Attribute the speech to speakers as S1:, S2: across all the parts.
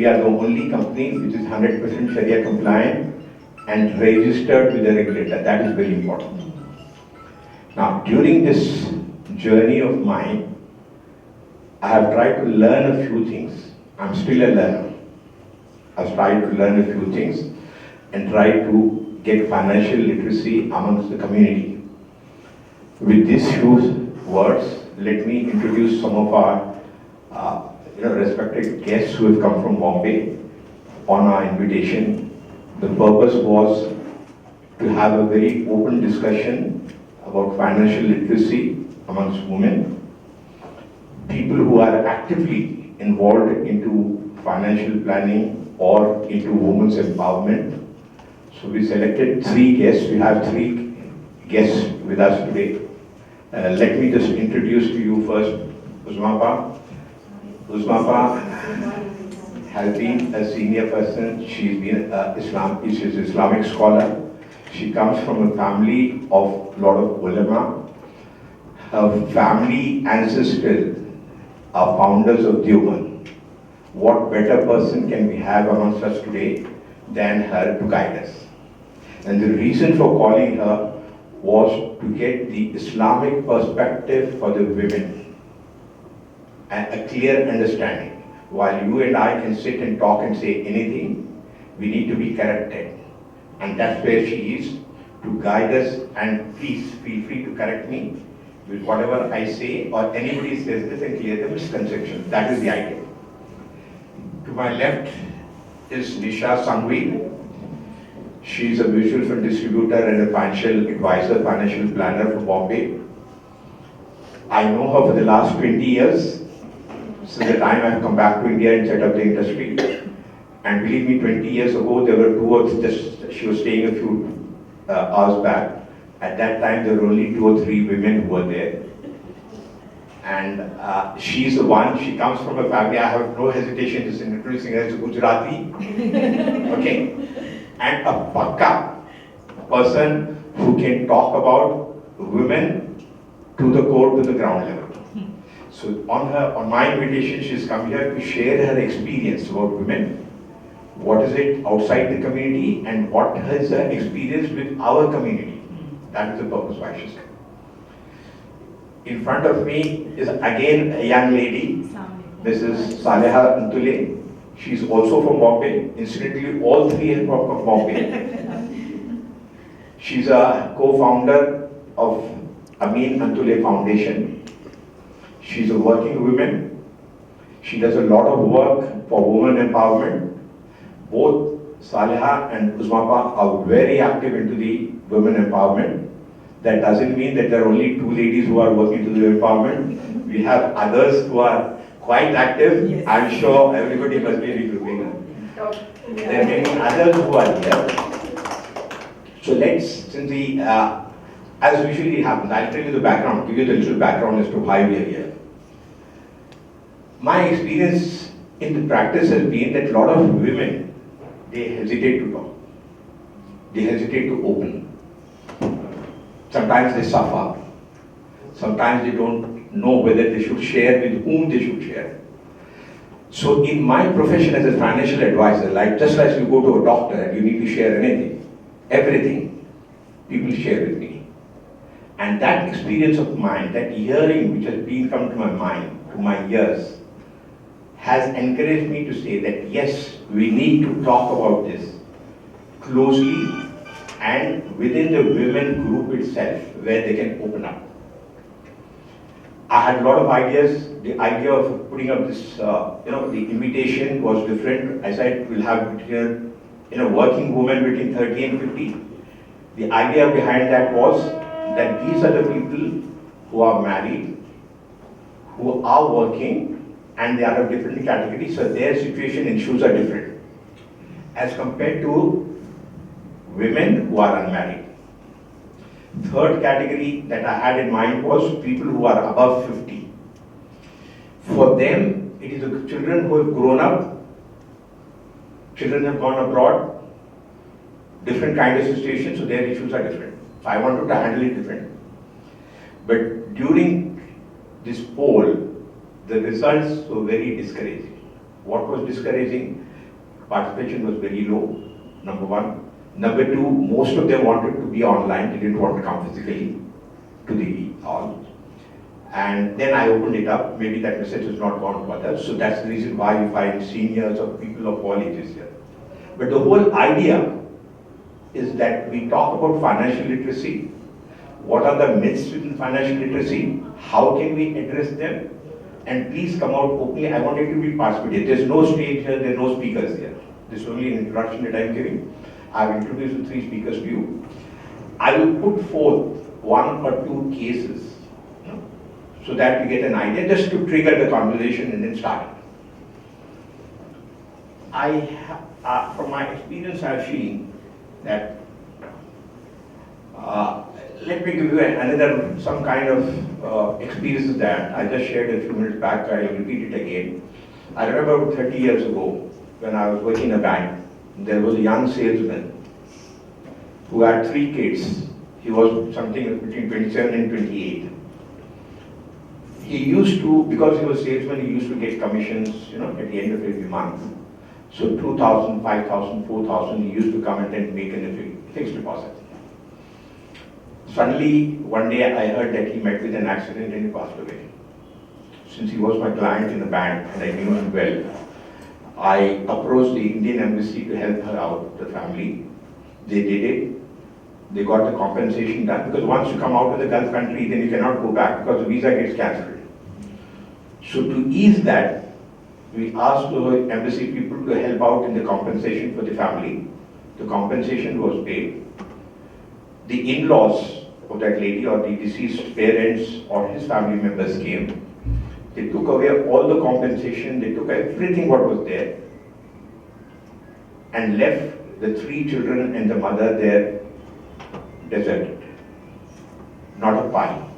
S1: we are the only company which is 100% Sharia compliant and registered with the regulator. That is very important. Now, during this journey of mine, I have tried to learn a few things. I'm still a learner. I've tried to learn a few things and try to get financial literacy amongst the community. With these few words, let me introduce some of our respected guests who have come from Bombay on our invitation. The purpose was to have a very open discussion about financial literacy amongst women, people who are actively involved into financial planning or into women's empowerment. So we selected 3 guests. We have 3 guests with us today. Let me just introduce to you first Uzma. Uzma has been a senior person. She's been she's an Islamic scholar. She comes from a family of a lot of ulama. Her family ancestors are founders of Deoband. What better person can we have amongst us today than her to guide us? And the reason for calling her was to get the Islamic perspective for the women and a clear understanding. While you and I can sit and talk and say anything, we need to be corrected. And that's where she is, to guide us, and please feel free to correct me with whatever I say or anybody says this and clear the misconception. That is the idea. To my left is Nisha Sangvi. She is a mutual fund distributor and a financial advisor, financial planner from Bombay. I know her for the last 20 years, since the time I have come back to India and set up the industry. And believe me, 20 years ago, there were 2 or 3, she was staying a few hours back. At that time, there were only 2 or 3 women who were there. And she's the one, she comes from a family, I have no hesitation just in introducing her as a Gujarati. Okay? And a Pakka person who can talk about women to the core, to the ground level. So on my invitation, she's come here to share her experience about women. What is it outside the community and what is her experience with our community. That is the purpose why she's come. In front of me is again a young lady. This is Saleha Antule. She's also from Bombay. Incidentally, all 3 are from Bombay. She's a co-founder of Amin Antule Foundation. She's a working woman. She does a lot of work for women empowerment. Both Saleha and Uzma are very active into the women empowerment. That doesn't mean that there are only 2 ladies who are working to the empowerment. We have others who are quite active. Yes. I'm sure everybody must be regrouping. There are many others who are here. So let's, since the, as usually happens, I'll tell you the background, give you the little background as to why we are here. My experience in the practice has been that a lot of women, they hesitate to talk. They hesitate to open. Sometimes they suffer. Sometimes they don't know whether they should share, with whom they should share. So in my profession as a financial advisor, like just like you go to a doctor and you need to share anything, everything, people share with me. And that experience of mine, that hearing which has been come to my mind, to my ears, has encouraged me to say that yes, we need to talk about this closely and within the women group itself, where they can open up. I had a lot of ideas. The idea of putting up this, the invitation was different. I said we'll have here, working women between 30 and 50. The idea behind that was that these are the people who are married, who are working, and they are of different categories, so their situation and issues are different as compared to women who are unmarried. Third category that I had in mind was people who are above 50. For them, it is the children who have grown up, children have gone abroad, different kind of situations, so their issues are different. So I wanted to handle it different. But during this poll, the results were very discouraging. What was discouraging? participation was very low, number one. Number two, most of them wanted to be online, they didn't want to come physically to the hall. And then I opened it up, maybe that message has not gone to others, so that's the reason why you find seniors or people of all ages here. But the whole idea is that we talk about financial literacy. What are the myths within financial literacy? How can we address them? And please come out openly. I want it to be participative. There's no stage here, there are no speakers here. This is only an introduction that I'm giving. I've introduced the three speakers to you. I will put forth one or two cases, so that you get an idea, just to trigger the conversation and then start. From my experience, I've seen that, let me give you some kind of experience that I just shared a few minutes back. I'll repeat it again. I remember 30 years ago, when I was working in a bank, there was a young salesman who had 3 kids. He was something between 27 and 28. He used to, because he was a salesman, he used to get commissions, at the end of every month. So 2,000, 5,000, 4,000, he used to come and then make a fixed deposit. Suddenly, one day I heard that he met with an accident and he passed away. Since he was my client in the bank and I knew him well, I approached the Indian Embassy to help her out, the family. They did it. They got the compensation done, because once you come out of the Gulf country, then you cannot go back because the visa gets cancelled. So to ease that, we asked the embassy people to help out in the compensation for the family. The compensation was paid. The in-laws of that lady or the deceased parents or his family members came. They took away all the compensation, they took everything what was there and left the 3 children and the mother there deserted. Not a pie.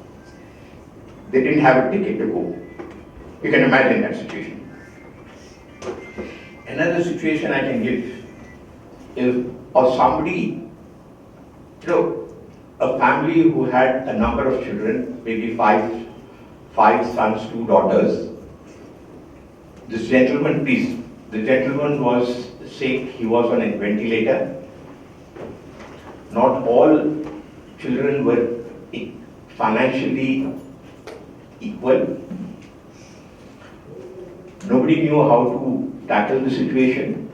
S1: They didn't have a ticket to go. You can imagine that situation. Another situation I can give is of somebody, a family who had a number of children, maybe five sons, 2 daughters. This gentleman, the gentleman was sick, he was on a ventilator. Not all children were financially equal. Nobody knew how to tackle the situation,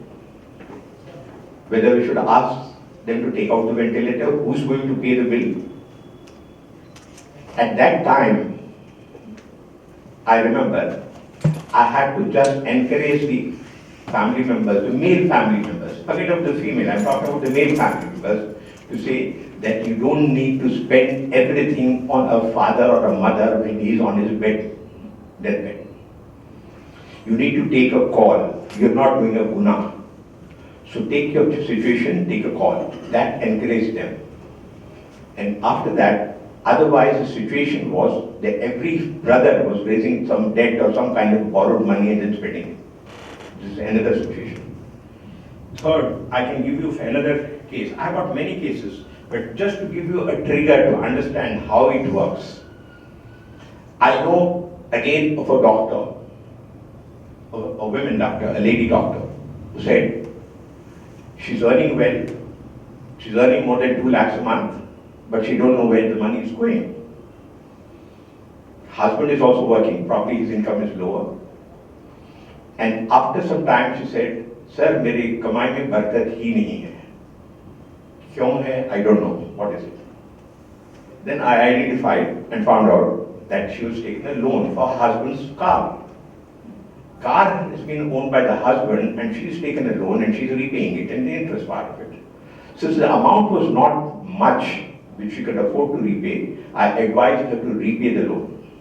S1: whether we should ask them to take out the ventilator, who's going to pay the bill. At that time, I remember, I had to just encourage the family members, the male family members, forget of the female, I'm talking about the male family members, to say that you don't need to spend everything on a father or a mother when he is on his deathbed. You need to take a call. You're not doing a guna. So take your situation, take a call. That encouraged them. And after that, otherwise the situation was that every brother was raising some debt or some kind of borrowed money and then spending it. This is another situation. Third, I can give you another case. I have got many cases, but just to give you a trigger to understand how it works. I know again of a doctor, a women doctor, a lady doctor, who said she's earning well, she's earning more than 2 lakhs a month, but she don't know where the money is going. Husband is also working, probably his income is lower. And after some time she said, Sir, मेरी कमाई में बरकत ही नहीं है. क्यों है? I don't know. What is it? Then I identified and found out that she was taking a loan for her husband's car. Car has been owned by the husband and she's taken a loan and she's repaying it and the interest part of it. Since the amount was not much which she could afford to repay, I advised her to repay the loan.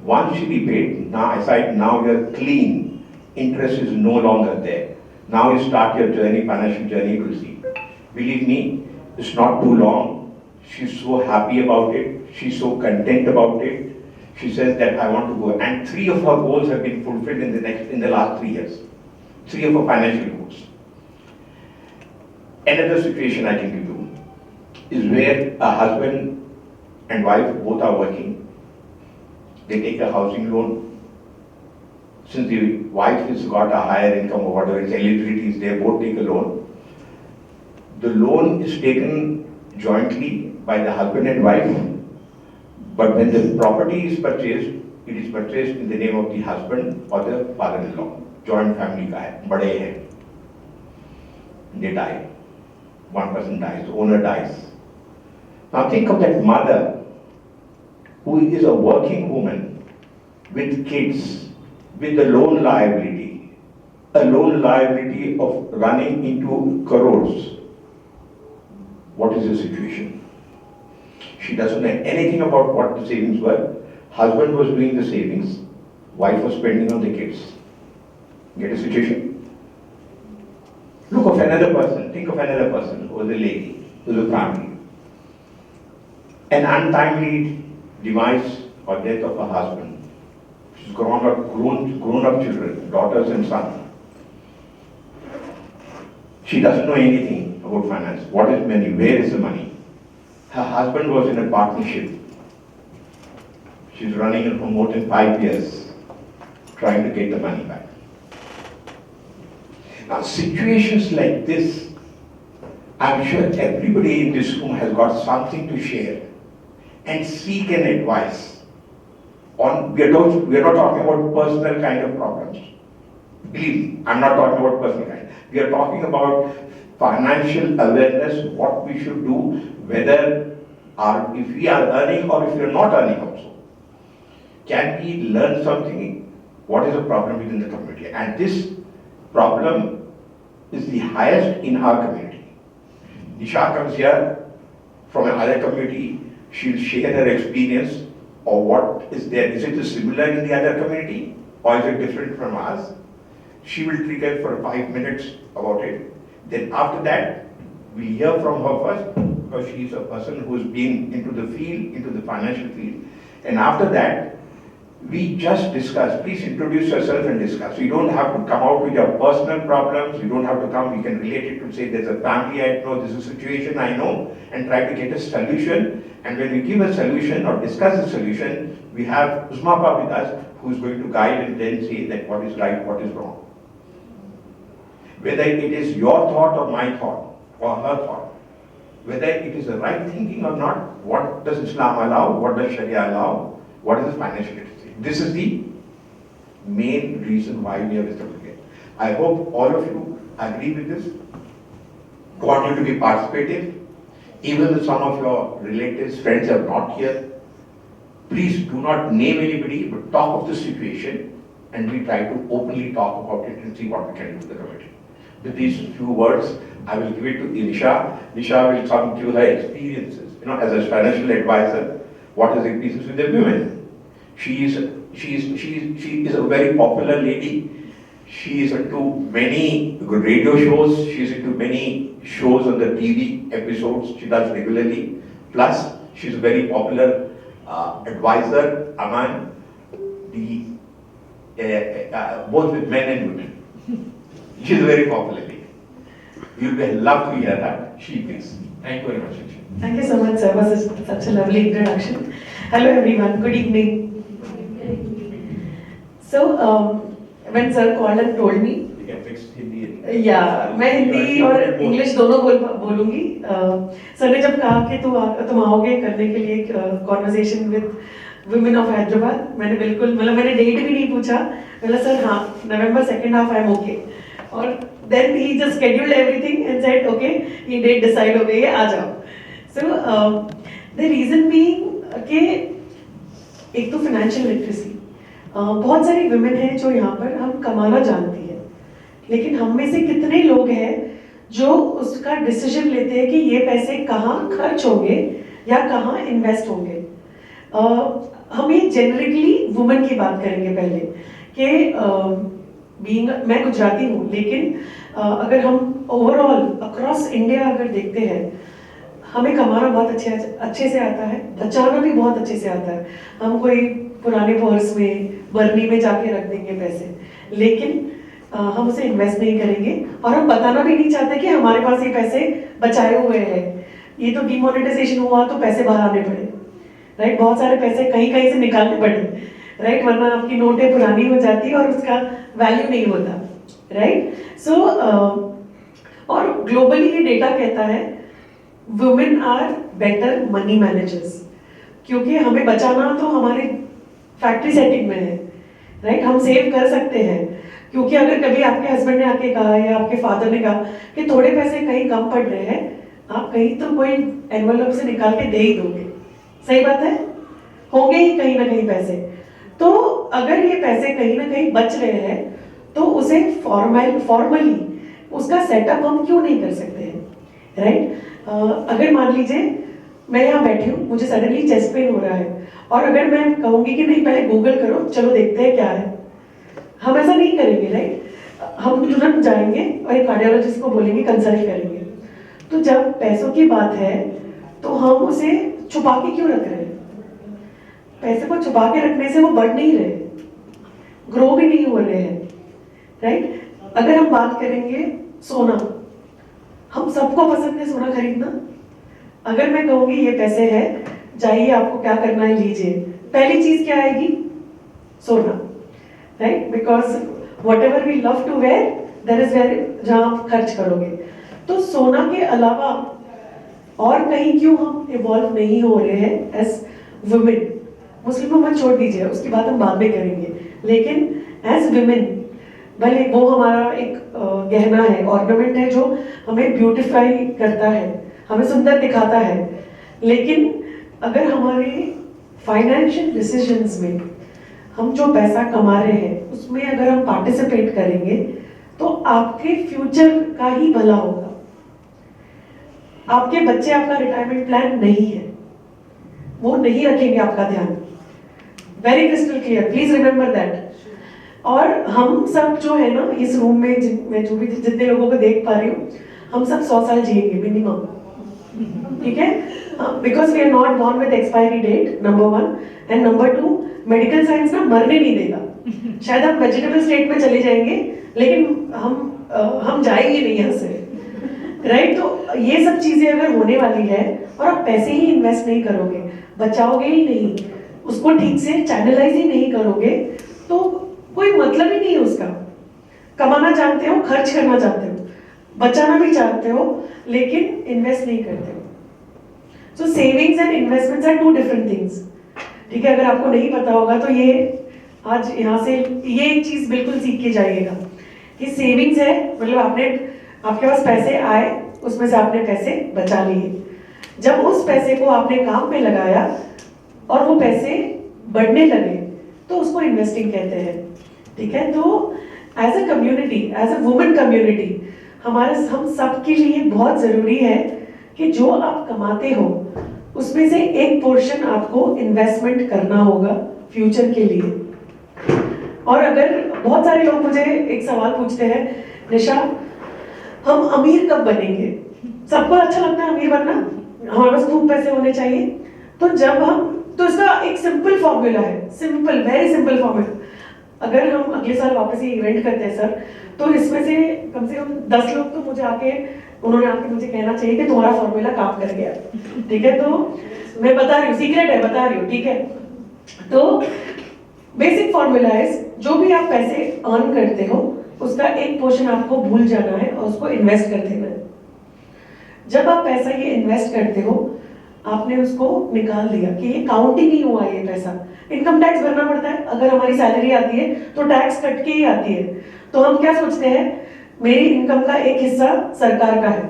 S1: Once she repaid, now I said, now you're clean. Interest is no longer there. Now you start your journey, financial journey to see. Believe me, it's not too long. She's so happy about it. She's so content about it. She says that I want to go. And 3 of her goals have been fulfilled in the last 3 years. 3 of her financial goals. Another situation I can give you is where a husband and wife both are working. They take a housing loan. since the wife has got a higher income or whatever, its eligibility is there, both take a loan. The loan is taken jointly by the husband and wife, but when the property is purchased, it is purchased in the name of the husband or the father-in-law. Joint family का है, बड़े हैं. They die. One person dies, the owner dies. Now think of that mother who is a working woman with kids, with the loan liability, a loan liability of running into crores. What is the situation? She doesn't know anything about what the savings were. Husband was doing the savings, wife was spending on the kids. Get a situation? Look of another person, think of another person who is a lady, who is a family. An untimely demise or death of her husband. She's grown up children, daughters and sons. She doesn't know anything about finance. What is money? Where is the money? Her husband was in a partnership. She's running it for more than 5 years, trying to get the money back. Now, situations like this, I'm sure everybody in this room has got something to share and seek an advice on. We are not talking about personal kind of problems. Believe me, I'm not talking about personal kind. We are talking about financial awareness, what we should do, whether if we are earning or if we are not earning also. Can we learn something? What is the problem within the community? And this problem is the highest in our community. Nisha comes here from another community. She'll share her experience of what is there. Is it similar in the other community or is it different from us? She will trigger for 5 minutes about it. Then after that, we hear from her first because she is a person who's been into the field, into the financial field. And after that, we just discuss. Please introduce yourself and discuss. You don't have to come out with your personal problems. You don't have to come. We can relate it to say there's a family I know, there's a situation I know, and try to get a solution. And when we give a solution or discuss a solution, we have Usmapa with us who's going to guide and then say that what is right, what is wrong. Whether it is your thought or my thought or her thought, whether it is the right thinking or not, what does Islam allow, what does Sharia allow, what is the financial literacy. This is the main reason why we have established it. I hope all of you agree with this. Want you to be participative. Even if some of your relatives, friends are not here, please do not name anybody, but talk of the situation and we try to openly talk about it and see what we can do with the committee. With these few words, I will give it to Nisha. Nisha will come to her experiences, as a financial advisor, what is the experience with the women. She is a very popular lady. She is into many radio shows. She is into many shows on the TV episodes. She does regularly. Plus, she is a very popular advisor among both with men and women. She is a very popular lady. You will love to hear that. She is. Thank you very much.
S2: Thank you so much, sir. It was such a lovely introduction. Hello, everyone. Good evening. So, when sir called and told me, मैं हिंदी और English दोनों बोलूंगी. Sir ने जब कहा कि तुम आओगे करने के लिए conversation with women of Hyderabad, मैंने बिल्कुल मैंने डेट भी नहीं पूछा. सर हाँ, November 2nd half I am okay. और then he just scheduled everything and said okay, ये डेट डिसाइड हो गई है, आ जाओ. So the reason being कि एक तो फाइनेंशियल लिटरेसी, बहुत सारी वुमेन हैं जो यहाँ पर हम कमाना जानती हैं, लेकिन हम में से कितने लोग हैं जो उसका डिसीजन लेते हैं कि ये पैसे कहाँ खर्च होंगे या कहाँ इन्वेस्ट होंगे. हम ये जेनरिकली वुमेन की बात करेंगे पहले कि मैं गुजराती हूँ, लेकिन अगर हम ओवरऑल अक्रॉस इंडिया अगर देखते हैं, हमें कमाना बहुत अच्छे से आता है, बचाना भी बहुत अच्छे से आता है. हम कोई पुराने पर्स में, बर्नी में जाके रख देंगे पैसे, लेकिन हम उसे इन्वेस्ट नहीं करेंगे और हम बताना भी नहीं चाहते कि हमारे पास ये पैसे बचाए हुए हैं. ये तो डिमोनेटाइजेशन हुआ तो पैसे बाहर आने पड़े, राइट. बहुत सारे पैसे कहीं कहीं से निकालने पड़े. राइट, वरना आपकी नोटें पुरानी हो जाती है और उसका वैल्यू नहीं होता, राइट। सो और ग्लोबली ये डेटा कहता है women are better money managers, क्योंकि हमें बचाना तो हमारे फैक्ट्री सेटिंग में है, राइट। हम सेव कर सकते हैं, क्योंकि अगर कभी आपके हस्बैंड ने आके कहा या आपके फादर ने कहा कि थोड़े पैसे कहीं कम पड़ रहे हैं, आप कहीं तो कोई एनवलप से निकाल के दे ही दोगे, सही बात है, होंगे ही कहीं ना कहीं पैसे। तो अगर ये पैसे कहीं ना कहीं बच रहे हैं तो उसे फॉर्मली उसका सेटअप हम क्यों नहीं कर सकते हैं, राइट। अगर मान लीजिए मैं यहाँ बैठी हूँ, मुझे सडनली चेस्ट पेन हो रहा है, और अगर मैं कहूँगी कि नहीं पहले गूगल करो, चलो देखते हैं क्या है, हम ऐसा नहीं करेंगे, राइट। हम तुरंत जाएंगे और एक कार्डियोलॉजिस्ट को बोलेंगे, कंसल्ट करेंगे। तो जब पैसों की बात है तो हम उसे छुपा के क्यों रख रहे हैं? पैसे को छुपा के रखने से वो बढ़ नहीं रहे, ग्रो भी नहीं हो रहे हैं, राइट। अगर हम बात करेंगे सोना, हम सबको पसंद है सोना खरीदना। अगर मैं कहूंगी ये पैसे है, जाइए आपको क्या करना है लीजिए, पहली चीज क्या आएगी? सोना, right. Because whatever we love to wear, that is where जहां आप खर्च करोगे। तो सोना के अलावा और कहीं क्यों हम इवॉल्व नहीं हो रहे हैं एज वुमेन? मुस्लिमों में छोड़ दीजिए, उसकी बात हम बाद में करेंगे, लेकिन एज वुमेन, भले वो हमारा एक गहना है, ऑर्नामेंट है, जो हमें ब्यूटिफाई करता है, हमें सुंदर दिखाता है, लेकिन अगर हमारे फाइनेंशियल डिसीजंस में हम जो पैसा कमा रहे हैं उसमें अगर हम पार्टिसिपेट करेंगे तो आपके फ्यूचर का ही भला होगा। आपके बच्चे आपका रिटायरमेंट प्लान नहीं है, वो नहीं रखेंगे आपका ध्यान, very crystal clear, please remember that. और हम सब जो है ना इस रूम में, मैं जो भी जितने लोगों को देख पा रही हूँ, हम सब 100 साल जिएंगे मिनिमम, ठीक है, because we are not born with expiry date, number 1, and number 2, medical science ना मरने नहीं देगा। शायद हम वेजिटेबल स्टेट में चले जाएंगे, लेकिन हम जाएंगे नहीं यहाँ से, राइट। तो ये सब चीजें अगर होने वाली है और आप पैसे ही इन्वेस्ट नहीं करोगे, बचाओगे ही नहीं, उसको ठीक से चैनलाइज ही नहीं करोगे, तो कोई मतलब ही नहीं है उसका। कमाना जानते हो, खर्च करना चाहते हो, बचाना भी चाहते हो, लेकिन इन्वेस्ट नहीं करते हो। So savings and investments are two different things, ठीक है। अगर आपको नहीं पता होगा तो ये आज यहाँ से ये एक चीज बिल्कुल सीख के जाइएगा कि सेविंग्स है मतलब आपके पास पैसे आए, उसमें से आपने पैसे बचा लिए, जब उस पैसे को आपने काम पे लगाया और वो पैसे बढ़ने लगे तो उसको इन्वेस्टिंग कहते हैं, ठीक है। तो as a community, as a women community, हम सब के लिए बहुत जरूरी है कि जो आप कमाते हो उसमें से एक पोर्शन आपको इन्वेस्टमेंट करना होगा फ्यूचर के लिए। और अगर बहुत सारे लोग मुझे एक सवाल पूछते हैं, निशा हम अमीर कब बनेंगे? सबको अच्छा लगता है अमीर बनना, हमारे पास खूब पैसे होने चाहिए। तो तो इसका एक सिंपल फॉर्मूला है, सिंपल, वेरी सिंपल फॉर्मूला। अगर हम अगले साल वापस ये इवेंट करते हैं सर, तो इसमें से कम 10 लोग तो उन्होंने आके मुझे कहना चाहिए कि तुम्हारा फॉर्मूला काम कर गया, ठीक है। तो मैं बता रही हूँ, सीक्रेट है, बता रही हूँ, ठीक है। तो बेसिक फॉर्मूला है, जो भी आप पैसे अर्न करते हो उसका एक पोर्शन आपको भूल जाना है और उसको इन्वेस्ट कर देना है। जब आप पैसा ये इन्वेस्ट करते हो, आपने उसको निकाल दिया कि ये काउंट ही नहीं हुआ ये पैसा। इनकम टैक्स भरना पड़ता है, अगर हमारी सैलरी आती है तो टैक्स कट के ही आती है। तो हम क्या सोचते हैं, मेरी इनकम का एक हिस्सा सरकार का है,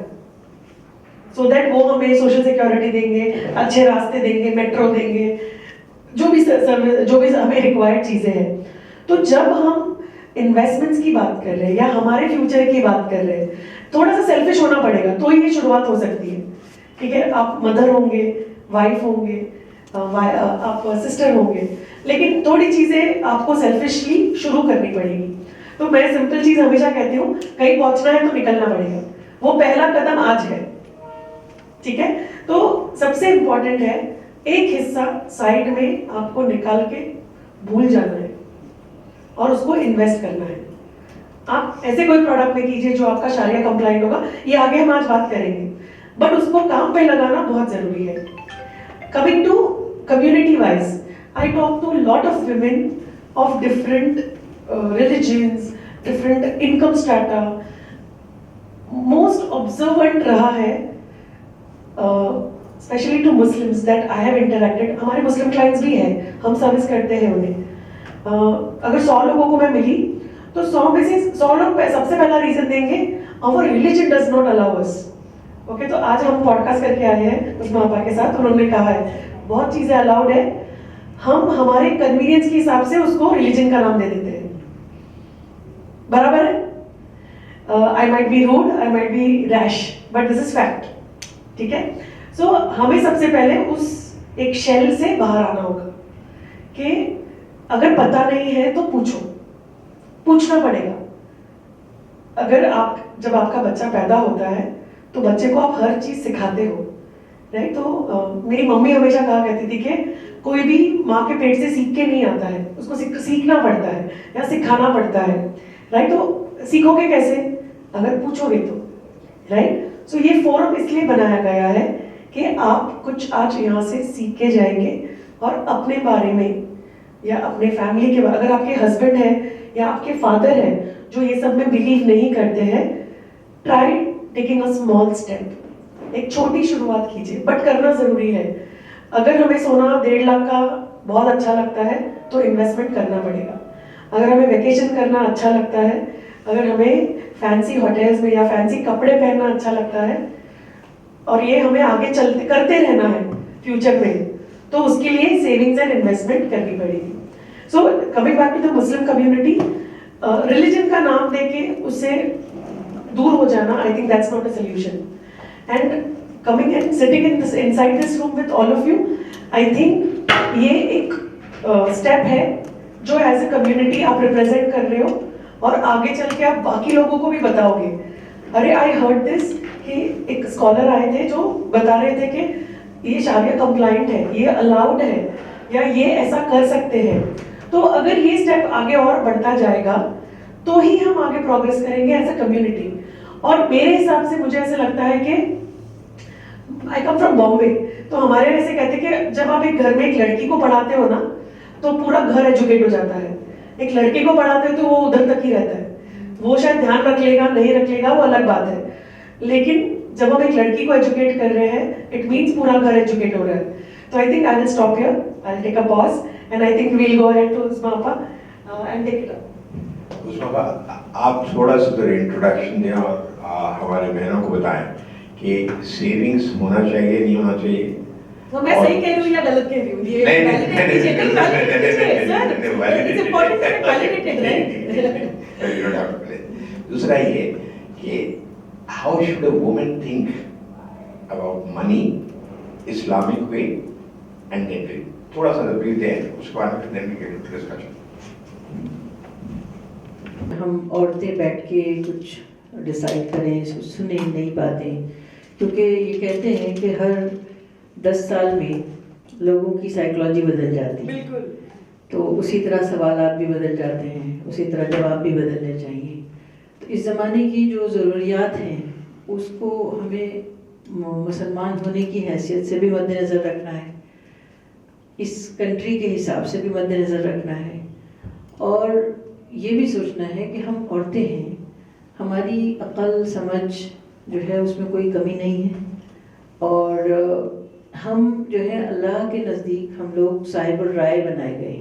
S2: सो दैट वो हमें सोशल सिक्योरिटी देंगे, अच्छे रास्ते देंगे, मेट्रो देंगे, जो भी हमें रिक्वायर्ड चीजें हैं। तो जब हम इन्वेस्टमेंट्स की बात कर रहे हैं या हमारे फ्यूचर की बात कर रहे हैं, थोड़ा सा सेल्फिश होना पड़ेगा तो ये शुरुआत हो सकती है, ठीक है। आप मदर होंगे, वाइफ होंगे, आप सिस्टर होंगे, लेकिन थोड़ी चीजें आपको सेल्फिशली शुरू करनी पड़ेगी। तो मैं सिंपल चीज हमेशा कहती हूँ, कहीं पहुंचना है तो निकलना पड़ेगा, वो पहला कदम आज है, ठीक है। तो सबसे इंपॉर्टेंट है, एक हिस्सा साइड में आपको निकाल के भूल जाना है और उसको इन्वेस्ट करना है। आप ऐसे कोई प्रोडक्ट में कीजिए जो आपका शारिया कंप्लाइंट होगा, ये आगे हम आज बात करेंगे, बट उसको काम पे लगाना बहुत जरूरी है। Coming to community wise, I talk to a lot of women of different religions, different income strata. Most observant रहा है, especially to Muslims that I have interacted. हमारे मुस्लिम क्लाइंट्स भी हैं, हम सर्विस करते हैं उन्हें. अगर 100 लोगों को मैं मिली तो 100 में से 100 लोग सबसे पहला रीजन देंगे our religion does not allow us. Okay, तो आज हम पॉडकास्ट करके आए हैं उस्मा आपा के साथ. उन्होंने कहा है बहुत चीजें अलाउड है, हम हमारे कन्वीनियंस के हिसाब से उसको रिलीजन का नाम दे देते हैं. बराबर है? I might be rude, I might be rash, but this is fact. ठीक है? सो हमें सबसे पहले उस एक शेल से बाहर आना होगा कि अगर पता नहीं है तो पूछो, पूछना पड़ेगा. अगर आप जब आपका बच्चा पैदा होता है तो बच्चे को आप हर चीज सिखाते हो, राइट? तो मेरी मम्मी हमेशा कहा करती थी कि कोई भी माँ के पेट से सीख के नहीं आता है, उसको सीखना पड़ता है या सिखाना पड़ता है, राइट? तो सीखोगे कैसे? अगर पूछोगे तो, राइट? सो ये फोरम इसलिए बनाया गया है कि आप कुछ आज यहाँ से सीख के जाएंगे और अपने बारे में या अपने फैमिली के बारे, अगर आपके हस्बैंड है या आपके फादर है जो ये सब में बिलीव नहीं करते हैं, try taking a small step. एक छोटी शुरुआत कीजिए, बट करना जरूरी है. अगर हमें सोना 1.5 लाख का बहुत अच्छा लगता है तो इन्वेस्टमेंट करना पड़ेगा. अगर हमें वेकेशन करना अच्छा लगता है, अगर हमें फैंसी होटल्स में या फैंसी कपड़े पहनना अच्छा लगता है और ये हमें आगे चलते करते रहना है फ्यूचर में, तो उसके लिए सेविंग्स एंड इन्वेस्टमेंट करनी पड़ेगी. So coming back to the Muslim community, religion का नाम देके उससे दूर हो जाना, I think that's not a solution. And coming and sitting in this inside this room with all of you, I think ये एक स्टेप है जो एज ए कम्युनिटी आप रिप्रेजेंट कर रहे हो और आगे चल के आप बाकी लोगों को भी बताओगे. अरे आई हर्ड दिस कि एक स्कॉलर आए थे जो बता रहे थे कि ये शारिया कंप्लाइंट है, ये अलाउड है या ये ऐसा कर सकते हैं. तो अगर ये स्टेप आगे और बढ़ता जाएगा तो ही हम आगे प्रोग्रेस करेंगे एज अ कम्युनिटी. और मेरे हिसाब से मुझे ऐसा लगता है कि आई कम फ्रॉम बॉम्बे, तो हमारे ऐसे कहते हैं कि जब आप एक घर में एक लड़की को पढ़ाते हो ना तो पूरा घर एजुकेट हो जाता है. एक लड़की को पढ़ाते हो तो वो उधर तक ही रहता है, वो शायद ध्यान रख लेगा नहीं रख लेगा वो अलग बात है. लेकिन जब हम एक लड़की को एजुकेट कर रहे हैं, इट मीन्स पूरा घर एजुकेट हो रहा है. तो I think I will stop here, I will take a pause and I think we will go ahead to Usma Apa and take it up.
S1: Usma Apa, आप थोड़ा सा तो इंट्रोडक्शन दें और हमारे बहनों को बताएं कि सेविंग्स होना चाहिए नहीं होना चाहिए.
S2: तो मैं सही कह रही हूँ या गलत कह रही हूँ? ये वैलिडेट कीजिए, it's important to be validated, right?
S1: दूसरा ये कि how should a woman think about money, Islamic way and net way. थोड़ा सा ब्रीफ दें, उसके बाद फिर then we get into discussion.
S3: हम औरतें बैठ के कुछ डिसाइड करें, सुने नई बातें, क्योंकि ये कहते हैं कि हर 10 साल में लोगों की साइकोलॉजी बदल जाती है.
S2: बिल्कुल.
S3: तो उसी तरह सवालात भी बदल जाते हैं, उसी तरह जवाब भी बदलने चाहिए. तो इस ज़माने की जो ज़रूरियात हैं उसको हमें मुसलमान होने की हैसियत से भी मद्देनज़र रखना है, इस कंट्री के हिसाब से भी मद्देनज़र रखना है, और ये भी सोचना है कि हम औरतें हैं, हमारी अक़ल समझ जो है उसमें कोई कमी नहीं है, और हम जो है अल्लाह के नज़दीक हम लोग साहिबुल राय बनाए गए.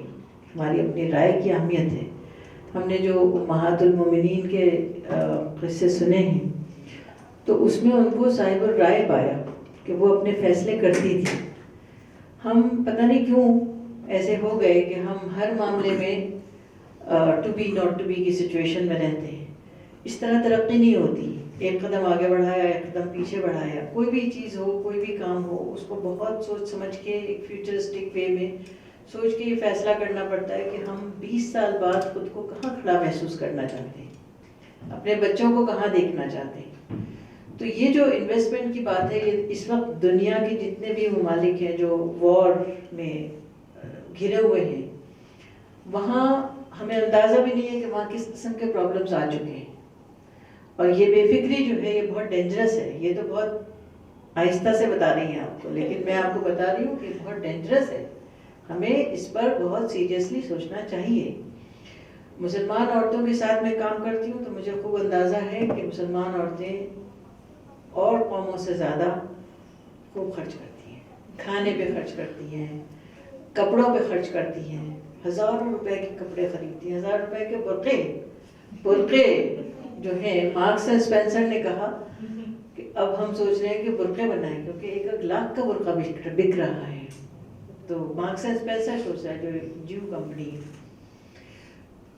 S3: हमारी अपनी राय की अहमियत है. हमने जो उम्महातुल मोमिनीन के क़िस्से सुने हैं तो उसमें उनको साहिबुल राय पाया कि वो अपने फ़ैसले करती थी. हम पता नहीं क्यों ऐसे हो गए कि हम हर मामले में to be not to be की सिचुएशन में रहते हैं. इस तरह तरक्की नहीं होती. एक कदम आगे बढ़ाया, एक कदम पीछे बढ़ाया. कोई भी चीज़ हो, कोई भी काम हो, उसको बहुत सोच समझ के एक फ्यूचरिस्टिक वे में सोच के ये फैसला करना पड़ता है कि हम 20 साल बाद खुद को कहाँ खड़ा महसूस करना चाहते हैं, अपने बच्चों को कहाँ देखना चाहते हैं. तो ये जो इन्वेस्टमेंट की बात है, ये इस वक्त दुनिया के जितने भी ममालिक हैं जो वॉर में घिरे हुए हैं, वहाँ हमें अंदाज़ा भी नहीं है कि वहाँ किस किस्म के प्रॉब्लम्स आ चुके हैं. और ये बेफिक्री जो है ये बहुत डेंजरस है. ये तो बहुत आहिस्ता से बता रही हैं आपको, लेकिन मैं आपको बता रही हूँ कि बहुत डेंजरस है. हमें इस पर बहुत सीरियसली सोचना चाहिए। मुसलमान औरतों के साथ मैं काम करती हूँ तो मुझे खूब अंदाज़ा है कि मुसलमान औरतें और कौमों से ज़्यादा खूब खर्च करती हैं, खाने पे खर्च करती हैं, कपड़ों पे खर्च करती हैं, हज़ारों रुपए के कपड़े खरीदती हैं, 1000 रुपए के बुर्के जो है। मार्क्स एंड स्पेंसर ने कहा कि अब हम सोच रहे हैं कि बुर्के बनाएं क्योंकि 1 लाख का बुर्का बिक रहा है। तो मार्क्स एंड स्पेंसर सोच रहा है, जो ज्यू कंपनी है।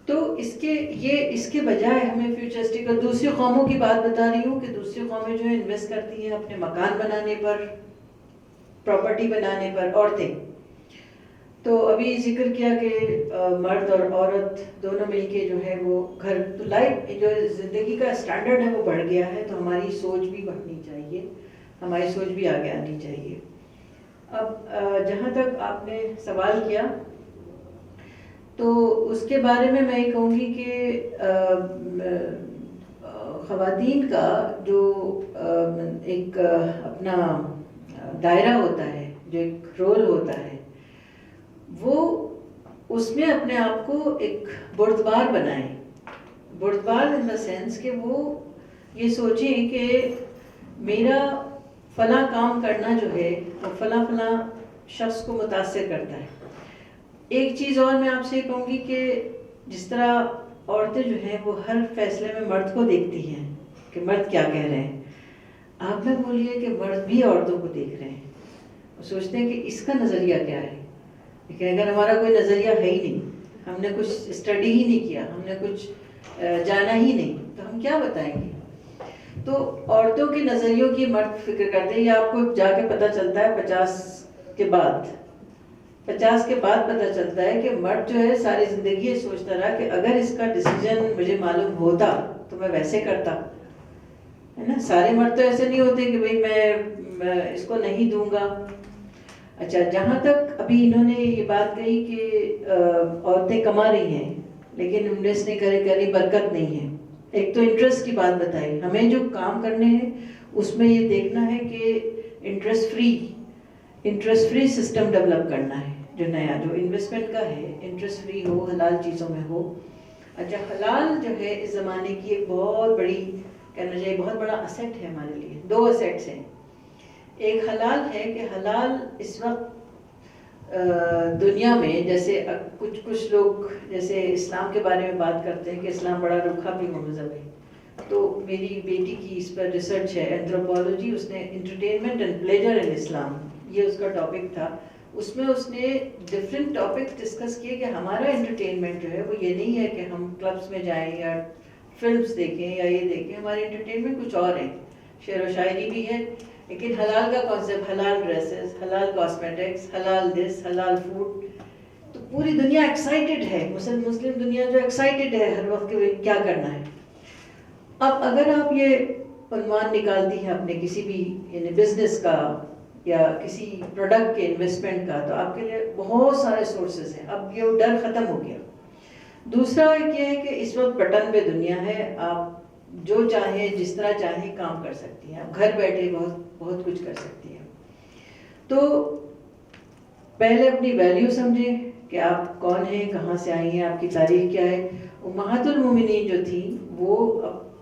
S3: तो इसके बजाय हमें फ्यूचरिस्टिक, और दूसरी कौमों की बात बता रही हूँ कि दूसरी कौमें जो है इन्वेस्ट करती हैं अपने मकान बनाने पर, प्रॉपर्टी बनाने पर, औरतें। तो अभी जिक्र किया कि मर्द और औरत दोनों मिलके जो है वो घर, तो लाइफ जो ज़िंदगी का स्टैंडर्ड है वो बढ़ गया है, तो हमारी सोच भी बढ़नी चाहिए, हमारी सोच भी आगे आनी चाहिए। अब जहाँ तक आपने सवाल किया तो उसके बारे में मैं ये कहूँगी कि ख़वातीन का जो एक अपना दायरा होता है, जो एक रोल होता है, वो उसमें अपने आप को एक बुर्दबार बनाएं। बुर्दबार इन द सेंस कि वो ये सोचें कि मेरा फला काम करना जो है वो फला फला शख्स को मुतासिर करता है। एक चीज़ और मैं आपसे कहूँगी कि जिस तरह औरतें जो हैं वो हर फैसले में मर्द को देखती हैं कि मर्द क्या कह रहे हैं, आप में बोलिए कि मर्द भी औरतों को देख रहे हैं और सोचते हैं कि इसका नज़रिया क्या है। लेकिन अगर हमारा कोई नज़रिया है ही नहीं, हमने कुछ स्टडी ही नहीं किया, हमने कुछ जाना ही नहीं, तो हम क्या बताएंगे। तो औरतों के नज़रियों की मर्द फिक्र करते हैं। ये आपको जाके पता चलता है 50 के बाद पता चलता है कि मर्द जो है सारी ज़िंदगी ये सोचता रहा कि अगर इसका डिसीजन मुझे मालूम होता तो मैं वैसे करता, है ना। सारे मर्द तो ऐसे नहीं होते कि भाई मैं इसको नहीं दूंगा। अच्छा, जहाँ तक अभी इन्होंने ये बात कही कि औरतें कमा रही हैं लेकिन इन्वेस्ट नहीं करी, बरकत नहीं है। एक तो इंटरेस्ट की बात बताई, हमें जो काम करने हैं उसमें ये देखना है कि इंटरेस्ट फ्री सिस्टम डेवलप करना है, जो नया जो इन्वेस्टमेंट का है इंटरेस्ट फ्री हो, हलाल चीज़ों में हो। अच्छा, हलाल जो है इस ज़माने की एक बहुत बड़ी, कहना चाहिए बहुत बड़ा असेट है हमारे लिए। 2 असेट्स हैं। एक हलाल है कि हलाल इस वक्त दुनिया में जैसे कुछ लोग जैसे इस्लाम के बारे में बात करते हैं कि इस्लाम बड़ा रुखा भी मज़हब है। तो मेरी बेटी की इस पर रिसर्च है, एंथ्रोपोलॉजी, उसने एंटरटेनमेंट एंड प्लेजर इन इस्लाम, ये उसका टॉपिक था। उसमें उसने डिफरेंट टॉपिक्स डिस्कस किए कि हमारा एंटरटेनमेंट जो है वो ये नहीं है कि हम क्लब्स में जाएं या फिल्म्स देखें या ये देखें। हमारे एंटरटेनमेंट कुछ और है, शेर व शायरी भी है, लेकिन हलाल का कॉन्सेप्ट, हलाल ड्रेसेस, हलाल कॉस्मेटिक्स, हलाल दिस, हलाल फूड। तो पूरी दुनिया एक्साइटेड है, मुस्लिम दुनिया जो एक्साइटेड है हर वक्त के क्या करना है। अब अगर आप ये उन्वान निकालती हैं अपने किसी भी यानी बिजनेस का या किसी प्रोडक्ट के इन्वेस्टमेंट का, तो आपके लिए बहुत सारे सोर्सेज हैं। अब ये डर ख़त्म हो गया। दूसरा ये है कि इस वक्त बटन पे दुनिया है, आप जो चाहें जिस तरह चाहें काम कर सकती हैं, आप घर बैठे बहुत कुछ कर सकती हैं। तो पहले अपनी वैल्यू समझें कि आप कौन हैं, कहाँ से आई हैं, आपकी तारीख क्या है। उम्महातुल मोमिनीन जो थी वो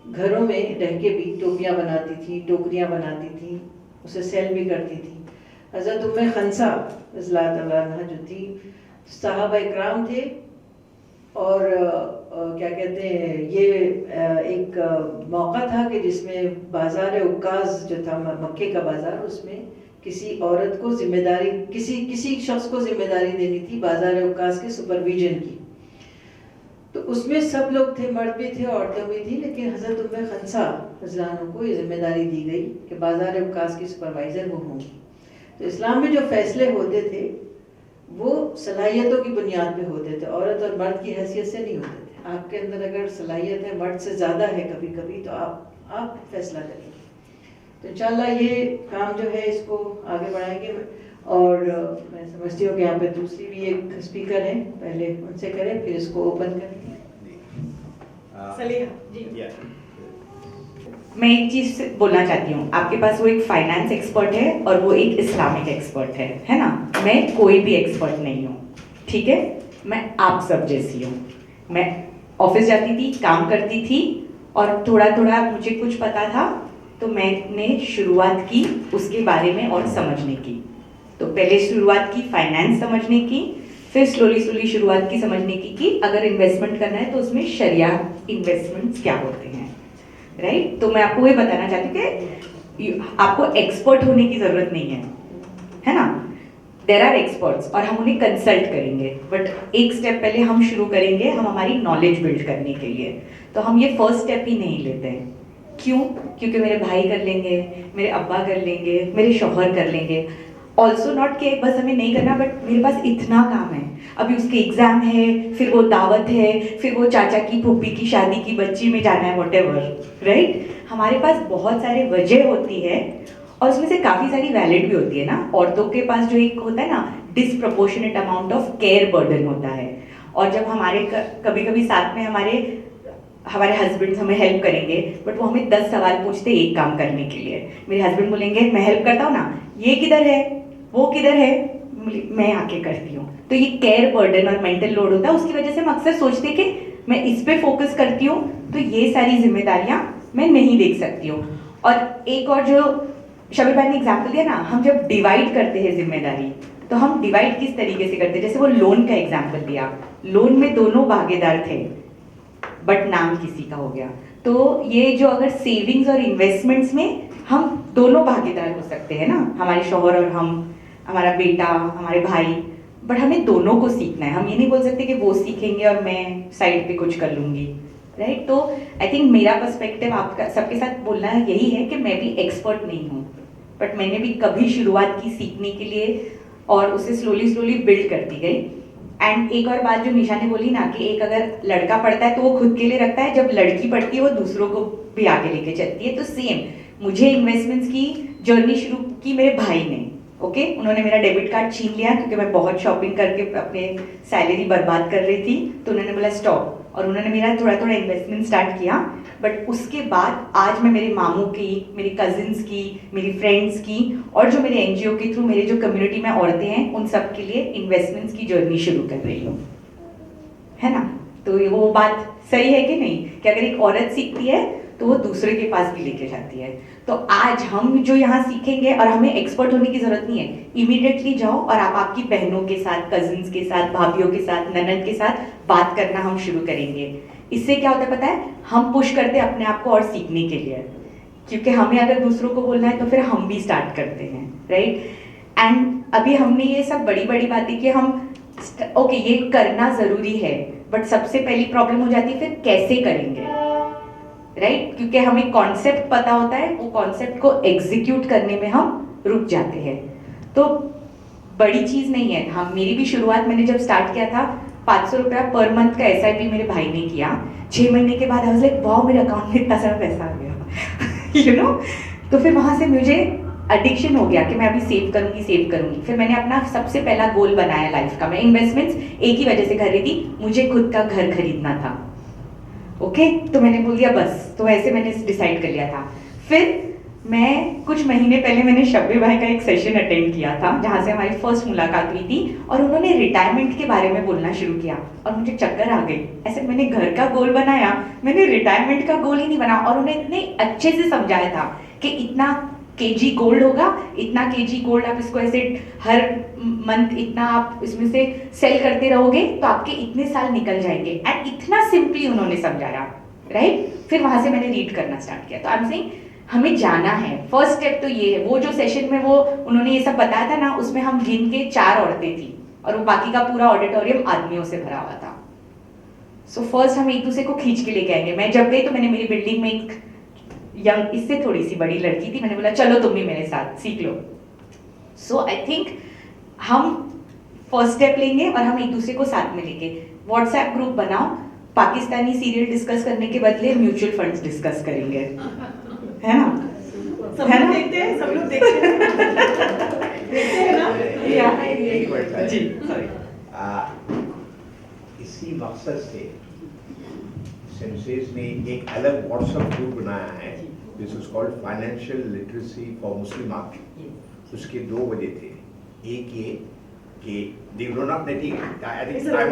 S3: घरों में रह के भी टोपियाँ बनाती थी, टोकरियाँ बनाती थी, उसे सेल भी करती थी। हज़रत उम्मे खंसा रज़ियल्लाहु अन्हा जो थी, सहाबा इकराम थे और क्या कहते हैं, ये एक मौका था कि जिसमें बाज़ार उक्काज़ जो था मक्के का बाज़ार, उसमें किसी औरत को जिम्मेदारी, किसी शख्स को जिम्मेदारी देनी थी बाज़ार उक्काज़ के सुपरविजन की। तो उसमें सब लोग थे, मर्द भी थे, औरतें भी थी, लेकिन हज़रत उम्मे खंसा रज़ियल्लाहु अन्हा को ये जिम्मेदारी दी गई कि बाज़ार उक्काज़ की सुपरवाइज़र वो होंगी। तो इस्लाम में जो फैसले होते थे वो सलाहियतों की बुनियाद पे होते थे, औरत और मर्द की हैसियत से नहीं होते थे। आपके अंदर अगर सलाहियत है मर्द से ज़्यादा है कभी कभी, तो आप फैसला करेंगे। तो इंशाल्लाह ये काम जो है इसको आगे बढ़ाएंगे। और मैं समझती हूँ कि यहाँ पे दूसरी भी एक स्पीकर है, पहले उनसे करें फिर इसको ओपन करें।
S2: सलीहा जी।
S4: मैं एक चीज बोलना चाहती हूँ, आपके पास वो एक फाइनेंस एक्सपर्ट है और वो एक इस्लामिक एक्सपर्ट है ना? मैं कोई भी एक्सपर्ट नहीं हूँ, ठीक है? मैं आप सब जैसी हूँ। मैं ऑफिस जाती थी, काम करती थी और थोड़ा थोड़ा मुझे कुछ पता था तो मैंने शुरुआत की उसके बारे में और समझने की। तो पहले शुरुआत की फाइनेंस समझने की, फिर स्लोली स्लोली शुरुआत की समझने की कि अगर इन्वेस्टमेंट करना है तो उसमें शरिया इन्वेस्टमेंट्स क्या होते हैं, राइट? तो मैं आपको ये बताना चाहती हूँ कि आपको एक्सपर्ट होने की जरूरत नहीं है ना? देर आर एक्सपर्ट्स और हम उन्हें कंसल्ट करेंगे, बट एक स्टेप पहले हम शुरू करेंगे हम हमारी नॉलेज बिल्ड करने के लिए। तो हम ये फर्स्ट स्टेप ही नहीं लेते हैं। क्यों? क्योंकि मेरे भाई कर लेंगे, मेरे अब्बा कर लेंगे, मेरे शौहर कर लेंगे। ऑल्सो नॉट कि बस हमें नहीं करना, बट मेरे पास इतना काम है, अभी उसके एग्जाम है, फिर वो दावत है, फिर वो चाचा की फूफी की शादी की बच्ची में जाना है, व्हाटएवर, राइट? हमारे पास बहुत सारे वजह होती है और उसमें से काफ़ी सारी वैलिड भी होती है ना। औरतों के पास जो एक होता है ना, disproportionate amount of care burden होता है। और जब हमारे कभी कभी साथ में हमारे हस्बैंड हमें हेल्प करेंगे, बट वो हमें 10 सवाल पूछते एक काम करने के लिए। मेरे हस्बैंड बोलेंगे मैं हेल्प करता हूँ ना, ये किधर है, वो किधर है, मैं आके करती हूँ। तो ये केयर बर्डन और मेंटल लोड होता है, उसकी वजह से हम अक्सर सोचते कि मैं इस पे फोकस करती हूँ तो ये सारी जिम्मेदारियां मैं नहीं देख सकती हूँ। और एक और जो शबीर भाई ने एग्जाम्पल दिया ना, हम जब डिवाइड करते हैं जिम्मेदारी, तो हम डिवाइड किस तरीके से करते हैं? जैसे वो लोन का एग्जाम्पल दिया, लोन में दोनों भागीदार थे बट नाम किसी का हो गया। तो ये जो अगर सेविंग्स और इन्वेस्टमेंट्स में हम दोनों भागीदार हो सकते हैं ना, हमारे शौहर और हम, हमारा बेटा, हमारे भाई, बट हमें दोनों को सीखना है। हम ये नहीं बोल सकते कि वो सीखेंगे और मैं साइड पे कुछ कर लूंगी, राइट? तो आई थिंक मेरा पर्सपेक्टिव आपका सबके साथ बोलना यही है कि मैं भी एक्सपर्ट नहीं हूँ, बट मैंने भी कभी शुरुआत की सीखने के लिए और उसे स्लोली स्लोली बिल्ड करती गई। एंड एक और बात जो निशा ने बोली ना कि एक अगर लड़का पढ़ता है तो वो खुद के लिए रखता है, जब लड़की पढ़ती है वो दूसरों को भी आगे लेके चलती है। तो सेम मुझे इन्वेस्टमेंट्स की जर्नी शुरू की मेरे भाई ने, ओके? उन्होंने मेरा डेबिट कार्ड छीन लिया क्योंकि मैं बहुत शॉपिंग करके अपने सैलरी बर्बाद कर रही थी, तो उन्होंने बोला स्टॉप, और उन्होंने मेरा थोड़ा थोड़ा इन्वेस्टमेंट स्टार्ट किया। बट उसके बाद आज मैं मेरे मामू की, मेरी कजिन्स की, मेरी फ्रेंड्स की और जो मेरे एनजीओ के थ्रू मेरे जो कम्युनिटी में औरतें हैं उन सब के लिए इन्वेस्टमेंट्स की जर्नी शुरू कर रही हूँ, है ना? तो ये वो बात सही है कि नहीं कि अगर एक औरत सीखती है तो वो दूसरे के पास भी लेके जाती है। तो आज हम जो यहाँ सीखेंगे, और हमें एक्सपर्ट होने की जरूरत नहीं है, इमीडिएटली जाओ और आप आपकी बहनों के साथ, कजिन्स के साथ, भाभीयों के साथ, ननद के साथ बात करना हम शुरू करेंगे। इससे क्या होता है पता है? हम पुश करते हैं अपने आप को और सीखने के लिए, क्योंकि हमें अगर दूसरों को बोलना है तो फिर हम भी स्टार्ट करते हैं, राइट? एंड अभी हमने ये सब बड़ी बड़ी बातें की, हम ओके ये करना जरूरी है, बट सबसे पहली प्रॉब्लम हो जाती है फिर कैसे करेंगे, राइट? क्योंकि हमें कॉन्सेप्ट पता होता है, वो कॉन्सेप्ट को एग्जीक्यूट करने में हम रुक जाते हैं। तो बड़ी चीज नहीं है। हम, मेरी भी शुरुआत मैंने जब स्टार्ट किया था 500 रुपया पर मंथ का SIP मेरे भाई ने किया। 6 महीने के बाद आई वाज लाइक वाओ, मेरे अकाउंट में इतना सारा पैसा आ गया यू नो। तो फिर वहां से मुझे एडिक्शन हो गया कि मैं अभी सेव करूंगी। फिर मैंने अपना सबसे पहला गोल बनाया लाइफ का। मैं इन्वेस्टमेंट्स एक ही वजह से खरीदी, मुझे खुद का घर खरीदना था, ओके? तो मैंने बोल दिया बस, तो ऐसे मैंने डिसाइड कर लिया था। फिर मैं कुछ महीने पहले मैंने शब्बीर भाई का एक सेशन अटेंड किया था जहाँ से हमारी फर्स्ट मुलाकात हुई थी, और उन्होंने रिटायरमेंट के बारे में बोलना शुरू किया और मुझे चक्कर आ गई। ऐसे मैंने घर का गोल बनाया, मैंने रिटायरमेंट का गोल ही नहीं बना। और उन्हें इतने अच्छे से समझाया था कि इतना केजी गोल्ड होगा, इतना केजी गोल्ड आप इसको ऐसे हर मंथ इतना आप इसमें से सेल करते रहोगे तो आपके इतने साल निकल जाएंगे। एंड इतना सिंपली उन्होंने समझाया, राइट? फिर वहां से मैंने रीड करना स्टार्ट किया। तो आई एम सेइंग हमें जाना है, फर्स्ट स्टेप तो ये है। वो जो सेशन में वो उन्होंने ये सब बताया था ना, उसमें हम गिन के 4 औरतें थी और वो बाकी का पूरा ऑडिटोरियम आदमियों से भरा हुआ था। सो फर्स्ट हम एक दूसरे को खींच के लेके आएंगे। मैं जब गई तो मैंने मेरी बिल्डिंग में एक यंग, इससे थोड़ी सी बड़ी लड़की थी, मैंने बोला चलो तुम भी मेरे साथ सीख लो। सो आई थिंक हम फर्स्ट स्टेप लेंगे और हम एक दूसरे को साथ में लेके व्हाट्सएप ग्रुप बनाओ, पाकिस्तानी सीरियल डिस्कस करने के बदले म्यूचुअल फंड्स डिस्कस करेंगे, है ना?
S2: सब लोग देखते हैं, सब लोग देखते हैं ना?
S4: या जी, सॉरी।
S1: इसी मकसद से सेंसेस ने एक अलग व्हाट्सएप ग्रुप बनाया है this is called financial literacy for Muslim. उसके 2 वजह थे। एक ये कि they do not netting, I think I am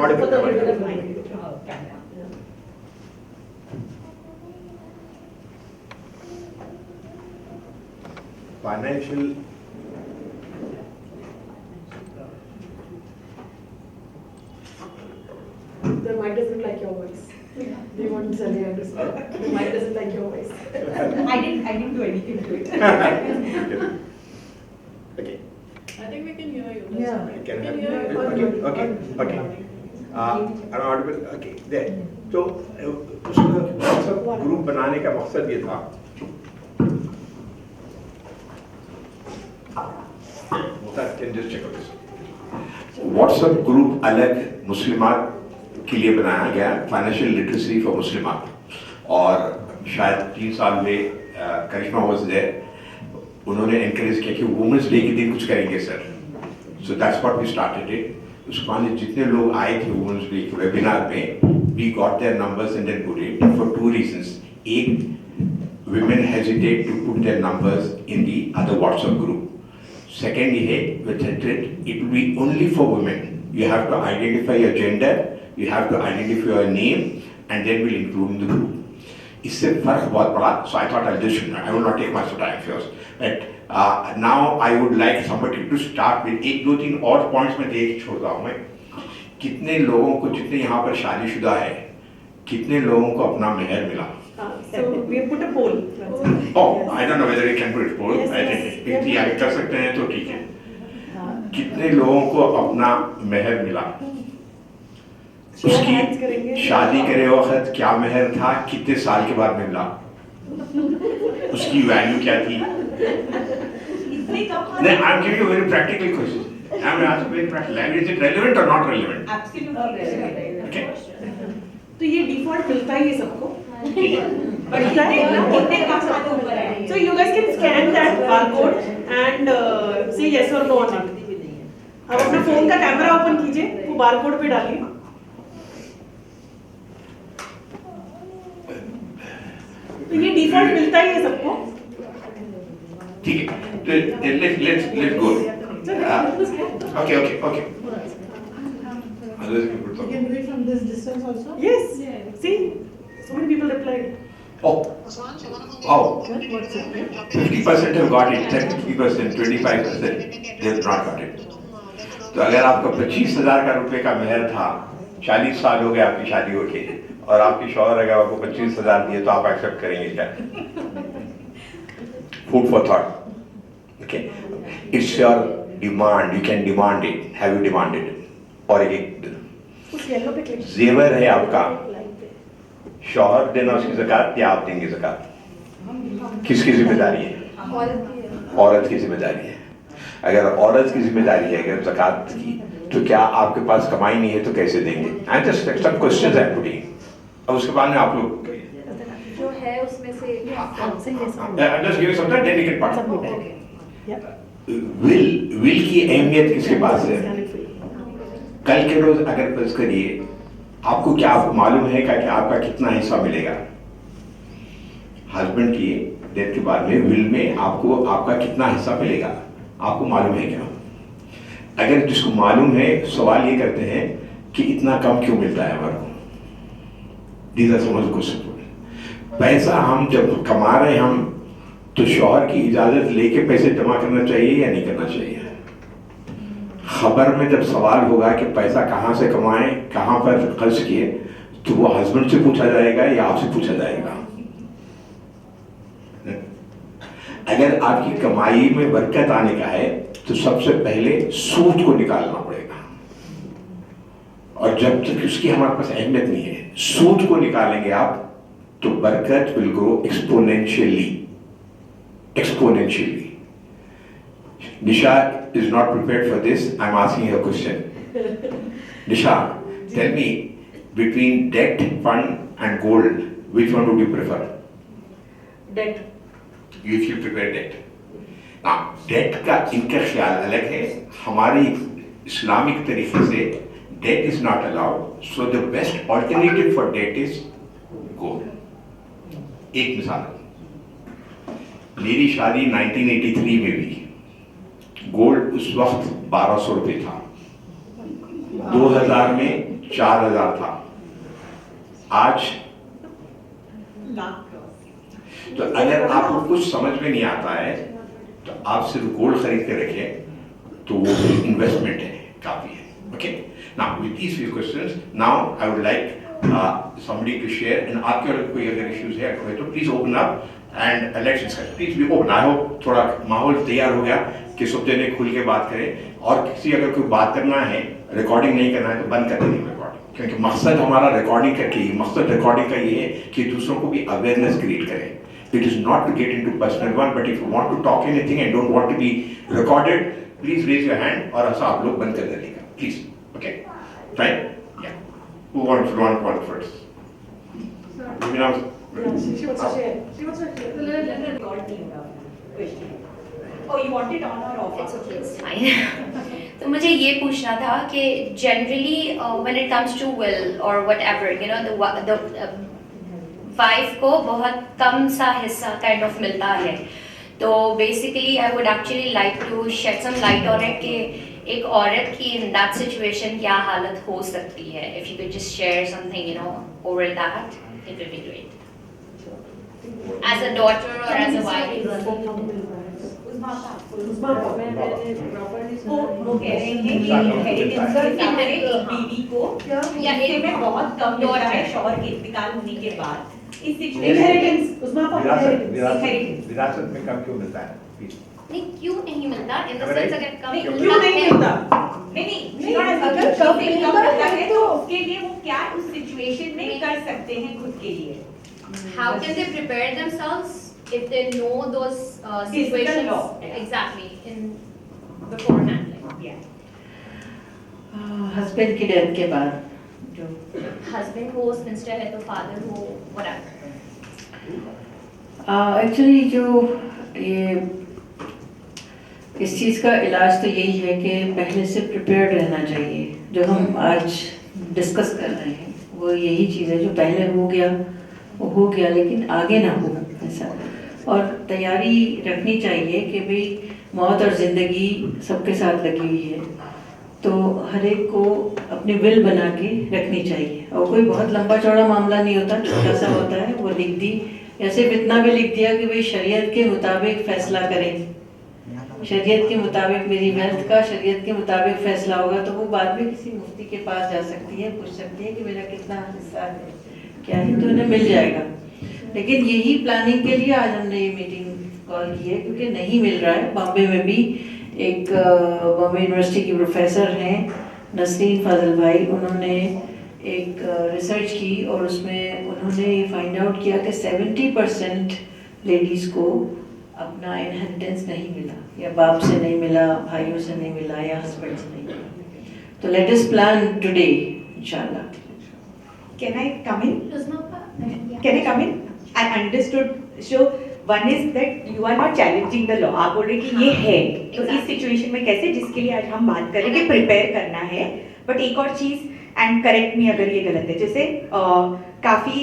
S1: financial
S2: The mic doesn't like your voice. They want Sanjay to speak. The mic doesn't like your voice.
S4: I didn't do anything to it.
S1: Okay.
S5: I think we can hear you.
S3: Yeah.
S1: Can I
S5: We can
S1: have-
S5: hear you.
S1: Okay. I'm audible. Okay. There. तो उसका WhatsApp group बनाने का मकसद ये था। Can just check on this. WhatsApp group अलग मुस्लिमात के लिए बनाया गया, फाइनेंशियल लिटरेसी फॉर मुस्लिमात, और शायद 3 साल में करिश्मा वाज देयर, उन्होंने एनकरेज किया कि वुमेन्स डे के दिन कुछ करेंगे sir. So that's what we started it. उसके बाद जितने लोग आए थे वुमेन्स डे के वेबिनार में, we got their numbers and then put it for 2 reasons. एक, women hesitate to put their numbers in the other WhatsApp group. Second, it will be only for women. You have to identify your gender, you have to identify your name, and then we'll include in the group. इससे फर्क बहुत पड़ा, so I thought I'll just, I will not take much time first. But now I would like somebody to start with 1-2-3 और points में देख छोड़ रहा हूँ मैं। कितने लोगों को, जितने यहाँ पर शादीशुदा है, कितने लोगों को अपना मेहर मिला?
S2: So we put a poll.
S1: Oh, I don't know whether you can put it poll.
S2: Yes,
S1: I think
S2: yes.
S1: if ये कर सकते हैं तो ठीक है। कितने लोगों को अपना मेहर मिला? उसकी शादी करे वक्त क्या मेहर था, कितने साल के बाद मिला, उसकी वैल्यू क्या थी? नहीं, I'm giving you a very practical question. I'm asking very practical. Is it relevant or not relevant?
S4: Absolutely.
S1: Okay.
S2: तो ये डिफॉल्ट मिलता ही है सबको।
S1: ठीक है।
S2: मिलता है ना? So you guys can scan that barcode and say yes or no on it. अब अपना फोन का कैमरा ओपन कीजिए, वो बारकोड पे डालिए। तो ये डिफॉल्ट मिलता ही है सबको।
S1: ठीक है। Let's go. Okay. Others can put
S5: You
S1: some.
S5: can do it from this distance also?
S2: Yes. See, so many people replied.
S1: Oh, 50% have got it, 30%, 25% they have not got it. तो अगर आपका 25,000 का रुपए का मेहर था, 40 साल हो गए आपकी शादी होके, और आपकी शौहर अगर आपको 25,000 दिए तो आप एक्सेप्ट करेंगे क्या? Food for thought. Okay, it's your demand. You can demand it. Have you demanded? और एक
S2: उस येलो पे क्लिक।
S1: जेवर है आपका, शौहर देना उसकी ज़कात या आप देंगे ज़कात? किसकी जिम्मेदारी है? औरत की जिम्मेदारी है। अगर औरत की जिम्मेदारी है अगर ज़कात की, तो क्या आपके पास कमाई नहीं है तो कैसे देंगे? I just some questions I am putting, और उसके बाद में आप लोग
S5: जो है उसमें से
S1: just give some time, then you can part. Will की अहमियत किसके पास है? कल के रोज अगर फर्ज करिए आपको क्या मालूम है कि आपका कितना हिस्सा मिलेगा? हस्बैंड की डेथ के बाद में विल में आपको आपका कितना हिस्सा मिलेगा आपको मालूम है क्या? अगर जिसको मालूम है सवाल ये करते हैं कि इतना कम क्यों मिलता है हमारे को? These are some question. पैसा हम जब कमा रहे हैं हम, तो शौहर की इजाजत लेके पैसे जमा करना चाहिए या नहीं करना चाहिए? खबर में जब सवाल होगा कि पैसा कहाँ से कमाएं, कहाँ पर खर्च किए, तो वो हस्बैंड से पूछा जाएगा या आपसे पूछा जाएगा? अगर आपकी कमाई में बरकत आने का है तो सबसे पहले सूद को निकालना पड़ेगा, और जब तक उसकी हमारे पास अहमियत नहीं है, सूद को निकालेंगे आप तो बरकत will grow exponentially. Nisha is not prepared for this. I'm asking her a question. Nisha, tell me, between debt fund and gold, which one would you prefer?
S2: Date.
S1: You feel prepared debt. Now, debt का इनका ख्याल अलग है। हमारे Islamic तरीके से debt is not allowed. So the best alternative for debt is gold. एक मिसाल, मेरी शादी 1983 में हुई, गोल्ड उस वक्त 1200 रुपये था, 2000 में 4000 था, आज। तो अगर आपको कुछ समझ में नहीं आता है तो आप सिर्फ गोल्ड खरीद के रखिए, तो वो इन्वेस्टमेंट है, काफी है। Okay, now with these few questions, now I would like somebody to share, and आपके और कोई अगर इश्यूज है तो please open up and let's discuss, please be open. I hope थोड़ा माहौल तैयार हो गया कि सब जने खुल के बात करें, और किसी अगर कोई बात करना है, रिकॉर्डिंग नहीं करना है तो बंद कर देंगे रिकॉर्डिंग, क्योंकि मकसद हमारा रिकॉर्डिंग करके, मकसद रिकॉर्डिंग का ये है कि दूसरों को भी अवेयरनेस क्रिएट करें। It is not to get into personal one, but if you want to talk anything and don't want to be recorded, please raise your hand और ऐसा आप लोग बंद कर देगा, please. Okay, fine. Yeah. Who wants first? Maybe now.
S5: She wants to share. She wants to share.
S4: Oh, you want it on or off?
S6: It's okay, it's fine. तो मुझे ये पूछना था कि generally when it comes to will or whatever, you know, the wife को बहुत कम सा हिस्सा काइंड ऑफ मिलता है, तो basically I would actually like to shed some light on it कि एक औरत की इन दैट सिचुएशन क्या हालत हो सकती है। If you could just share something you know over that, it will be great as a daughter और एज अ वाइफ।
S4: वो कह रहे हैं कि inheritance के हिसाब से एक बीवी को
S6: या
S4: हिस्से में बहुत कम मिलता है शौहर के इंतकाल होने के बाद। इस सिचुएशन
S7: विरासत में कम क्यों मिलता है?
S6: नहीं क्यों नहीं मिलता, इन द सेंस अगर कम
S4: क्यों नहीं मिलता? नहीं अगर कम मिलता है तो उसके लिए वो क्या उस सिचुएशन में कर सकते हैं खुद के लिए?
S6: how can they prepare themselves if they know those situations
S4: law.
S6: exactly in beforehand?
S3: Husband की डेथ के बाद जो
S6: हस्बैंड हो, सिस्टर है तो फादर हो, whatever.
S3: एक्चुअली जो ये इस चीज़ का इलाज तो यही है कि पहले से प्रिपेयर्ड रहना चाहिए। जो हम आज डिस्कस कर रहे हैं वो यही चीज़ है, जो पहले हो गया वो हो गया, लेकिन आगे ना हो ऐसा। और तैयारी रखनी चाहिए कि भाई मौत और ज़िंदगी सबके साथ लगी हुई है, तो हर एक को अपनी विल बना के रखनी चाहिए। और कोई बहुत लंबा चौड़ा मामला नहीं होता, छोटा सा होता है। वो लिख दी, ऐसे इतना भी लिख दिया कि भाई शरीयत के मुताबिक फैसला करें, शरीयत के मुताबिक मेरी वेल्थ का शरीयत के मुताबिक फैसला होगा, तो वो बाद में किसी मुफ्ती के पास जा सकती है, पूछ सकती है कि मेरा कितना हिस्सा है, क्या है, तो उन्हें मिल जाएगा। लेकिन यही प्लानिंग के लिए आज हमने ये मीटिंग कॉल की है, क्योंकि नहीं मिल रहा है। बॉम्बे में भी एक बॉम्बे यूनिवर्सिटी की प्रोफेसर हैं नसरीन फाजिल भाई, उन्होंने एक रिसर्च की और उसमें उन्होंने ये फाइंड आउट किया कि 70% लेडीज़ को अपना इनहेरिटेंस नहीं मिला, या बाप से नहीं मिला, भाइयों से नहीं मिला, या हस्बैंड से नहीं मिला। तो लेट अस प्लान टुडे इंशाल्लाह।
S4: Can I come in?
S6: Yeah.
S4: Can I come in? I understood. So one is that you are not challenging the law. आप बोल रहे कि ये है, तो इस सिचुएशन में कैसे, जिसके लिए आज हम बात करें कि प्रिपेयर करना है। बट एक और चीज, एंड करेक्ट मी अगर ये गलत है, जैसे काफी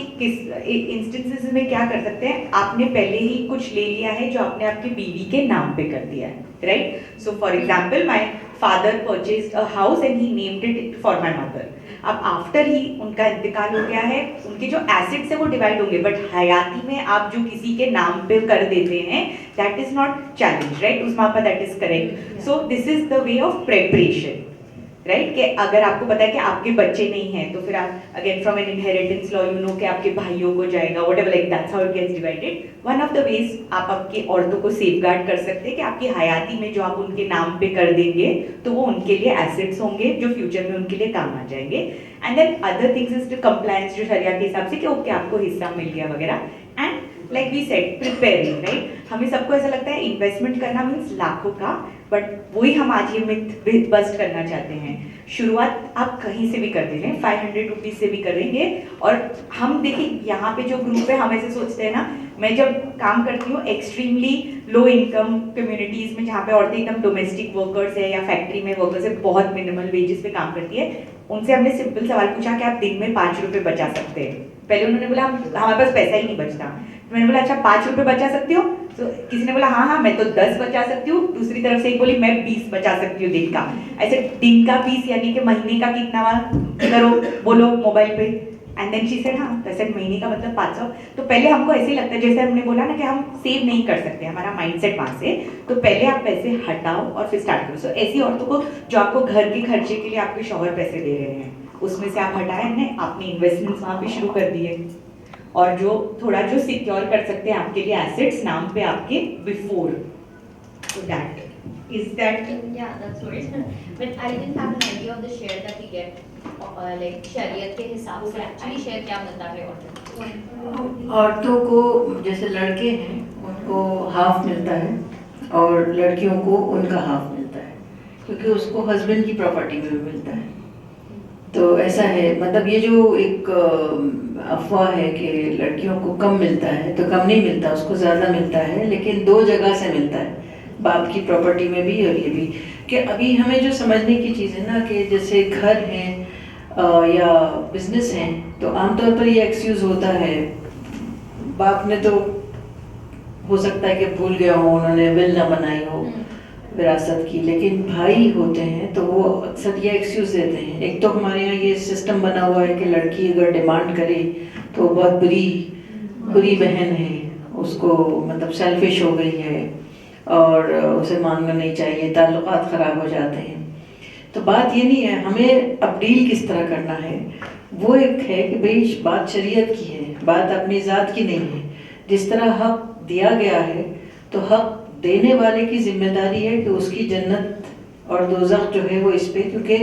S4: इंस्टेंसेस में क्या कर सकते हैं, आपने पहले ही कुछ ले लिया है जो आपने आपकी बीवी के नाम पे कर दिया है, right? So for example my father purchased a house and he named it for my mother. अब आफ्टर ही उनका इंतकाल हो गया है, उनके जो एसेट्स है वो डिवाइड होंगे, बट हयाती में आप जो किसी के नाम पे कर देते हैं that is not challenge, right? उसमें आपका that is correct. So this is the way of preparation, right? कि अगर आपको पता है कि आपके बच्चे नहीं हैं, तो फिर आप again from an inheritance law you know कि आपके भाइयों को जाएगा, whatever, like that's how it gets divided. One of the ways आप आपकी औरतों को सेफगार्ड कर सकते हैं कि आपकी हयाती में जो आप उनके नाम पे कर देंगे तो वो उनके लिए एसेट्स होंगे जो फ्यूचर में उनके लिए काम आ जाएंगे। And then other things is to compliance, जो शरिया के हिसाब से कि ओके आपको हिस्सा मिल गया वगैरह। And like we said preparing, right? हमें सबको ऐसा लगता है इन्वेस्टमेंट करना मीन्स लाखों का, बट वही हम आज ये मिथ बस्ट करना चाहते हैं। शुरुआत आप कहीं से भी कर दे रहे हैं, 500 रुपीज से भी करेंगे। और हम देखिए यहाँ पे जो ग्रुप है, हम ऐसे सोचते हैं ना, मैं जब काम करती हूँ एक्सट्रीमली लो इनकम कम्युनिटीज में जहाँ पे औरतें एकदम डोमेस्टिक वर्कर्स है या फैक्ट्री में वर्कर्स है, बहुत मिनिमल वेजेस पे काम करती है, उनसे हमने सिंपल सवाल पूछा कि आप दिन में 5 रुपए बचा सकते हैं? पहले उन्होंने बोला हमारे पास पैसा ही नहीं बचता। मैंने बोला अच्छा 5 रुपए बचा सकते हो? तो किसी ने बोला हाँ हाँ मैं तो 10 बचा सकती हूँ, दूसरी तरफ से एक बोली मैं 20 बचा सकती हूँ दिन का। ऐसे दिन का 20 यानी कि महीने का कितना करो बोलो मोबाइल पे। एंड देन शी सेड हाँ वैसे महीने का मतलब 500। तो पहले हमको ऐसे ही लगता है, जैसे हमने बोला ना कि हम सेव नहीं कर सकते, हमारा माइंडसेट वहाँ से, तो पहले आप पैसे हटाओ और फिर स्टार्ट करो। सो ऐसी औरतों को जो आपको घर के खर्चे के लिए आपके शौहर पैसे दे रहे हैं, उसमें से आप हटाए ने आपने इन्वेस्टमेंट्स वहाँ पे शुरू कर दिए, और जो थोड़ा जो सिक्योर कर सकते हैं आपके लिए एसेट्स नाम पे आपके before, so that is that
S6: Yeah, that's right. But I didn't have an idea of the share that we get, like शरीयत के हिसाब से actually share क्या मिलता है औरतों
S3: औरतों को जैसे लड़के हैं उनको हाफ मिलता है और लड़कियों को उनका हाफ मिलता है, क्योंकि उसको हस्बैंड की प्रॉपर्टी में भी मिलता है। तो ऐसा है, मतलब ये जो एक अफवाह है कि लड़कियों को कम मिलता है, तो कम नहीं मिलता, उसको ज़्यादा मिलता है, लेकिन 2 जगह से मिलता है, बाप की प्रॉपर्टी में भी और ये भी। कि अभी हमें जो समझने की चीज़ है ना कि जैसे घर हैं या बिजनेस हैं, तो आमतौर पर ये एक्सक्यूज़ होता है, बाप ने तो हो सकता है कि भूल गया हो, उन्होंने विल ना बनाई हो विरासत की, लेकिन भाई होते हैं तो वो अक्सर ये एक्सक्यूज़ देते हैं। एक तो हमारे यहाँ ये सिस्टम बना हुआ है कि लड़की अगर डिमांड करे तो बहुत बुरी बहन है, उसको मतलब सेल्फिश हो गई है और उसे मांगना नहीं चाहिए, ताल्लुकात ख़राब हो जाते हैं। तो बात ये नहीं है, हमें अब डील किस तरह करना है, वो एक है कि भाई बात शरीयत की है, बात अपनी ज़ात की नहीं है। जिस तरह हक दिया गया है तो हक देने वाले की जिम्मेदारी है कि उसकी जन्नत और दोज़ख जो है वो इस पे, क्योंकि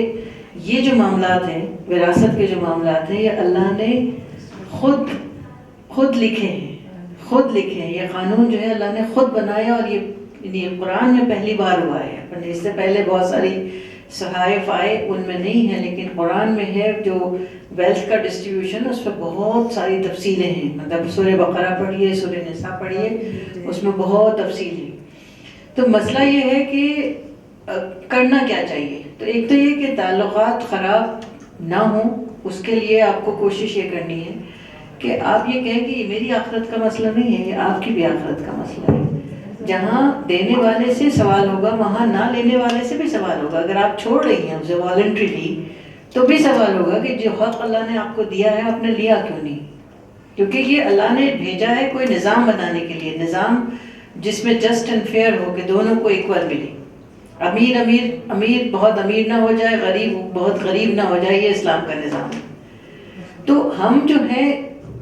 S3: ये जो मामलात हैं, विरासत के जो मामलात हैं, ये अल्लाह ने खुद लिखे हैं। ये कानून जो है अल्लाह ने खुद बनाया, और ये कुरान में पहली बार हुआ है। इससे पहले बहुत सारी सहाइफ आए, उनमें नहीं है, लेकिन कुरान में है। जो वेल्थ का डिस्ट्रीब्यूशन, उस पर बहुत सारी तफसीलें हैं, मतलब सूरह बकरा पढ़िए, सूरह निसा पढ़िए, उसमें बहुत तफसील है। तो मसला ये है कि करना क्या चाहिए। तो एक तो ये कि ताल्लुकात ख़राब ना हो, उसके लिए आपको कोशिश ये करनी है कि आप ये कहें कि ये मेरी आखिरत का मसला नहीं है, ये आपकी भी आखिरत का मसला है। जहाँ देने वाले से सवाल होगा, वहाँ ना लेने वाले से भी सवाल होगा। अगर आप छोड़ रही हैं उसे वॉलंटरीली, तो भी सवाल होगा कि जो हक़ अल्लाह ने आपको दिया है आपने लिया क्यों नहीं। क्योंकि ये अल्लाह ने भेजा है कोई निज़ाम बनाने के लिए, निज़ाम जिसमें जस्ट एंड फेयर हो, कि दोनों को इक्वल मिले। अमीर बहुत अमीर ना हो जाए, गरीब बहुत गरीब ना हो जाए, ये इस्लाम का निज़ाम है। तो हम जो है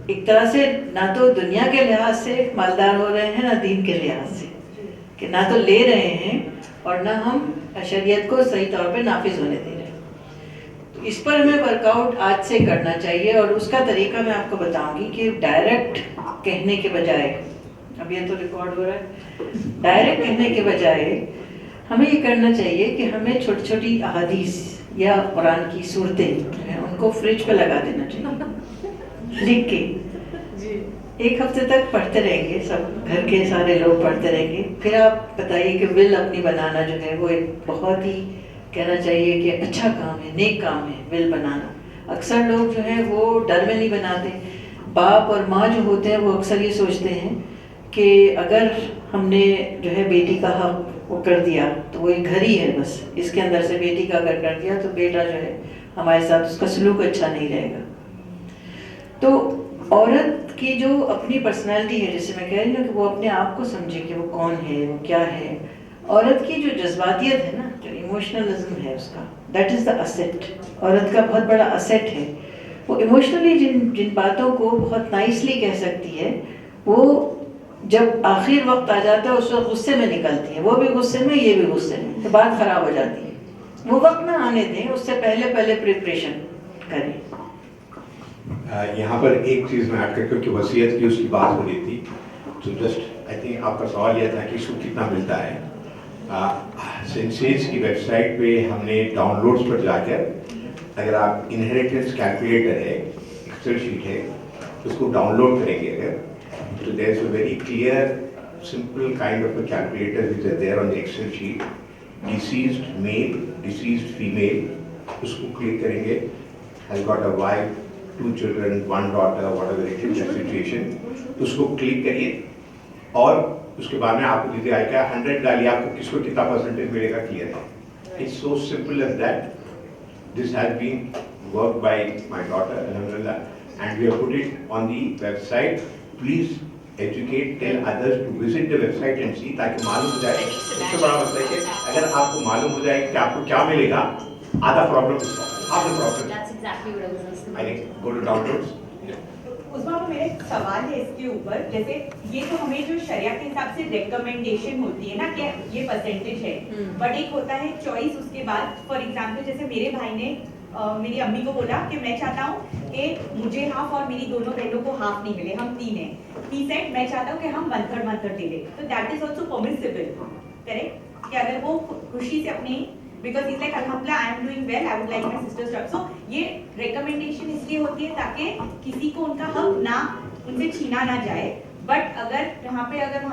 S3: एक तरह से ना तो दुनिया के लिहाज से मालदार हो रहे हैं, ना दीन के लिहाज से, कि ना तो ले रहे हैं और ना हम शरीयत को सही तौर पे नाफिज होने दे रहे हैं। तो इस पर हमें वर्कआउट आज से करना चाहिए, और उसका तरीका मैं आपको बताऊंगी कि डायरेक्ट कहने के बजाय, अब ये तो रिकॉर्ड हो रहा है, डायरेक्ट कहने के बजाय हमें ये करना चाहिए कि हमें छोटी छोटी अहादीस या कुरान की सूरतें उनको फ्रिज पे लगा देना चाहिए, लिख के। एक हफ्ते तक पढ़ते रहेंगे, सब घर के सारे लोग पढ़ते रहेंगे। फिर आप बताइए कि विल अपनी बनाना जो है वो एक बहुत ही कहना चाहिए कि अच्छा काम है, नेक काम है विल बनाना। अक्सर लोग जो है वो डर में नहीं बनाते। बाप और माँ जो होते हैं वो अक्सर ये सोचते हैं कि अगर हमने जो है बेटी का हक वो कर दिया तो वो एक घर ही है, बस इसके अंदर से बेटी का अगर कर दिया तो बेटा जो है हमारे साथ उसका सलूक अच्छा नहीं रहेगा। तो औरत की जो अपनी पर्सनालिटी है, जैसे मैं कह रही हूँ कि वो अपने आप को समझे कि वो कौन है, वो क्या है। औरत की जो जज्बातियत है ना, जो इमोशनलिज्म है उसका, दैट इज़ द असेट। औरत का बहुत बड़ा असेट है। वो इमोशनली जिन बातों को बहुत नाइसली कह सकती है, वो जब आखिर वक्त आ जाता है उस वक्त गुस्से में निकलती है। वो भी गुस्से में, ये भी गुस्से में, तो बात खराब हो जाती है। वो वक्त ना आने दें, उससे पहले प्रिपरेशन करें।
S1: यहाँ पर एक चीज़ मैं ऐड करके, क्योंकि वसीयत की उसकी बात हो रही थी, तो जस्ट आई थिंक आपका सवाल यह था कि इसको कितना मिलता है। सेंसेस की वेबसाइट पे हमने डाउनलोड्स पर जाकर, अगर आप इनहेरिटेंस कैलकुलेटर है, एक्सेल शीट है, उसको डाउनलोड करेंगे अगर, तो there is a very clear simple kind of a calculator which is there on the Excel sheet. Deceased male, deceased female, उसको क्लिक करेंगे, has got a wife, 2 children, 1 daughter, whatever it is, that situation, उसको click करिए और
S7: उसके बाद में आपको दीदी आएगा 100 डालिए, आपको किसको कितना परसेंटेज मिलेगा, क्लियर है. It's so simple as that. This has been worked by my daughter, Alhamdulillah, and we have put it on the website. Please educate, tell others to visit the website and see, ताकि मालूम हो जाए. सबसे बड़ा मसला है कि अगर आपको मालूम हो जाए कि आपको क्या मिलेगा, आधा प्रॉब्लम इसका, half the problem.
S6: That's exactly what I was asking.
S7: I think go to downloads.
S4: उसमें मेरा एक सवाल है इसके ऊपर, जैसे ये तो हमें जो शरिया के हिसाब से रिकमेंडेशन होती है ना कि ये परसेंटेज है, बट एक होता है चॉइस उसके बाद. फॉर एग्जांपल जैसे मेरे भाई ने मेरी अम्मी को बोला कि मैं चाहता हूँ कि मुझे हाफ और मेरी दोनों बहनों को हाफ नहीं मिले, हम 3 हैं. ही सेड मैं चाहता हूँ कि हम 1/3 दे दें. तो that is also permissible, correct? कि अगर वो खुशी से अपनी, बिकॉज इज लाइक अल्हम्दुलिल्लाह I am doing well, I would like my sisters to. So ये रिकमेंडेशन इसलिए होती है ताकि किसी को उनका हक ना, उनसे छीना ना जाए. बट अगर वहाँ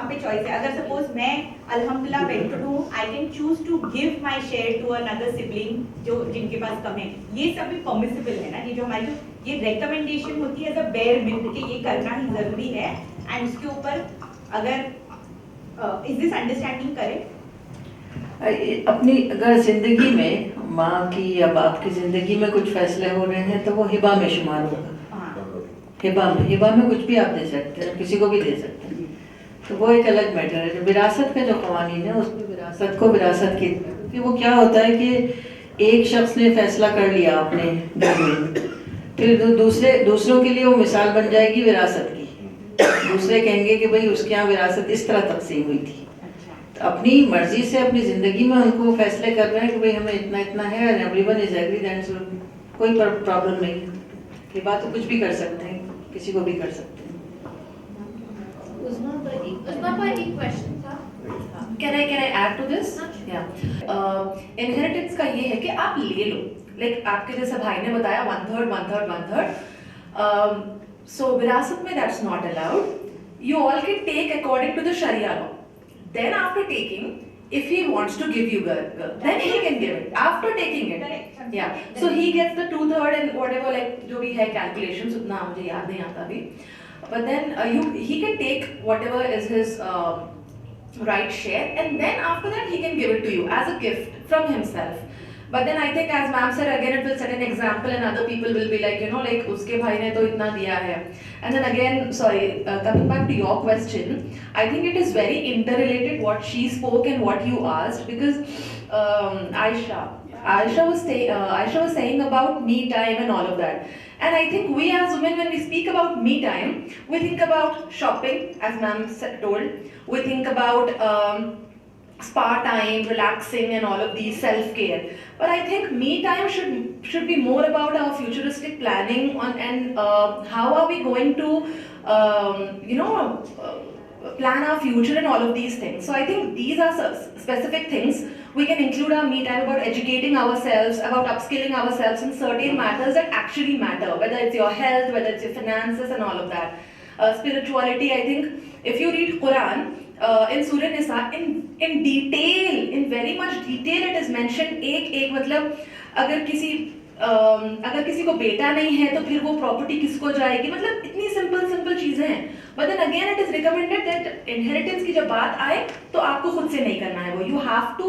S4: पे चॉइस है, अगर सपोज मैं अल्हम्दुलिल्लाह well to do, I can choose to give my share to another sibling जो जिनके पास कम है, ये सब भी परमिसिबल है ना. ये जो हमारी ये रिकमेंडेशन होती है एज अ बेयर मिनिमम कि ये करना ही जरूरी है, एंड उसके ऊपर अगर इज दिस अंडरस्टैंडिंग करेक्ट?
S3: अपनी अगर जिंदगी में माँ की या बाप की जिंदगी में कुछ फैसले हो रहे हैं तो वो हिबा में शुमार होगा. हिबा में कुछ भी आप दे सकते हैं, किसी को भी दे सकते हैं, तो वो एक अलग मैटर है. जो विरासत का जो कवानीन है उसमें विरासत को विरासत की, क्योंकि वो क्या होता है कि एक शख्स ने फैसला कर लिया अपने घर में, फिर दूसरों के लिए वो मिसाल बन जाएगी विरासत की. दूसरे कहेंगे कि भाई उसके यहाँ विरासत इस तरह तकसीम हुई थी. तो अपनी मर्जी से अपनी जिंदगी में उनको फैसले कर रहे हैं कि भाई हमें इतना इतना है, and everyone is agreed, and कोई प्रॉब्लम नहीं है. ये बात तो कुछ भी कर सकते हैं, किसी को भी कर सकते हैं.
S6: Uzma par ek question था.
S5: Can I add to this? Yeah. Inheritance का ये है कि आप ले लो, like आपके जैसे भाई ने बताया 1/3. So विरासत में that's not allowed. You all can take according to the Sharia law. Then after taking, if he wants to give you girl, then he can give it. After taking it, yeah. So he gets the 2/3 and whatever, like जो भी है calculations, उतना मुझे याद नहीं आता अभी. But then he can take whatever is his right share, and then after that he can give it to you as a gift from himself. But then I think, as ma'am said, again it will set an example, and other people will be like, like उसके भाई ने तो इतना दिया है. And then again, sorry, coming back to your question, I think it is very interrelated what she spoke and what you asked, because Aisha was saying about me time and all of that. And I think we as women, when we speak about me time, we think about shopping, as ma'am told. We think about spa time, relaxing, and all of these self-care. But I think me time should be more about our futuristic planning on, and how are we going to plan our future and all of these things. So I think these are specific things we can include our me time, about educating ourselves, about upskilling ourselves in certain matters that actually matter, whether it's your health, whether it's your finances and all of that. Spirituality, I think if you read Quran, in Surah Nisa, in detail, in very much detail it is mentioned, एक मतलब अगर किसी को बेटा नहीं है तो फिर वो प्रॉपर्टी किसको जाएगी, मतलब इतनी सिंपल चीजें हैं. But then again it is recommended that inheritance की जब बात आए तो आपको खुद से नहीं करना है वो, you have to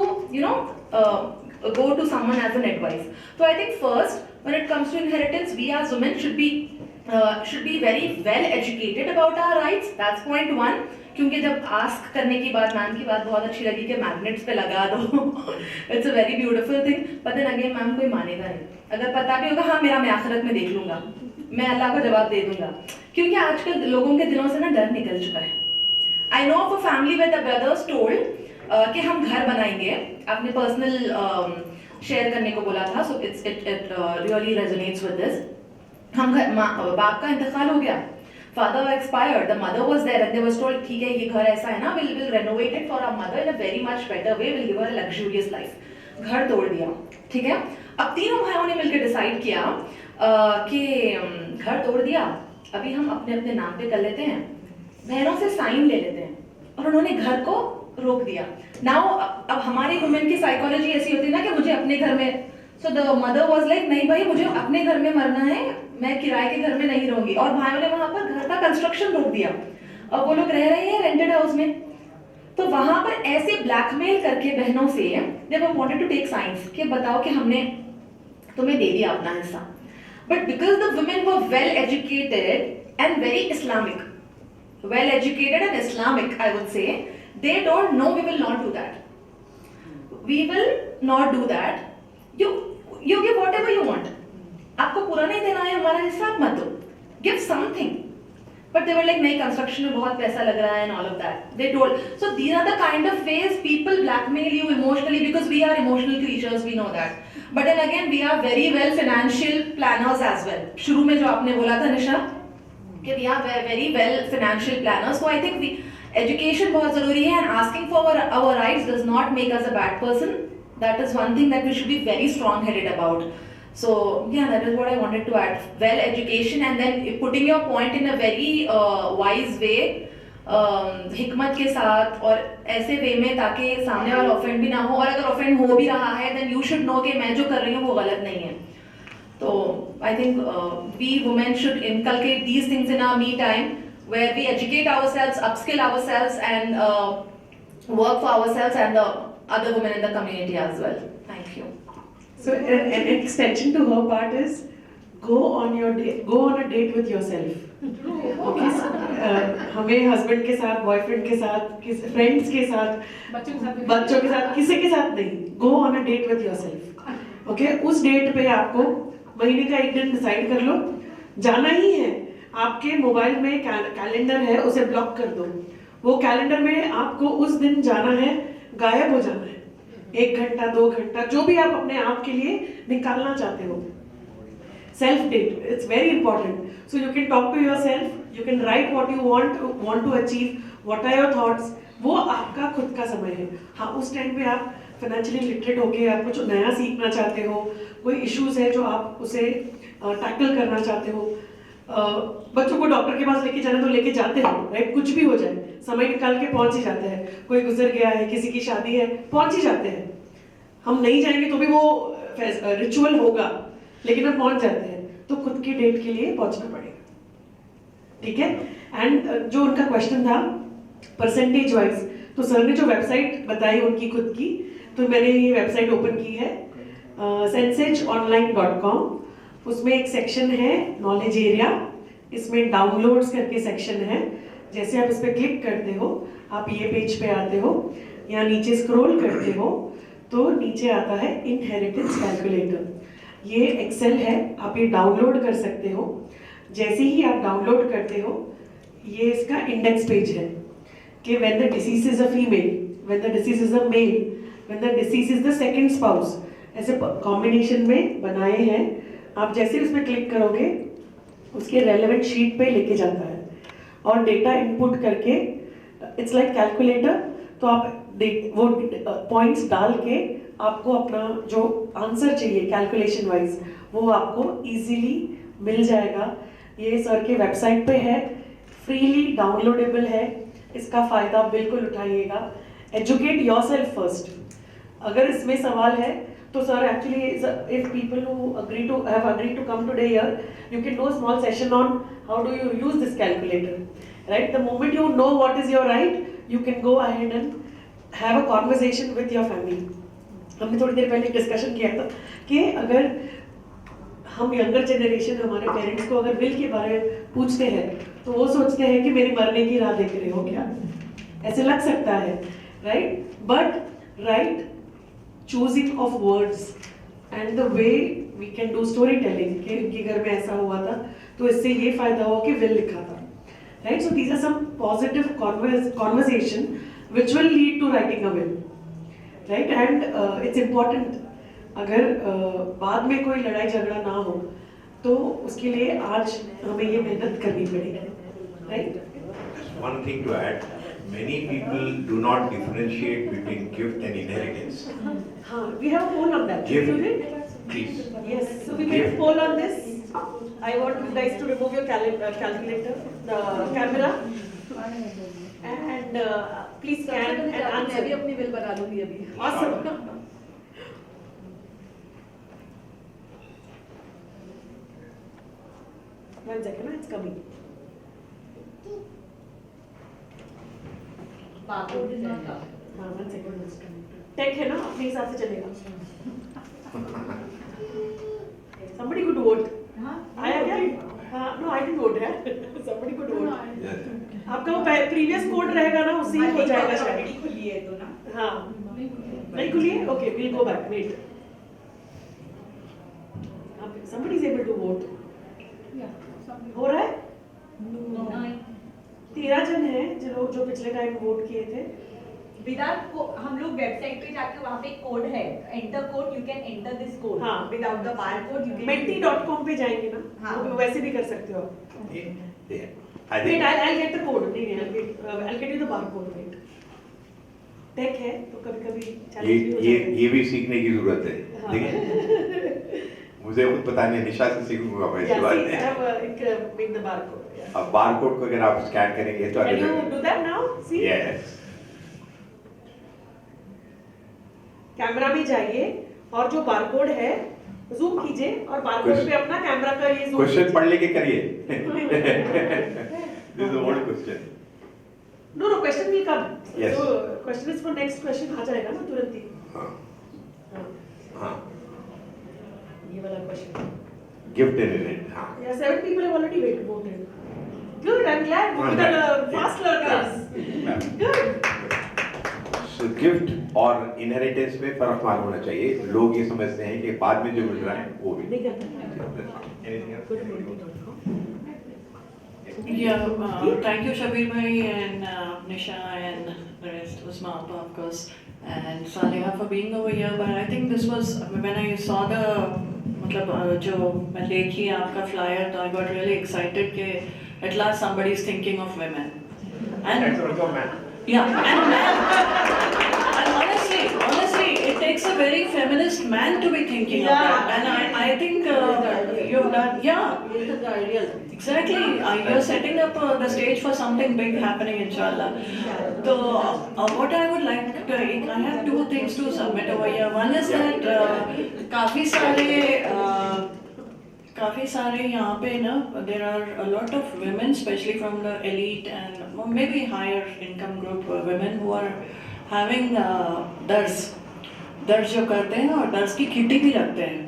S5: go to someone as an advice. So I think first, when it comes to inheritance, we as women should be very well educated about our rights. That's point one. क्योंकि जब ask करने की बात, ma'am की बात बहुत अच्छी लगी कि मैग्नेट्स पे लगा दो, it's a very beautiful thing. But then again ma'am कोई मानेगा नहीं. अगर पता भी होगा, हाँ मेरा मैं आखिरत में देख लूंगा, मैं अल्लाह को जवाब दे दूंगा. क्योंकि आजकल लोगों के दिलों से ना डर निकल चुका है. I know of a family where the brothers told कि हम घर बनाएंगे, आपने पर्सनल शेयर करने को बोला था, so it really resonates with this. हम बाप का इंतकाल हो गया, father expired, the mother was there, and they was told ठीक है ये घर ऐसा है ना, we'll renovate it for our mother in a very much better way, we'll give her a luxurious life. घर तोड़ दिया, ठीक है. अब तीनों भाइयों ने मिलकर डिसाइड किया कि घर तोड़ दिया, अभी हम अपने अपने नाम पे कर लेते हैं, बहनों से साइन ले लेते हैं, और उन्होंने घर को रोक दिया. नाउ अब हमारी वुमेन की साइकोलॉजी ऐसी होती है ना कि मुझे अपने घर में, so the mother was like नहीं भाई मुझे अपने घर में मरना है, मैं किराए के घर में नहीं रहूंगी. और भाइयों ने वहां पर घर का कंस्ट्रक्शन रोक दिया, और वो लोग रह रहे हैं रेंटेड हाउस में. तो वहां पर ऐसे ब्लैकमेल करके बहनों से दे वर वांटेड टू टेक साइंस कि बताओ कि हमने तुम्हें दे दिया अपना हिस्सा, but because the women were well educated and very Islamic, well educated and Islamic, I would say, they don't know we will not do that. We will not do that. You give whatever you want. आपको पूरा नहीं देना है हमारा हिस्सा, आप मत दो. Give something. But they were like, नहीं कंस्ट्रक्शन में बहुत पैसा लग रहा है and all of that. They told. So these are the kind of ways people blackmail you emotionally because we are emotional creatures, we know that. But then again, we are very well financial planners as well. शुरू में जो आपने बोला था निशा, कि we are very well financial planners. So I think we education बहुत ज़रूरी है, and asking for our rights does not make us a bad person. That is one thing that we should be very strong-headed about. So yeah, that is what I wanted to add. Well education and then putting your point in a very wise way, हिकमत के साथ और ऐसे वे में ताकि सामने वाला offend भी ना हो, और अगर ऑफेंड हो भी रहा है then you should know कि मैं जो कर रही हूँ वो गलत नहीं है. So I think we women should inculcate these things in our me time, where we educate ourselves, upskill ourselves, and work for ourselves and the other women in the community as well. Thank you.
S2: So an extension to her part is go on a date with yourself. Okay, हमें husband के साथ, boyfriend के साथ, friends के साथ, बच्चों के साथ, किसी के साथ नहीं. Go on a date with yourself. Okay, उस डेट पे आपको महीने का एक दिन डिसाइड कर लो, जाना ही है. आपके मोबाइल में कैलेंडर है, उसे ब्लॉक कर दो. वो कैलेंडर में आपको उस दिन जाना है, गायब हो जाना है. 1 घंटा 2 घंटा जो भी आप अपने आप के लिए निकालना चाहते हो. Self date, it's very important. So you can talk to yourself, you can write what you want to achieve, what are your thoughts. वो आपका खुद का समय है. हाँ, उस टाइम पे आप फाइनेंशियली लिटरेट होके आप कुछ नया सीखना चाहते हो, कोई इश्यूज है जो आप उसे टैकल करना चाहते हो. बच्चों को डॉक्टर के पास लेके जाना तो लेके जाते हो, राइट. कुछ भी हो जाए समय निकाल के पहुंच ही जाते हैं. कोई गुजर गया है, किसी की शादी है, पहुंच ही जाते हैं. हम नहीं जाएंगे तो भी वो रिचुअल होगा, लेकिन हम पहुंच जाते हैं. तो खुद की डेट के लिए पहुंचना पड़ेगा. ठीक है. एंड जो उनका क्वेश्चन था परसेंटेज वाइज, तो सर ने जो वेबसाइट बताई उनकी खुद की, तो मैंने ये वेबसाइट ओपन की है sensageonline.com. उसमें एक सेक्शन है नॉलेज एरिया, इसमें डाउनलोड्स करके सेक्शन है. जैसे आप इस पर क्लिक करते हो, आप ये पेज पे आते हो, यहाँ नीचे स्क्रॉल करते हो तो नीचे आता है इनहेरिटेंस कैलकुलेटर. ये एक्सेल है, आप ये डाउनलोड कर सकते हो. जैसे ही आप डाउनलोड करते हो, ये इसका इंडेक्स पेज है कि when the deceased is a female, when the deceased is a male, when the deceased is the second spouse, ऐसे कॉम्बिनेशन में बनाए हैं. आप जैसे उसमें क्लिक करोगे उसके रेलेवेंट शीट पे लेके जाता है और डेटा इनपुट करके इट्स लाइक कैलकुलेटर. तो आप वो पॉइंट्स डाल के आपको अपना जो आंसर चाहिए कैलकुलेशन वाइज वो आपको इजीली मिल जाएगा. ये सर के वेबसाइट पे है, फ्रीली डाउनलोडेबल है. इसका फ़ायदा बिल्कुल उठाइएगा. Educate yourself first. अगर इसमें सवाल है तो sir actually if people who have agreed to come today here, you can do a small session on how do you use this calculator, right. The moment you know what is your right, you can go ahead and have a conversation with your family. हमने थोड़ी देर पहले discussion किया था कि अगर हम younger generation हमारे parents को अगर विल के बारे में पूछते हैं तो वो सोचते हैं कि मेरी मरने की राह देख रहे हो क्या, ऐसे लग सकता है, right. But right choosing of words and the way we can do story telling कि उनके घर में ऐसा हुआ था तो इससे ये फायदा हो कि विल लिखा था, right. So these are some positive conversation which will lead to writing a will, right. And it's important अगर बाद में कोई लड़ाई झगड़ा ना हो तो उसके लिए आज हमें ये मेहनत करनी पड़ेगी, right.
S7: One thing to add, many people do not differentiate between gift and inheritance.
S2: हाँ, we have a poll on that.
S7: Gift, please.
S2: Yes, so we made a poll on this. I want you guys to remove your calculator, the camera, and please scan and answer.
S5: मैं भी अपनी bill बना लूंगी अभी.
S2: Awesome. One second, it's coming. हाँ, 1 second. Take है ना, अपने हिसाब से चलेगा. Somebody could vote. आया क्या? हाँ, no, I didn't vote है. Somebody could vote.
S7: Yes.
S2: आपका वो प्रीवियस कोड रहेगा ना, उसी में हो जाएगा शायद.
S4: खुली है तो ना.
S2: हाँ. नहीं खुली है? Okay, we'll go back. Wait. Somebody is able to vote. हो रहा है? 13 जन हैं जो पिछले टाइम वोट किए थे.
S4: विदाउट को हम लोग वेबसाइट पे जाके वहाँ पे कोड है, enter code, you can enter this code.
S2: हाँ.
S4: Without the bar code you can.
S2: menti.com पे जाएंगे ना,
S4: हाँ.
S2: वो वैसे भी कर सकते हो आप.
S7: Yeah. I
S2: Wait,
S7: think
S2: I'll get the code. नहीं, I'll get you the barcode. Wait. Tech है तो कभी-कभी challenge भी हो जाता है.
S7: ये भी सीखने की जरूरत है.
S2: हाँ.
S7: देखिए मुझे खुद पता नहीं, निशा से सीखूंगा मैं इस
S2: Yeah,
S7: बात
S2: see,
S7: में.
S2: I have make the barcode. Yeah.
S7: अब बार कोड को अगर आप स्कैन करेंगे तो
S2: Can you do that now? See?
S7: Yes.
S2: Camera में जाइए और जो बारकोड है जूम कीजिए और बारकोड पे अपना कैमरा का ये जूम.
S7: क्वेश्चन पढ़ लेके करिए. This is old question.
S2: No, question will come.
S7: Yes.
S2: So question is for next question आ जाएगा ना तुरंत ही.
S7: हाँ.
S2: हाँ.
S7: हाँ.
S2: ये वाला question.
S7: Gift in it. हाँ.
S2: Yeah, 7 people have already voted. Good, I'm glad.
S7: हाँ,
S2: We got
S7: yeah.
S2: fast learners.
S7: Yeah.
S2: Good.
S7: So, gift और इनहेरिटेंस में फर्क मालूम होना चाहिए. लोग ये समझते हैं कि बाद में जो मिल रहा है वो भी.
S2: नहीं करता.
S7: Anything else?
S2: Good menti.com.
S3: Yeah, thank you Shabir bhai and Nisha and the rest, Usma Appa of course, and Saleha for being over here. But I think this was when I saw the मतलब जो मैं देखी आपका flyer तो I got really excited कि at last somebody is thinking of women. And
S7: That's also a man.
S3: yeah, and honestly, it takes a very feminist man to be thinking of that. And I think you've done, yeah. ये तो ideal. Exactly. You're setting up the stage for something big happening, inshallah. So, what I would like to, I have 2 things to submit over here. One is that काफ़ी सारे यहाँ पे ना there are a lot of women, especially from the elite and maybe higher income group women who are having दर्ज जो करते हैं और दर्ज की किटी भी रखते हैं.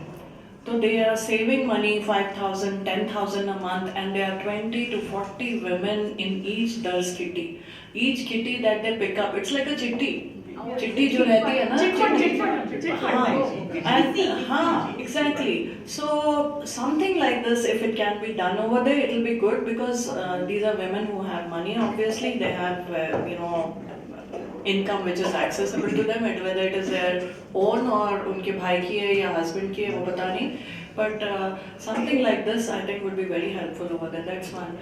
S3: So they are saving money, 5,000, 10,000 a month, and there are 20 to 40 women in each Dars kitty. Each kitty that they pick up, it's like a chitti. Chitti जो रहती है ना, हाँ, exactly. So something like this, if it can be done over there, it will be good because these are women who have money. Obviously, they have income which is accessible to them, whether it is their own or उनके भाई की है या husband की है वो पता नहीं. But something like this I think would be very helpful over there. That's one.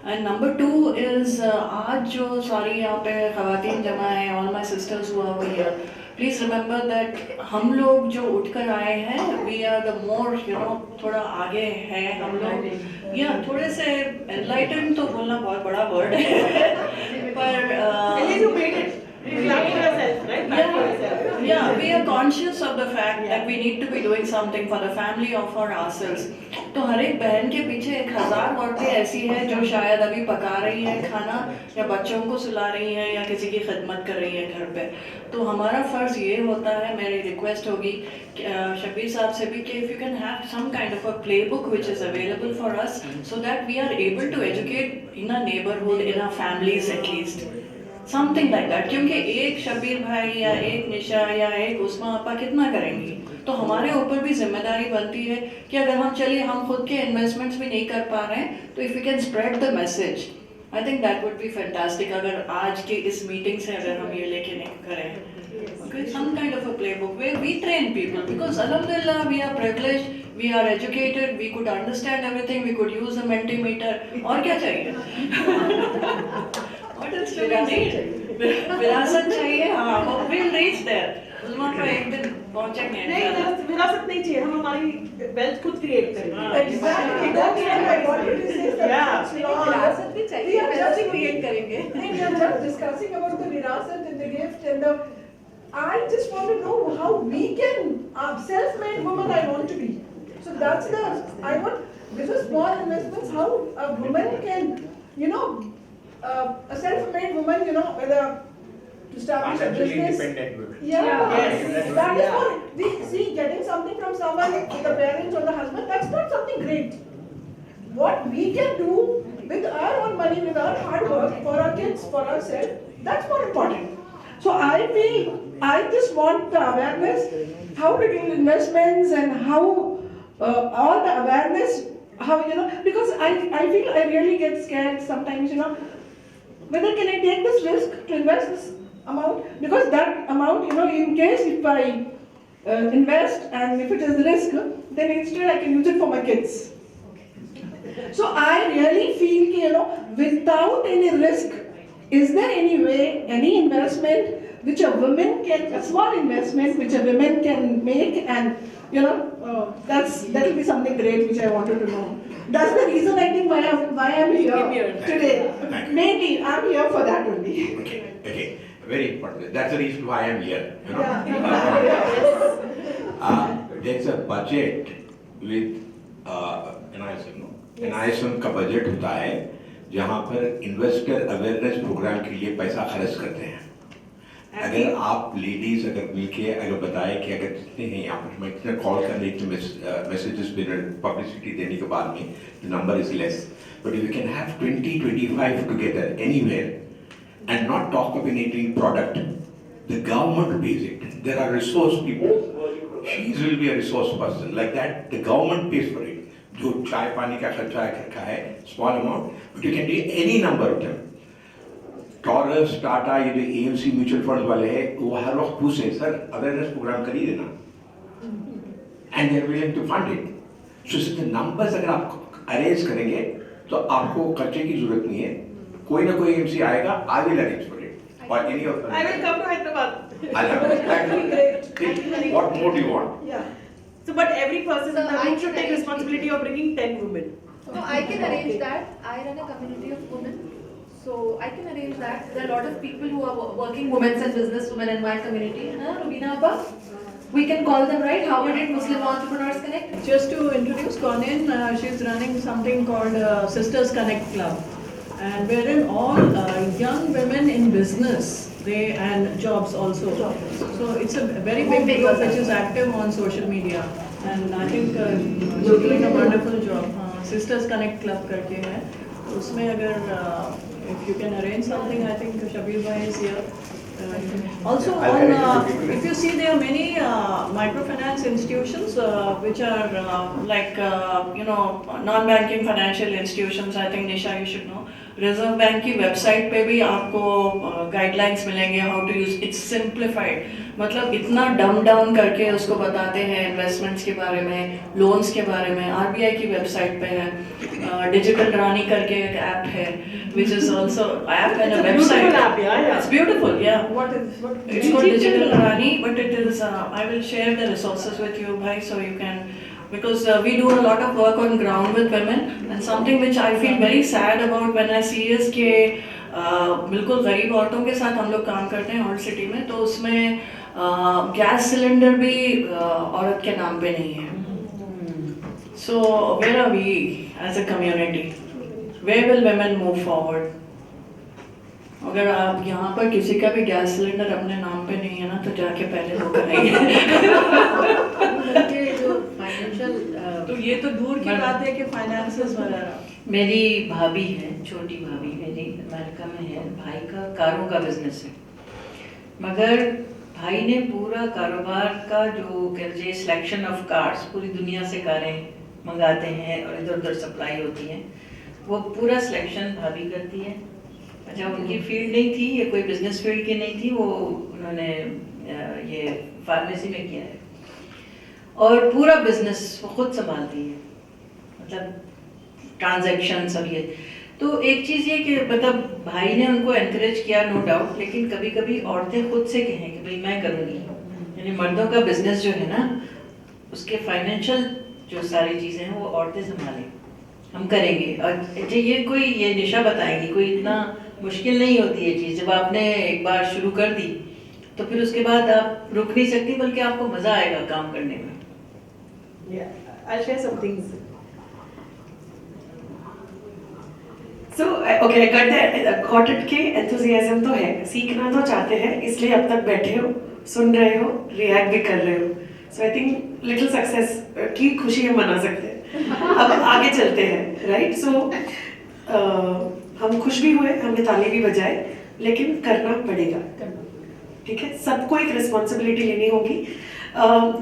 S3: And number 2 is आज जो सारी यहाँ पे ख़वातीन जमा हैं, all my sisters who are over here, please remember that हम लोग जो उठकर आए हैं, we are the more थोड़ा आगे हैं हम लोग. या थोड़े से enlightened तो बोलना बहुत बड़ा word है, पर Yeah, we are conscious of the fact that we need to be doing something for the family or for ourselves. तो हर एक बहन के पीछे 1000 औरतें ऐसी हैं जो शायद अभी पका रही हैं खाना या बच्चों को सुला रही हैं या किसी की खिदमत कर रही हैं घर पे. तो हमारा फ़र्ज़ ये होता है, मेरी रिक्वेस्ट होगी शबीर साहब से भी कि if you can have some kind of a playbook which is available for us so that we are able to educate in our neighborhood, in our families at least. Something like that. क्योंकि एक शबीर भाई या एक निशा या एक उस्मा अपा कितना करेंगी, तो हमारे ऊपर भी जिम्मेदारी बनती है कि अगर हम चलिए हम खुद के इन्वेस्टमेंट्स भी नहीं कर पा रहे हैं तो if you can spread the message, I think that would be fantastic. अगर आज के इस मीटिंग से अगर हम ये लेके नहीं करें, okay, some kind of a playbook where we train people because alhamdulillah we are privileged, we are educated, we could understand everything, we could use a Mentimeter. और क्या चाहिए? What else do we need? विरासत चाहिए. हाँ, we'll reach there. उस्मा को एक दिन पहुंचेंगे.
S2: नहीं, विरासत नहीं चाहिए, हम हमारी वेल्थ खुद क्रिएट करेंगे.
S8: Exactly. That's what I wanted to say.
S4: विरासत भी चाहिए, वैसे क्रिएट करेंगे.
S8: We are just discussing about the virasat and the gift and the. I just want to know how we can, self-made woman I want to be. So that's the, I want, with the small investments, how a woman can, a self-made woman, whether to establish a
S7: Financially
S8: business.
S7: independent women.
S8: Yeah,
S2: Yes.
S8: that is what we see. Getting something from someone, the parents or the husband, that's not something great. What we can do with our own money, with our hard work, for our kids, for ourselves, that's more important. So I feel, I just want the awareness, how to do investments and how all the awareness, how, because I feel I really get scared sometimes, whether can I take this risk to invest this amount? Because that amount, in case if I invest and if it is risk, then instead I can use it for my kids. So I really feel, without any risk, is there any way, any investment which a woman can, a small investment which a woman can make, and that will be something great which I wanted to know. That's the reason I think why I'm here today. Mainly, I'm here for that only.
S7: Okay, very important. That's the reason why I'm here. There's a budget with NISM का budget होता है जहाँ पर investor awareness programme के लिए पैसा खर्च करते हैं. अगर आप लेडीज अगर मिलके अगर बताए कि अगर जितने हैं यहाँ पर मैं इतना कॉल करने की मैसेजेस पब्लिसिटी देने के बाद में the number is less, but you can have 20-25 together anywhere and not talk of any product. The government pays it. There are resource people. She will be a resource person. Like that, the government pays for it. जो चाय पानी का खर्चा रखा है, small amount, but you can do any number of them. Taurus, Tata, ये जो AMC mutual fund वाले हैं, वो हर वक्त पूछे सर अवेयरनेस प्रोग्राम करिए ना, and they are willing to fund it. So the numbers अगर आप अरेंज करेंगे, तो आपको खर्चे की जरूरत नहीं है. कोई ना कोई एमसी आएगा, I will arrange for it. Or any of them.
S2: I will come to Hyderabad.
S8: That will be great.
S7: What more do you want?
S8: Yeah.
S2: So, but every person in
S5: So
S2: the
S5: I
S2: room should
S5: can
S2: take
S5: arrange
S2: responsibility of bringing 10 women.
S5: So I can arrange that. I run a community of women. So I can arrange that. There are a lot of people who are working women and business women in my community. Rubina Abba? We can call them, right? How did Muslim Entrepreneurs Connect?
S3: Just to introduce Conin, she's running something called Sisters Connect Club, and wherein all young women in business, and jobs also. So it's a very big group which is active on social media, and I think she's doing a wonderful job. Sisters Connect Club करके है, उसमें अगर if you can arrange something, I think Shabir bhai is here. Also, if you see, there are many microfinance institutions which are like non-banking financial institutions. I think Nisha, you should know. Reserve bank की website पे भी आपको guidelines मिलेंगे how to use. It's simplified, मतलब इतना डम down करके उसको बताते हैं इन्वेस्टमेंट्स के बारे में, लोन्स के बारे में. आरबीआई की वेबसाइट पे है. डिजिटल रानी करके एक ऐप है which is also app and a website.
S2: App, yeah.
S3: It's beautiful, yeah.
S2: What?
S3: It's called Digital Rani, but it is. I will share the resources with you, bhai, so you can. Because we do a lot of work on ground with women, and something which I feel very sad about when I see is कि बिल्कुल गरीब औरतों के साथ हम लोग काम करते हैं ओल्ड सिटी में, तो उसमें गैस सिलेंडर भी औरत के नाम पे नहीं है. So where are we as a community? Where will women move forward? अगर आप यहाँ पर किसी का भी गैस सिलेंडर अपने नाम पे नहीं है ना, तो जाके पहले वो कराइए.
S2: तो ये तो दूर की बात है कि फाइनेंसेस वगैरह.
S3: मेरी भाभी है, छोटी भाभी मेरी अमेरिका में है. भाई का कारों का बिजनेस है, मगर भाई ने पूरा कारोबार का जो कह लीजिए सिलेक्शन ऑफ कार्स, पूरी दुनिया से कारें मंगाते हैं और इधर उधर सप्लाई होती हैं, वो पूरा सिलेक्शन भाभी करती है. अच्छा, उनकी फील्ड नहीं थी, ये कोई बिजनेस फील्ड की नहीं थी, वो उन्होंने ये फार्मेसी में किया है और पूरा बिजनेस वो खुद संभालती है, मतलब ट्रांजैक्शन सब ये. तो एक चीज़ ये कि मतलब भाई ने उनको एनकरेज किया, नो डाउट, लेकिन कभी कभी औरतें खुद से कहें कि भाई मैं करूँगी. यानी मर्दों का बिजनेस जो है ना, उसके फाइनेंशियल जो सारी चीज़ें हैं वो औरतें संभालें, हम करेंगे. और ये निशा बताएंगी, कोई इतना मुश्किल नहीं होती है चीज़. जब आपने एक बार शुरू कर दी तो फिर उसके बाद आप रुक नहीं सकती, बल्कि आपको मज़ा आएगा काम करने में.
S2: Yeah, I'll share some things. So okay got it के एंथुजियाज्म तो है, सीखना तो चाहते हैं, इसलिए अब तक बैठे हो, सुन रहे हो, रिएक्ट भी कर रहे हो. सो आई थिंक लिटिल सक्सेस की खुशी हम मना सकते हैं. अब आगे चलते हैं, राइट? सो हम खुश भी हुए, हमने ताली भी बजाए, लेकिन करना पड़ेगा. ठीक है, सबको एक रिस्पॉन्सिबिलिटी लेनी होगी.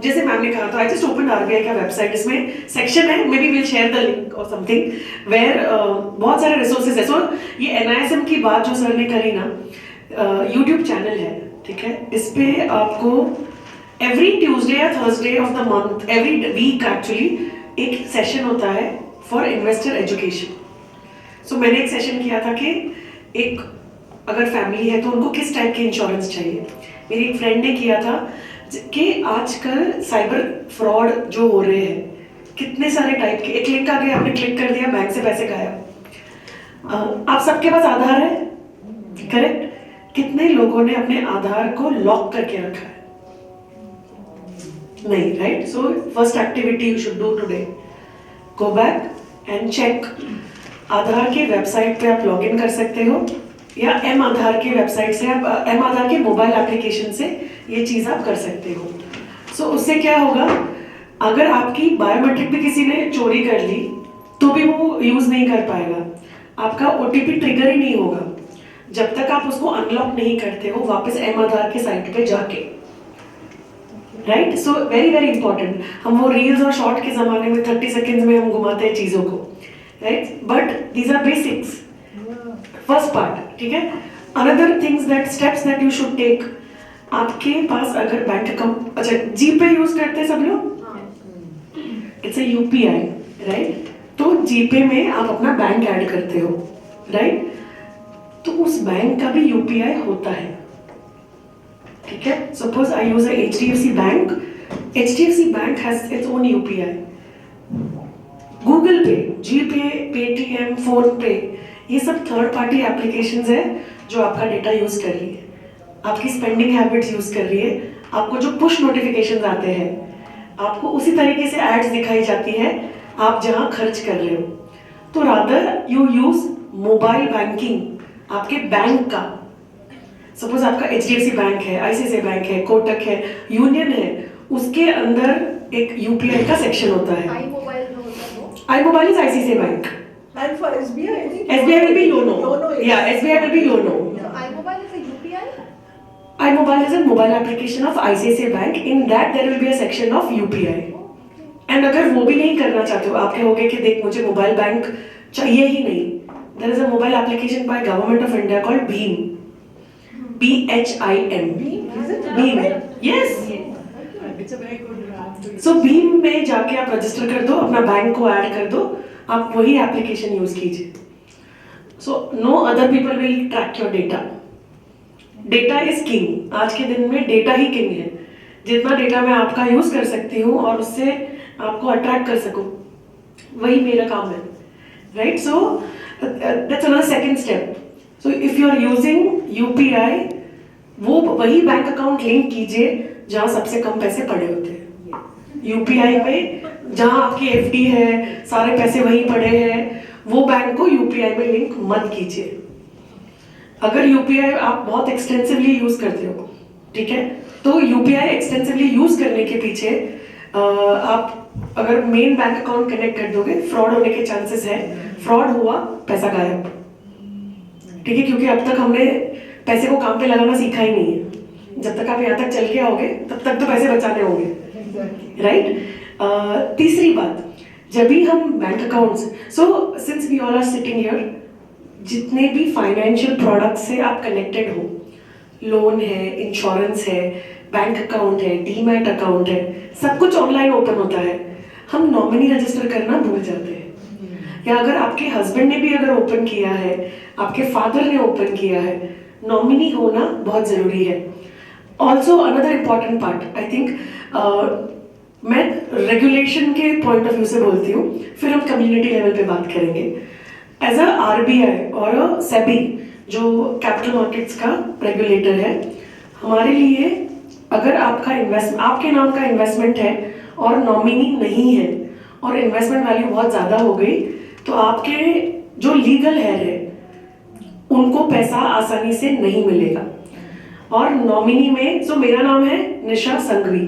S2: जैसे मैम ने कहा, तो आई जस्ट ओपन आरबीआई का वेबसाइट, इसमें सेक्शन है, may be will share the link और समथिंग, वेयर बहुत सारे रिसोर्सेज है. सो ये एनआईएसएम की बात जो सर ने करी ना, यूट्यूब चैनल है, ठीक है, इस पे आपको एवरी ट्यूसडे या Thursday of the month, every week actually एक सेशन होता है फॉर इन्वेस्टर एजुकेशन. सो मैंने एक सेशन किया था कि एक अगर फैमिली है तो उनको किस टाइप के इंश्योरेंस चाहिए. मेरी एक फ्रेंड ने किया था कि आजकल साइबर फ्रॉड जो हो रहे हैं, कितने सारे टाइप के, एक लिंक आ गया, आपने क्लिक कर दिया, बैंक से पैसे गायब. आप सबके पास आधार है, करेक्ट? कितने लोगों ने अपने आधार को लॉक करके रखा है? नहीं, right? So first activity you should do today, go back and check. Aadhaar के वेबसाइट पे आप लॉग इन कर सकते हो, या एम आधार के वेबसाइट से आप एम आधार के मोबाइल एप्लीकेशन से ये चीज़ आप कर सकते हो. सो उससे क्या होगा, अगर आपकी बायोमेट्रिक भी किसी ने चोरी कर ली तो भी वो यूज़ नहीं कर पाएगा, आपका ओटीपी ट्रिगर ही नहीं होगा जब तक आप उसको अनलॉक नहीं करते हो वापस एम आधार के साइट पे जाके, right? So very very important. हम वो रील्स और शॉर्ट के ज़माने में 30 सेकेंड्स में हम घुमाते हैं चीज़ों को, right? But these are basics, first part. ठीक है, another things that steps that you should take. आपके पास अगर बैंक अकाउंट, अच्छा जीपे यूज करते हैं सब लोग, इट्स ए यूपीआई, राइट? तो जीपे में आप अपना बैंक ऐड करते हो, राइट? तो उस बैंक का भी यूपीआई होता है. ठीक है, suppose I use HDFC bank. HDFC bank has its own UPI. Google पे, जीपे, पेटीएम, फोन पे, ये सब थर्ड पार्टी एप्लीकेशंस है जो आपका डेटा यूज कर रही है, आपकी स्पेंडिंग हैबिट्स यूज कर रही है. आपको जो पुश नोटिफिकेशंस आते हैं, आपको उसी तरीके से एड्स दिखाई जाती है आप जहां खर्च कर रहे हो. तो rather you use mobile banking आपके बैंक का. सपोज आपका एचडीएफसी बैंक है, आईसीआईसीआई बैंक है, कोटक है, यूनियन है, उसके अंदर एक यूपीआई का सेक्शन होता है. IMobile is ICICI bank.
S8: And for SBI, I think
S2: SBI will be YONO.
S8: is-
S2: Yeah, SBI will be YONO.
S5: iMobile is a UPI?
S2: iMobile is a mobile application of ICICI Bank. In that there will be a section of UPI. And अगर वो भी नहीं करना चाहते हो, आप कहोगे कि देख मुझे मोबाइल बैंक चाहिए ही नहीं, there is a mobile application by Government of India called BHIM. BHIM.
S8: Is it
S2: BHIM.
S8: government?
S2: Yes.
S3: It's a very good app to
S2: So BHIM में जाके आप रजिस्टर कर दो, अपना बैंक को ऐड कर दो, आप वही एप्लीकेशन यूज कीजिए. So no other people will track your data. Data is king. आज के दिन में डेटा ही किंग है. जितना डेटा मैं आपका यूज कर सकती हूँ और उससे आपको अट्रैक्ट कर सकूँ, वही मेरा काम है, right? So that's another second step. So if you are using UPI, वो वही बैंक अकाउंट लिंक कीजिए जहाँ सबसे कम पैसे पड़े होते हैं. यूपीआई पे जहाँ आपकी एफडी है, सारे पैसे वहीं पड़े हैं, वो बैंक को यूपीआई में लिंक मत कीजिए. अगर यूपीआई आप बहुत एक्सटेंसिवली यूज करते हो, ठीक है, तो यूपीआई एक्सटेंसिवली यूज करने के पीछे आप अगर मेन बैंक अकाउंट कनेक्ट कर दोगे, फ्रॉड होने के चांसेस है. फ्रॉड हुआ, पैसा गायब. ठीक है, क्योंकि अब तक हमने पैसे को काम पे लगाना सीखा ही नहीं है. जब तक आप यहाँ तक चल के आओगे तब तक तो पैसे बचाने होंगे, राइट? तीसरी बात, जब भी हम bank accounts, so since we all are sitting here, जितने भी फाइनेंशियल प्रोडक्ट से आप कनेक्टेड हो, लोन है, इंश्योरेंस है, बैंक अकाउंट है, डीमैट अकाउंट है, सब कुछ ऑनलाइन ओपन होता है. हम नॉमिनी रजिस्टर करना भूल जाते हैं. या अगर आपके हस्बैंड ने भी अगर ओपन किया है, आपके फादर ने ओपन किया है, नॉमिनी होना बहुत जरूरी है. Also another important part, I think, मैं रेगुलेशन के पॉइंट ऑफ व्यू से बोलती हूँ, फिर हम कम्युनिटी लेवल पे बात करेंगे. एज अ आरबीआई और सेबी जो कैपिटल मार्केट्स का रेगुलेटर है, हमारे लिए अगर आपका इन्वेस्टमेंट, आपके नाम का इन्वेस्टमेंट है और नॉमिनी नहीं है और इन्वेस्टमेंट वैल्यू बहुत ज़्यादा हो गई, तो आपके जो लीगल हेयर है उनको पैसा आसानी से नहीं मिलेगा। और नॉमिनी में सो मेरा नाम है Nisha Sanghvi,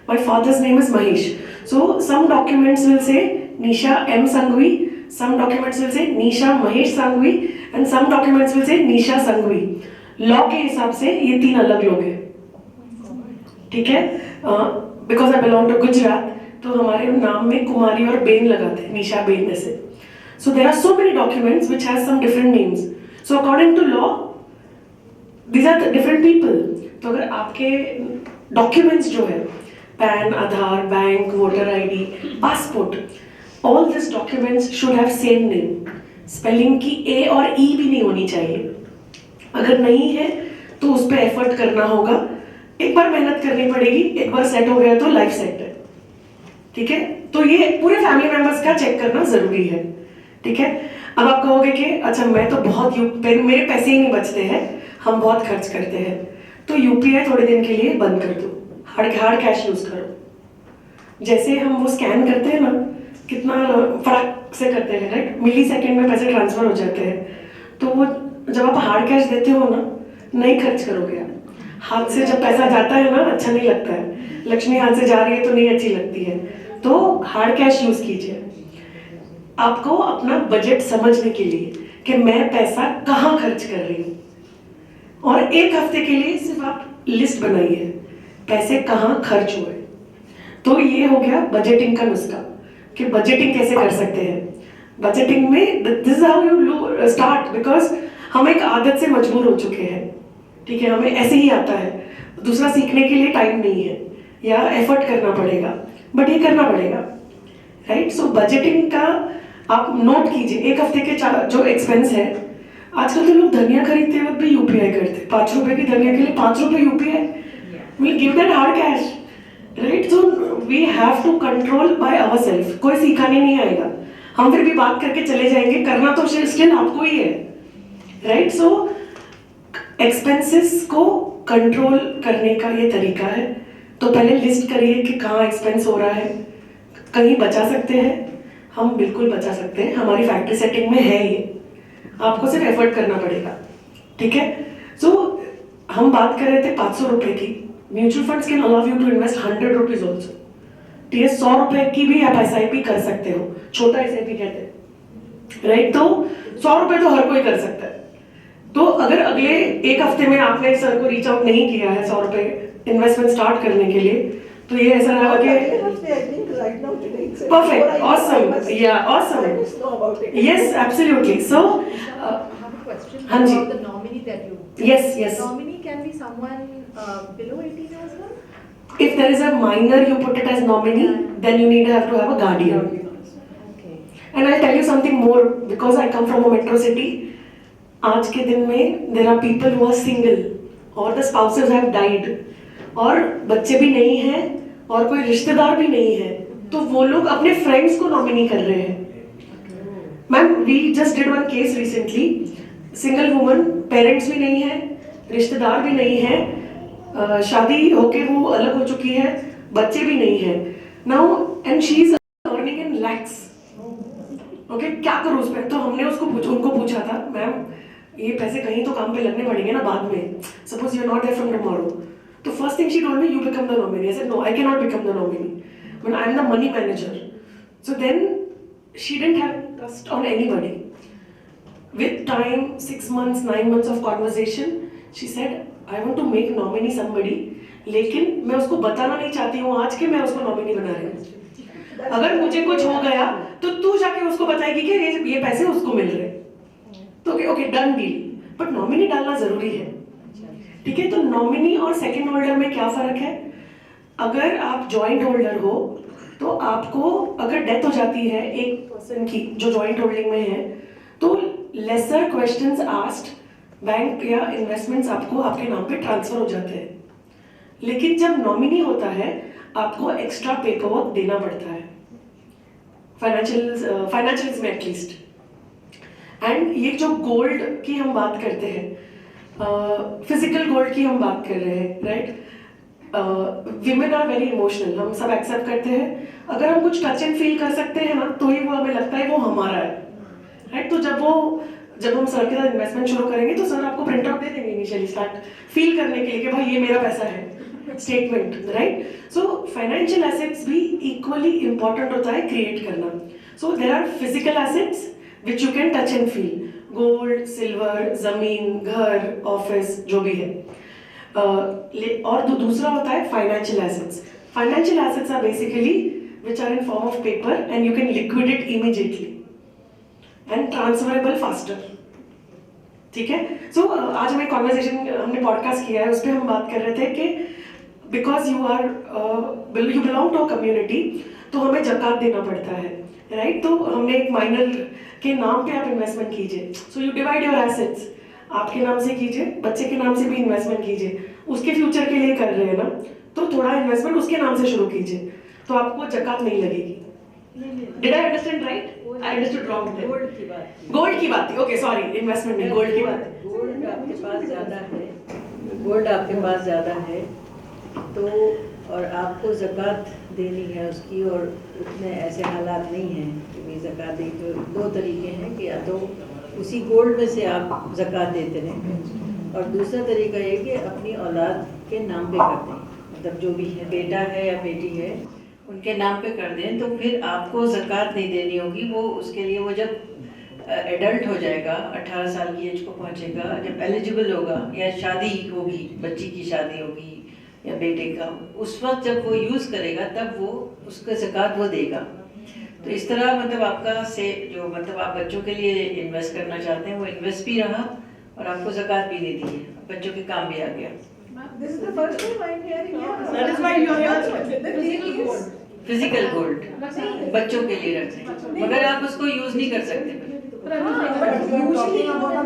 S2: my father's name is Mahesh, so some documents will say Nisha M Sanghvi, some documents will say Nisha Mahesh Sanghvi and some documents will say Nisha Sanghvi. Law के हिसाब से ये 3 अलग लोग हैं, ठीक है। Because I belong to Gujarat, तो हमारे नाम में कुमारी और बेन लगाते हैं, निशा बेन ऐसे। So there are so many documents which has some different names, so according to law these are the different people. तो अगर आपके डॉक्यूमेंट्स जो है PAN, Aadhaar, bank, voter ID, passport, all these documents should have same name, spelling की A और E भी नहीं होनी चाहिए। अगर नहीं है तो उस पर एफर्ट करना होगा, एक बार मेहनत करनी पड़ेगी, एक बार सेट हो गया तो लाइफ सेट है, ठीक है। तो ये पूरे फैमिली मेंबर्स का चेक करना जरूरी है, ठीक है। अब आप कहोगे कि अच्छा मैं तो बहुत मेरे पैसे ही नहीं बचते हैं, हम बहुत खर्च करते हैं, तो यूपीआई थोड़े दिन के लिए बंद कर दो, हार्ड कैश यूज करो। जैसे हम वो स्कैन करते हैं ना, कितना फटाक से करते हैं, राइट, मिली सेकेंड में पैसे ट्रांसफर हो जाते हैं। तो वो जब आप हार्ड कैश देते हो ना, नहीं खर्च करोगे आप। हाथ से जब पैसा जाता है ना, अच्छा नहीं लगता है, लक्ष्मी हाथ से जा रही है तो नहीं अच्छी लगती है, तो हार्ड कैश यूज कीजिए। आपको अपना बजट समझने के लिए कि मैं पैसा कहाँ खर्च कर रही हूँ, और 1 हफ्ते के लिए सिर्फ आप लिस्ट बनाइए पैसे कहाँ खर्च हुए। तो ये हो गया बजटिंग का नुस्खा कि बजटिंग कैसे कर सकते हैं। बजटिंग में this is how you start, because हम एक आदत से मजबूर हो चुके हैं, ठीक है, हमें ऐसे ही आता है, दूसरा सीखने के लिए टाइम नहीं है या एफर्ट करना पड़ेगा, बट ये करना पड़ेगा, राइट। सो बजटिंग का आप नोट कीजिए, 1 हफ्ते के जो एक्सपेंस है। आजकल तो लोग धनिया खरीदते वक्त भी यूपीआई करते, 5 रुपए की धनिया के लिए 5 रुपए UPI, will give that hard cash, right. So we have to control by ourself, कोई सिखाने नहीं आएगा, हम फिर भी बात करके चले जाएंगे, करना तो स्टिल आपको ही है, राइट। सो एक्सपेंसेस को कंट्रोल करने का ये तरीका है। तो पहले लिस्ट करिए कि कहाँ एक्सपेंस हो रहा है, कहीं बचा सकते हैं, हम बिल्कुल बचा सकते हैं, हमारी फैक्ट्री सेटिंग में है ये, आपको सिर्फ एफर्ट करना पड़ेगा, ठीक है। सो हम बात कर रहे थे 500 रुपए की, mutual funds can allow you to invest 100 rupees also, ठीक है। 100 रुपए की भी आप SIP कर सकते हो, छोटा SIP कहते हैं, राइट। तो 100 रुपए तो हर कोई कर सकता है। तो अगर अगले 1 हफ्ते में आपने सर को रीच आउट नहीं किया है 100 रुपए इन्वेस्टमेंट स्टार्ट करने के लिए, तो ये ऐसा रहा कि perfect, awesome, yeah, awesome, yes, absolutely. So
S9: I have a question
S2: हाँ जी,
S9: about the nominee that you.
S2: yes.
S9: Nominee can be someone below 18 as well.
S2: If there is a minor, you put it as nominee, then you have to have a guardian.
S9: Okay.
S2: And I'll tell you something more, because I come from a metro city. आज के दिन में there are people who are single, और the spouses have died, और बच्चे भी नहीं हैं, और कोई रिश्तेदार भी नहीं है, तो वो लोग अपने फ्रेंड्स को नॉमिनी कर रहे हैं। Ma'am, we just did one case recently, single woman, parents भी नहीं है, रिश्तेदार भी नहीं है, शादी होके वो अलग हो चुकी है, बच्चे भी नहीं है now, and she is earning in lakhs. Okay, क्या करूँ उस पर? तो हमने उनको पूछा था, मैम ये पैसे कहीं तो काम पे लगने पड़ेंगे ना बाद में, suppose you are not there from tomorrow. तो first thing she told me, you become the nominee. I said no, I can not become the nominee when I am the money manager. So then she didn't have trust on anybody. With time, 6 months, 9 months of conversation, she said, I want to make nominee somebody, लेकिन मैं उसको बताना नहीं चाहती हूँ आज के मैं उसको नॉमिनी बना रही हूँ। अगर मुझे कुछ हो गया तो तू जाके उसको बताएगी कि ये पैसे उसको मिल रहे, तो okay done deal, but nominee डालना जरूरी है, ठीक है। तो नॉमिनी और सेकंड होल्डर में क्या फर्क है? अगर आप जॉइंट होल्डर हो तो आपको अगर डेथ हो जाती है एक पर्सन की जो जॉइंट होल्डिंग में है, तो लेसर क्वेश्चंस आस्क्ड, बैंक या इन्वेस्टमेंट्स आपको आपके नाम पे ट्रांसफर हो जाते हैं। लेकिन जब नॉमिनी होता है आपको एक्स्ट्रा पेपरवर्क देना पड़ता है, फाइनेंशियल्स में एटलीस्ट। एंड ये जो गोल्ड की हम बात करते हैं, फिजिकल गोल्ड की हम बात कर रहे हैं, right. Women are very emotional, हम सब एक्सेप्ट करते हैं, अगर हम कुछ टच एंड फील कर सकते हैं ना तो ही वो हमें लगता है वो हमारा है, राइट। तो जब वो जब हम सर के साथ इन्वेस्टमेंट शुरू करेंगे तो सर आपको प्रिंट आउट दे देंगे इनिशियली स्टार्ट फील करने के लिए कि भाई ये मेरा पैसा है statement, right? So financial assets भी इक्वली इंपॉर्टेंट होता है क्रिएट करना. So there are physical assets which you can touch and feel, gold, silver, जमीन, घर, ऑफिस, जो भी है. और दूसरा होता है financial assets. Financial assets are basically which are in form of paper and you can liquidate immediately and transferable faster. ठीक है? So आज हमें कॉन्वर्सेशन, हमने पॉडकास्ट किया है, उस पर हम बात कर रहे थे कि because you belong to a community तो हमें जकात देना पड़ता है, राइट? तो हमने एक माइनर के नाम पे आप इन्वेस्टमेंट कीजिए. So you divide your assets, आपके नाम से कीजिए, बच्चे के नाम से भी इन्वेस्टमेंट कीजिए, उसके फ्यूचर के लिए कर रहे हैं ना, तो थोड़ा इन्वेस्टमेंट उसके नाम से शुरू कीजिए तो आपको जकात नहीं लगेगी. Did I understand right? I understood wrong.
S3: Gold की बात की.
S2: गोल्ड की बात थी. ओके सॉरी, इन्वेस्टमेंट में गोल्ड की बात.
S3: गोल्ड आपके पास ज़्यादा है, गोल्ड आपके पास ज़्यादा है तो, और आपको ज़कात देनी है उसकी, और उतने ऐसे हालात नहीं हैं कि भाई ज़कात दी. तो दो तरीके हैं कि या तो उसी गोल्ड में से आप ज़कात देते रहें, और दूसरा तरीका ये कि अपनी औलाद के नाम पे कर दें. मतलब जो भी है, बेटा है या बेटी है, उनके नाम पे कर दें तो फिर आपको ज़कात नहीं देनी होगी. वो उसके लिए वो जब एडल्ट हो जाएगा, 18 साल की एज को पहुंचेगा, जब एलिजिबल होगा या शादी होगी, बच्ची की शादी होगी या बेटे का, उस वक्त जब वो यूज़ करेगा तब वो उसका ज़कात वो देगा. तो इस तरह मतलब आपका से जो मतलब आप बच्चों के लिए इन्वेस्ट करना चाहते हैं वो इन्वेस्ट भी रहा और आपको ज़कात भी दे दी है, बच्चों के काम भी आ गया.
S8: This is the first time I'm hearing. Yeah.
S2: That is why you are here.
S8: The thing is,
S3: physical gold बच्चों के लिए रखते हैं, मगर आप उसको यूज़ नहीं कर सकते.
S8: but usually
S10: about a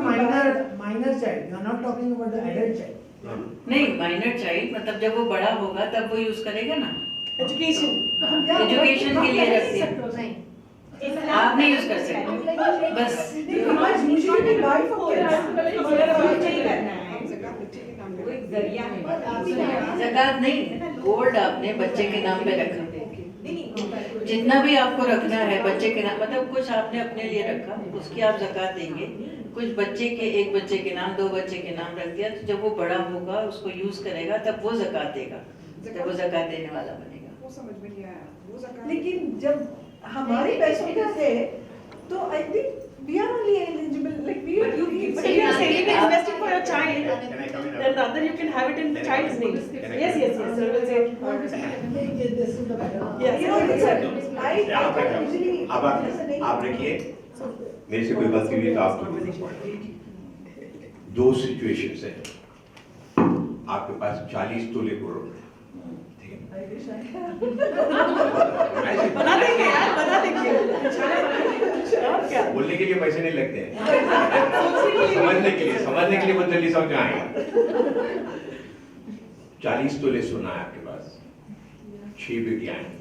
S10: minor child. You are not talking about the adult child.
S3: नहीं, माइनर चाइल्ड मतलब जब वो बड़ा होगा तब वो यूज़ करेगा ना,
S2: एजुकेशन.
S3: एजुकेशन के लिए रखते हैं. आप नहीं यूज़ कर सकते बस.
S8: usually we buy for kids.
S3: ज़कात नहीं, गोल्ड आपने बच्चे के नाम पे रखा, जितना भी आपको रखना है बच्चे के नाम, मतलब कुछ आपने अपने लिए रखा उसकी आप ज़कात देंगे, कुछ बच्चे के, एक बच्चे के नाम, 2 बच्चे के नाम रख दिया. तो जब वो बड़ा होगा उसको यूज़ करेगा तब वो ज़कात देगा, जब वो ज़कात देने वाला बनेगा.
S8: वो समझ में नहीं आया. लेकिन जब हमारे पैसों का है तो I think we are only eligible, like we are.
S2: But if you are saving and investing for your child, then rather you can have it in the child's name. Yes, yes, yes. Sir will say.
S8: This is the better.
S2: Yes.
S8: You know, it's I usually.
S7: अब आप रखिए, मेरे से कोई गलती हुई तो आप दो सिचुएशंस हैं. आपके पास 40 तोले गोल्ड है, ठीक है?
S2: बता देंगे यार, बता देंगे. और क्या?
S7: बोलने के लिए पैसे नहीं लगते हैं, समझने के लिए बहुत जल्दी समझ में आएगा. 40 तोले सोना है आपके पास, 6 बेटियां हैं,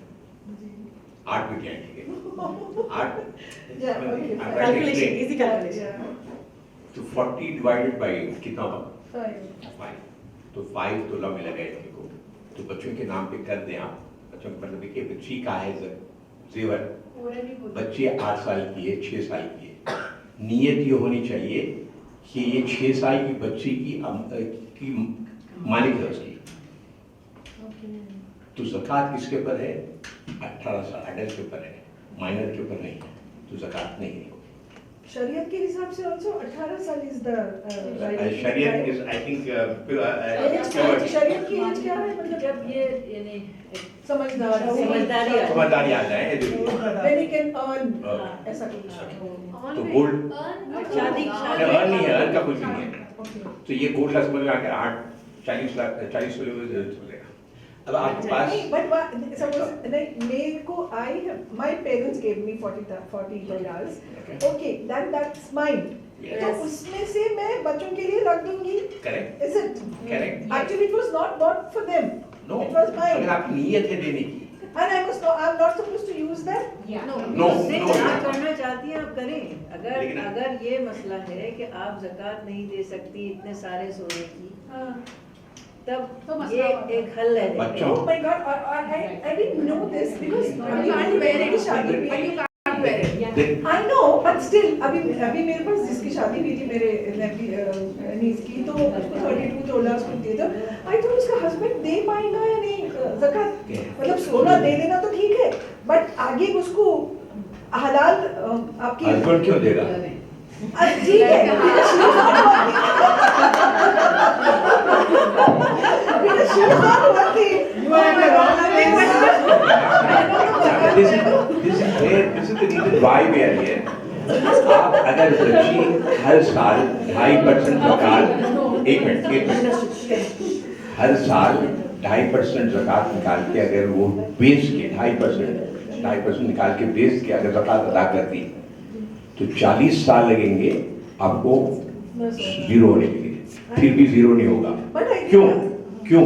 S7: 8 बेटियां हैं, ठीक है? 8.
S2: Calculation, easy calculation.
S7: तो 40 डिवाइडेड बाई कितना होगा? 5. तो 5 तोला मिला गया इतने को, तो बच्चों के नाम पे कर दें आप. बच्चों को मतलब देखिए बच्ची का है जेवर, बच्ची 8 साल की है, 6 साल की है. नीयत ये होनी चाहिए कि ये 6 साल की बच्ची की मालिक है उसकी. तो ज़कात किसके ऊपर है? 18 साल एडल्ट के ऊपर है, माइनर के ऊपर नहीं है, तो ज़कात नहीं है.
S8: शरीयत के हिसाब से also 18 साल is the right.
S7: शरीयत is I think
S8: शरीयत की एज क्या है? मतलब
S3: जब ये यानी
S8: समझदारी
S7: समझदारी आ जाए
S8: when he can earn ऐसा कुछ.
S7: तो गोल्ड
S3: शादी
S7: अर्न नहीं है, अर्न का कुछ नहीं है. तो ये गोल्ड का समझ में आ गया. 40 लाख 40 तोले में चलेगा. अब आपके पास
S8: but suppose like मेरे को my parents gave me 40 dollars. Okay, that's mine. तो उसमें से मैं बच्चों के लिए रख दूंगी.
S7: Correct.
S8: Is it?
S7: Correct.
S8: Actually, it was not bought for them.
S7: No.
S8: It was mine.
S7: अगर आपकी नीयत है देने की.
S8: And I'm not supposed to use that.
S7: No.
S3: आप करना चाहती हैं आप करें. अगर ये मसला है कि आप ज़कात नहीं दे सकती इतने सारे सोने की, तब ये एक हल है.
S7: बच्चों.
S8: Oh my God, I didn't know this because I know, but still अभी मेरे पास जिसकी शादी हुई थी मेरे नीस की, तो उसको 32 तोला उसको दिए थे। आई थिंक उसका हस्बैंड दे पाएगा या नहीं ज़कात, मतलब 16 दे देना तो ठीक है, बट आगे उसको हलाल आपकी
S7: हस्बैंड क्यों देगा?
S8: ठीक है,
S7: This is the reason why we are here. आप अगर बच्ची हर साल 2.5% ज़कात, एक मिनट, हर साल 2.5% ज़कात निकाल के अगर वो बेच के 2.5% निकाल के बेच के अगर ज़कात अदा करती तो 40 साल लगेंगे आपको जीरो होने के लिए, फिर भी जीरो नहीं होगा। क्यों?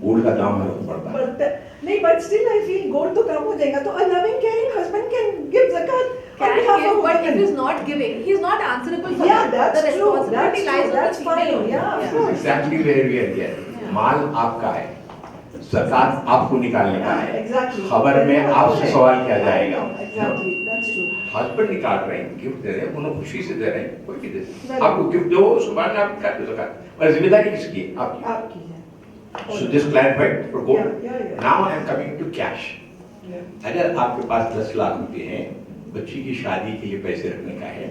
S7: गोल्ड का दाम हर बढ़ता है।
S8: नहीं, but still I feel gold तो कम हो जाएगा, तो a loving caring husband can give zakat on behalf of
S5: but if
S8: women.
S5: he's not giving, he's not answerable for
S8: Yeah,
S5: that.
S8: that's
S5: The
S8: true.
S5: responsibility lies on
S8: That's
S5: the
S8: fine.
S5: female.
S8: Yeah, of course.
S7: Exactly where we are here. माल आपका है, ज़कात आपको निकालने का है।
S8: Exactly.
S7: खबर में आपसे सवाल किया जाएगा।
S8: Exactly, that's true.
S7: हस्बैंड निकाल रहे हैं, गिफ्ट दे रहे हैं, उन्हें खुशी से दे रहे हैं, कोई भी दे। आपको गिफ्ट दो, उसके बाद आप निकाल दो ज़कात। और जिम्मेदारी किसकी है? आपकी। So this clarified for gold.
S8: Yeah.
S7: Now I am coming to cash. अगर आपके पास 10 लाख रुपए हैं, बच्ची की शादी के लिए पैसे रखने का है,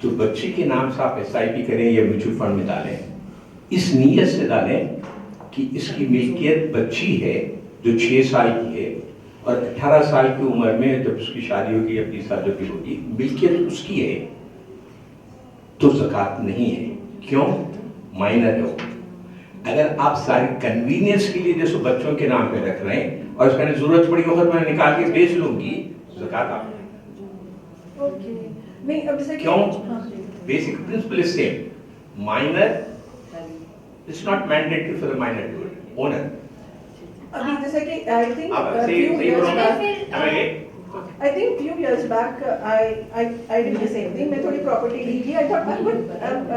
S7: तो बच्ची के नाम से आप SIP करें या म्यूचुअल फंड में डालें, इस नीयत से डालें कि इसकी मिल्कियत बच्ची है जो 6 साल की है और 18 साल की उम्र में जब उसकी शादी होगी या 20 साल जब भी होगी, मिल्कियत उसकी है तो ज़कात नहीं है। क्यों? माइनर है वो। अगर आप सारी कन्वीनियंस के लिए जैसे बच्चों के नाम पे रख रहे हैं और उसका जरूरत पड़ी वक्त मैं निकाल के बेच लूंगी, ज़कात आप
S8: Okay. नहीं, अब जैसे
S7: क्यों? Basic principle is same. Minor it's not mandatory for the minor to owner.
S8: अभी जैसे कि I think
S7: अब
S8: few
S7: सही
S8: years
S7: बोलो।
S8: back,
S6: फिर
S8: I think few years back I did the same thing. मैं थोड़ी property ली थी. I thought I'm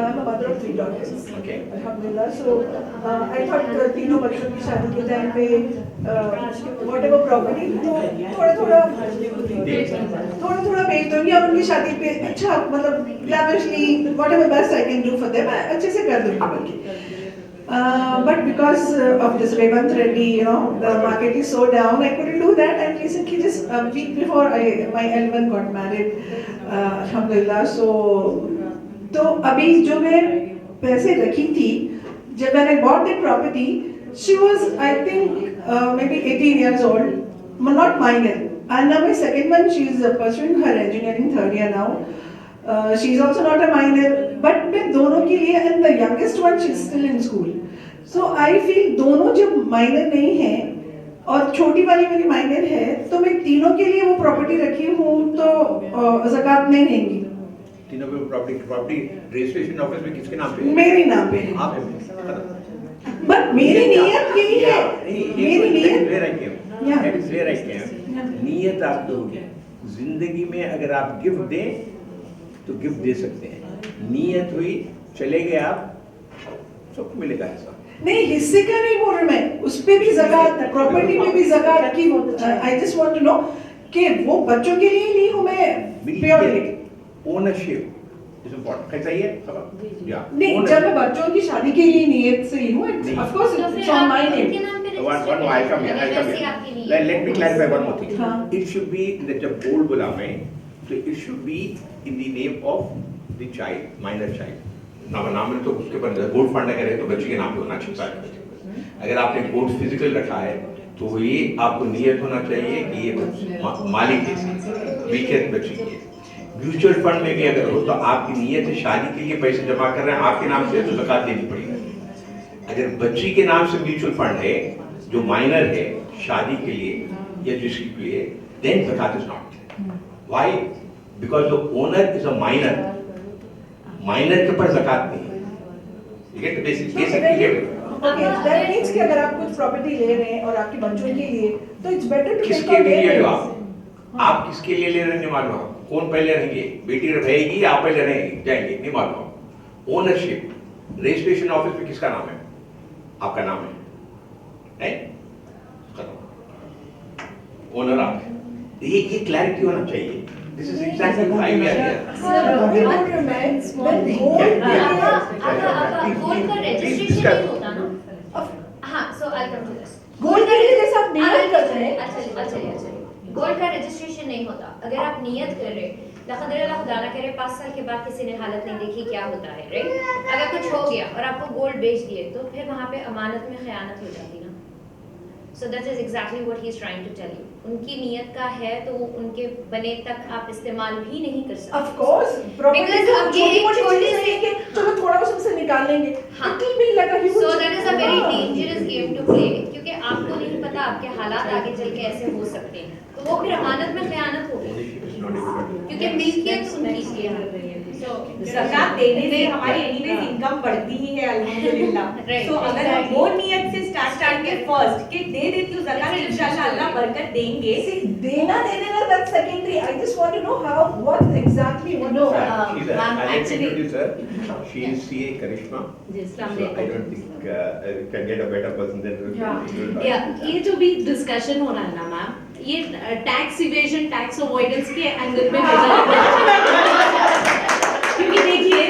S8: a mother of 3 daughters.
S7: Okay.
S8: Alhamdulillah. So I thought तीनों बच्चों की शादी के टाइम पे whatever property थोड़ा बेच दूंगी और उनकी शादी पे अच्छा मतलब lavishly whatever best I can do for them अच्छे से कर दूंगी बल्कि। But because of this Revant Reddy, the market is so down, I couldn't do that. And recently, just a week before, my L1 got married, alhamdulillah. So अभी जो मैं पैसे रखी थी, जब मैंने bought the property, she was, I think, maybe 18 years old, not minor. And now my second one, she is pursuing her engineering 3rd year now. She is also not a minor, but मैं दोनों के लिए, and the youngest one, she is still in school. So I feel दोनों जब minor नहीं हैं और छोटी वाली मेरी minor है, तो मैं तीनों के लिए वो property रखी हूँ तो ज़कात नहीं रहेंगी।
S7: तीनों पे प्रॉपर्टी रजिस्ट्रेशन ऑफिस में किसके नाम पे?
S8: मेरे नाम पे।
S7: आप हैं।
S8: But मेरी नीयत यही है। मेरी नीयत।
S7: नीयत आप दोगे। जिंदगी में अगर आप गिफ्ट दें तो गिफ्ट दे सकते हैं। नीयत हुई, चले गए आप, सबको मिलेगा ऐसा।
S8: नहीं, हिस्से का नहीं बोल रहा मैं, उस पे भी ज़कात, प्रॉपर्टी पे भी ज़कात की। I just want to know कि वो बच्चों के लिए ली हूँ मैं प्योरली।
S7: Ownership is important. कैसा है सब? या
S8: नहीं, जब मैं बच्चों की शादी के लिए नियत से ली हूँ, of course
S6: तो
S8: it's
S6: फिर
S8: on
S6: आप
S8: my name.
S6: उनके नाम पे
S7: I'll come here.
S6: जैसे आपकी नहीं है।
S7: Let me clarify one more thing.
S8: हाँ.
S7: It should be that जब gold बोला मैं, तो it should be in the name of the child, minor child. नाम तो उसके ऊपर गोल्ड फंड अगर है तो बच्चे के नाम पे होना चाहिए। अगर आपने गोल्ड फिजिकल रखा है तो ये आपको नियत होना चाहिए कि ये मालिक है, मिल्कियत बच्चे की है। म्यूचुअल फंड में भी अगर हो तो आपकी नियत है शादी के लिए पैसे जमा कर रहे हैं आपके नाम से, तो ज़कात देनी पड़ेगी। अगर बच्ची के नाम से म्यूचुअल फंड है जो माइनर है शादी के लिए या जिसके लिए, देन ज़कात is not. Why? Because the owner is a minor. Minor के ऊपर ज़कात नहीं है। You get the basic clear?
S8: Okay, that means कि अगर आप कुछ प्रॉपर्टी ले रहे हैं और आपके बच्चों के लिए, तो it's better to take
S7: किसके
S8: on
S7: लिए ले
S8: their
S7: रहे हो
S8: names.
S7: आप किसके लिए ले रहे हैं नहीं मालूम। कौन पहले रहेंगे? बेटी रहेगी या आप पहले रहेंगे जाएंगे नहीं मालूम। ओनरशिप रजिस्ट्रेशन ऑफिस में किसका नाम है? आपका नाम है ओनर आप। ये क्लैरिटी होना चाहिए। This is exactly why we are here.
S8: Sir, we don't remain when gold
S6: gold का रजिस्ट्रेशन नहीं होता ना. हाँ, so I'll come to this.
S8: Gold के लिए जैसे आप नियत करते हैं
S6: अच्छा. गोल्ड का रजिस्ट्रेशन नहीं होता. अगर आप नियत कर रहे, लखदर खुदा ना करे 5 साल के बाद किसी ने हालत नहीं देखी क्या होता है, राइट? अगर कुछ हो गया और आपको गोल्ड बेच दिए तो फिर वहाँ पे अमानत में खयानत हो जाती ना. So that is exactly what he is trying to tell you. उनकी नियत का है तो वो उनके बने तक आप इस्तेमाल भी नहीं कर सकते.
S8: Of course, property
S6: Because
S8: तो
S6: अब ये एक
S8: छोटी-मोटी
S6: छोटी
S8: चीज़
S6: सी-
S8: नहीं है कि चलो थोड़ा सा उससे निकाल लेंगे.
S6: हाँ.
S8: It will be like a huge.
S6: So that is a very
S8: हाँ.
S6: dangerous game to play क्योंकि आपको नहीं पता आपके हालात आगे चल के ऐसे हो सकते हैं. तो वो फिर अमानत में खयानत होगी क्योंकि मिल्कियत उनकी है. So
S4: ज़कात देने से हमारी एनीवेज इनकम बढ़ती ही है अल्हम्दुलिल्लाह.
S6: Right.
S4: तो अगर हम वो नियत से स्टार्ट करके फर्स्ट कि दे देती हूँ ज़कात, इंशाल्लाह अल्लाह बरकत देंगे.
S8: See, देना दे देना that's secondary. I just want to know how, what exactly.
S3: No,
S7: She's a,
S3: ma'am,
S7: as I
S3: actually-
S7: introduced her, she is CA Karishma.
S3: Yes,
S7: So I don't think can get a better person than her.
S9: ये जो भी discussion हो रहा है ना ma'am, ये tax evasion tax avoidance के angle में क्योंकि देखिए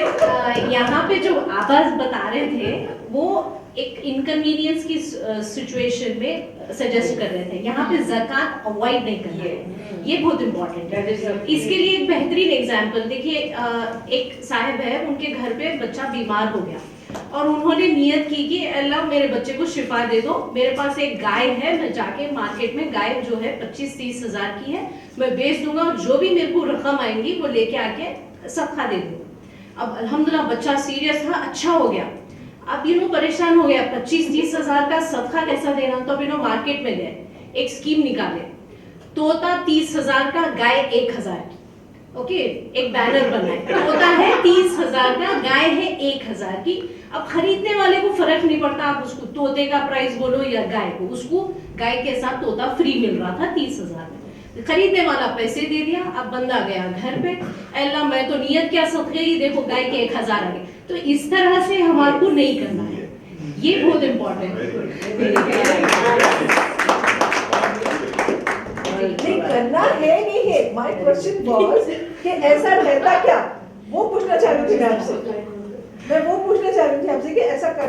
S9: यहाँ पे जो आवाज बता रहे थे वो एक इनकन्वीनियंस की सिचुएशन में सजेस्ट कर रहे थे. यहाँ पे ज़कात अवॉइड नहीं करना है, ये बहुत इम्पोर्टेंट है. इसके लिए एक बेहतरीन एग्जांपल देखिए, एक साहब है, उनके घर पे बच्चा बीमार हो गया और उन्होंने नियत की कि अल्लाह मेरे बच्चे को शिफा दे दो. मेरे पास एक गाय है, मैं जाके मार्केट में गाय जो है 25-30 हजार की है, मैं बेच दूंगा और जो भी मेरे को रकम आएंगी वो लेके आके सदका दे दूंगा. अब अल्हम्दुलिल्लाह बच्चा सीरियस था, अच्छा हो गया. अब परेशान हो गया, 25-30 हजार का सदका कैसा देना. तो मार्केट में गए, एक स्कीम निकाले, तोता 30 हजार का, गाय 1,000 की. ओके, एक बैनर बनाए, तोता है 30 हजार का, गाय है 1,000 की. अब खरीदने वाले को फर्क नहीं पड़ता, आप उसको तोते का प्राइस बोलो या गाय को, उसको गाय के साथ तोता फ्री मिल रहा था 30 हजार में. खरीदने वाला पैसे दे दिया. अब बंदा गया घर पे, अल्लाह मैं तो नियत क्या सदके की, देखो गाय के 1,000 आ गए. तो इस तरह से हमारे को नहीं करना है, ये बहुत इम्पोर्टेंट
S8: नहीं करना है नहीं है. My question was कि ऐसा रहता क्या, वो पूछना चाह रही थी मैं आपसे. मैं वो पूछना चाह रही थी आपसे कि ऐसा कर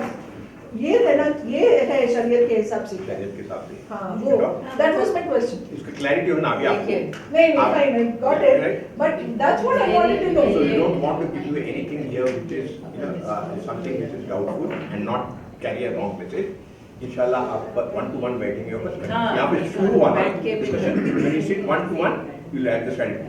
S8: ये रहना, ये है शरीयत के हिसाब से.
S7: शरीयत के हिसाब से.
S8: हाँ वो, that was my question.
S7: इसका क्लैरिटी होना अभी आपको.
S8: नहीं fine, I got it. But that's what I wanted to know.
S7: So you don't want to give you anything here which is something which is doubtful and not carry a wrong message. इंशाल्लाह आप 1-to-1 बैठेंगे बस. यहाँ पे शुरू हुआ ना discussion. When you sit 1-to-1, you will understand it.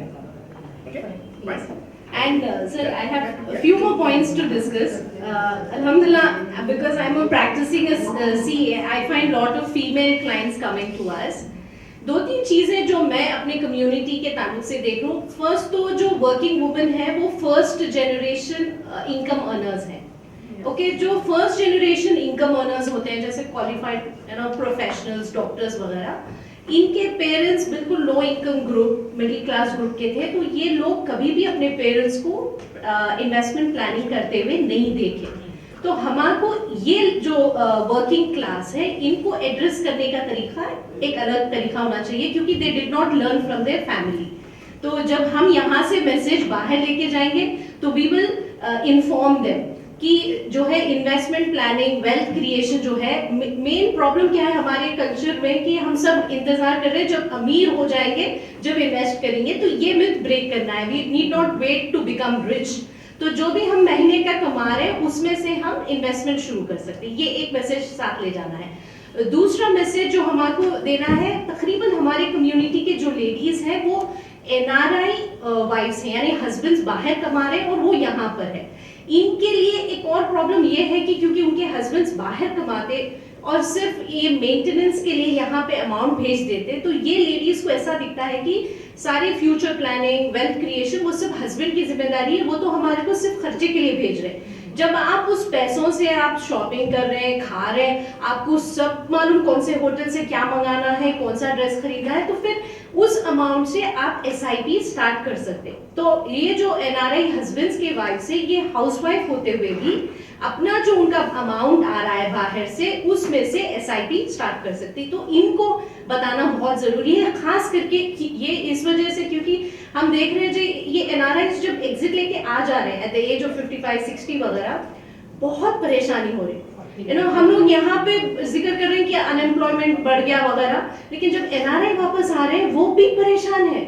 S7: Okay? Fine.
S9: And sir, I have a few more points to discuss. Alhamdulillah, because I'm a practicing as CA, I find lot of female clients coming to us. 2-3 चीजें जो मैं अपने community के ताल्लुक से देख रहा हूँ. फर्स्ट तो जो वर्किंग वुमेन है वो फर्स्ट जनरेशन इनकम अर्नर्स हैं. ओके, जो फर्स्ट जनरेशन इनकम अर्नर्स होते हैं जैसे क्वालिफाइड प्रोफेशनल्स, डॉक्टर्स वगैरह, इनके पेरेंट्स बिल्कुल low income group, middle class group के थे. तो ये लोग कभी भी अपने पेरेंट्स को इन्वेस्टमेंट प्लानिंग करते हुए नहीं देखे. तो हमारे को ये जो वर्किंग क्लास है इनको एड्रेस करने का तरीका एक अलग तरीका होना चाहिए क्योंकि they did not learn from their family. तो जब हम यहाँ से मैसेज बाहर लेके जाएंगे तो वी विल इन्फॉर्म देम कि जो है इन्वेस्टमेंट प्लानिंग, वेल्थ क्रिएशन जो है, मेन प्रॉब्लम क्या है हमारे कल्चर में कि हम सब इंतजार कर रहे हैं जब अमीर हो जाएंगे, जब इन्वेस्ट करेंगे. तो ये मिथ ब्रेक करना है. We need not wait to become rich. तो जो भी हम महीने का कमा रहे हैं उसमें से हम इन्वेस्टमेंट शुरू कर सकते हैं. ये एक मैसेज साथ ले जाना है. दूसरा मैसेज जो हमारे को देना है, तकरीबन हमारे कम्युनिटी के जो लेडीज हैं वो NRI वाइफ्स हैं, यानी हस्बैंड्स बाहर कमा रहे हैं और वो यहाँ पर है. इनके लिए एक और प्रॉब्लम ये है कि क्योंकि उनके हस्बैंड्स बाहर कमाते और सिर्फ ये मेंटेनेंस के लिए यहाँ पे अमाउंट भेज देते, तो ये लेडीज को ऐसा दिखता है कि सारी फ्यूचर प्लानिंग, वेल्थ क्रिएशन वो सिर्फ हस्बैंड की जिम्मेदारी है, वो तो हमारे को सिर्फ खर्चे के लिए भेज रहे हैं. जब आप उस पैसों से आप शॉपिंग कर रहे हैं, खा रहे हैं, आपको सब मालूम कौन से होटल से क्या मंगाना है, कौन सा ड्रेस खरीदना है, तो फिर उस अमाउंट से आप SIP स्टार्ट कर सकते हैं. तो ये जो NRI हस्बैंड्स के वाइफ से, ये हाउसवाइफ होते हुए भी अपना जो उनका अमाउंट आ रहा है बाहर से उसमें से SIP स्टार्ट कर सकती. तो इनको बताना बहुत जरूरी है, खास करके ये इस वजह से क्योंकि हम हम देख रहे हैं जी ये NRIs जब एग्जिट लेके आ जा रहे हैं एट द एज ऑफ 55-60 वगैरह, बहुत परेशानी हो रही है। हम लोग यहाँ पे जिक्र कर रहे हैं कि अनएम्प्लॉयमेंट बढ़ गया वगैरह, लेकिन जब NRI वापस आ रहे हैं वो भी परेशान है।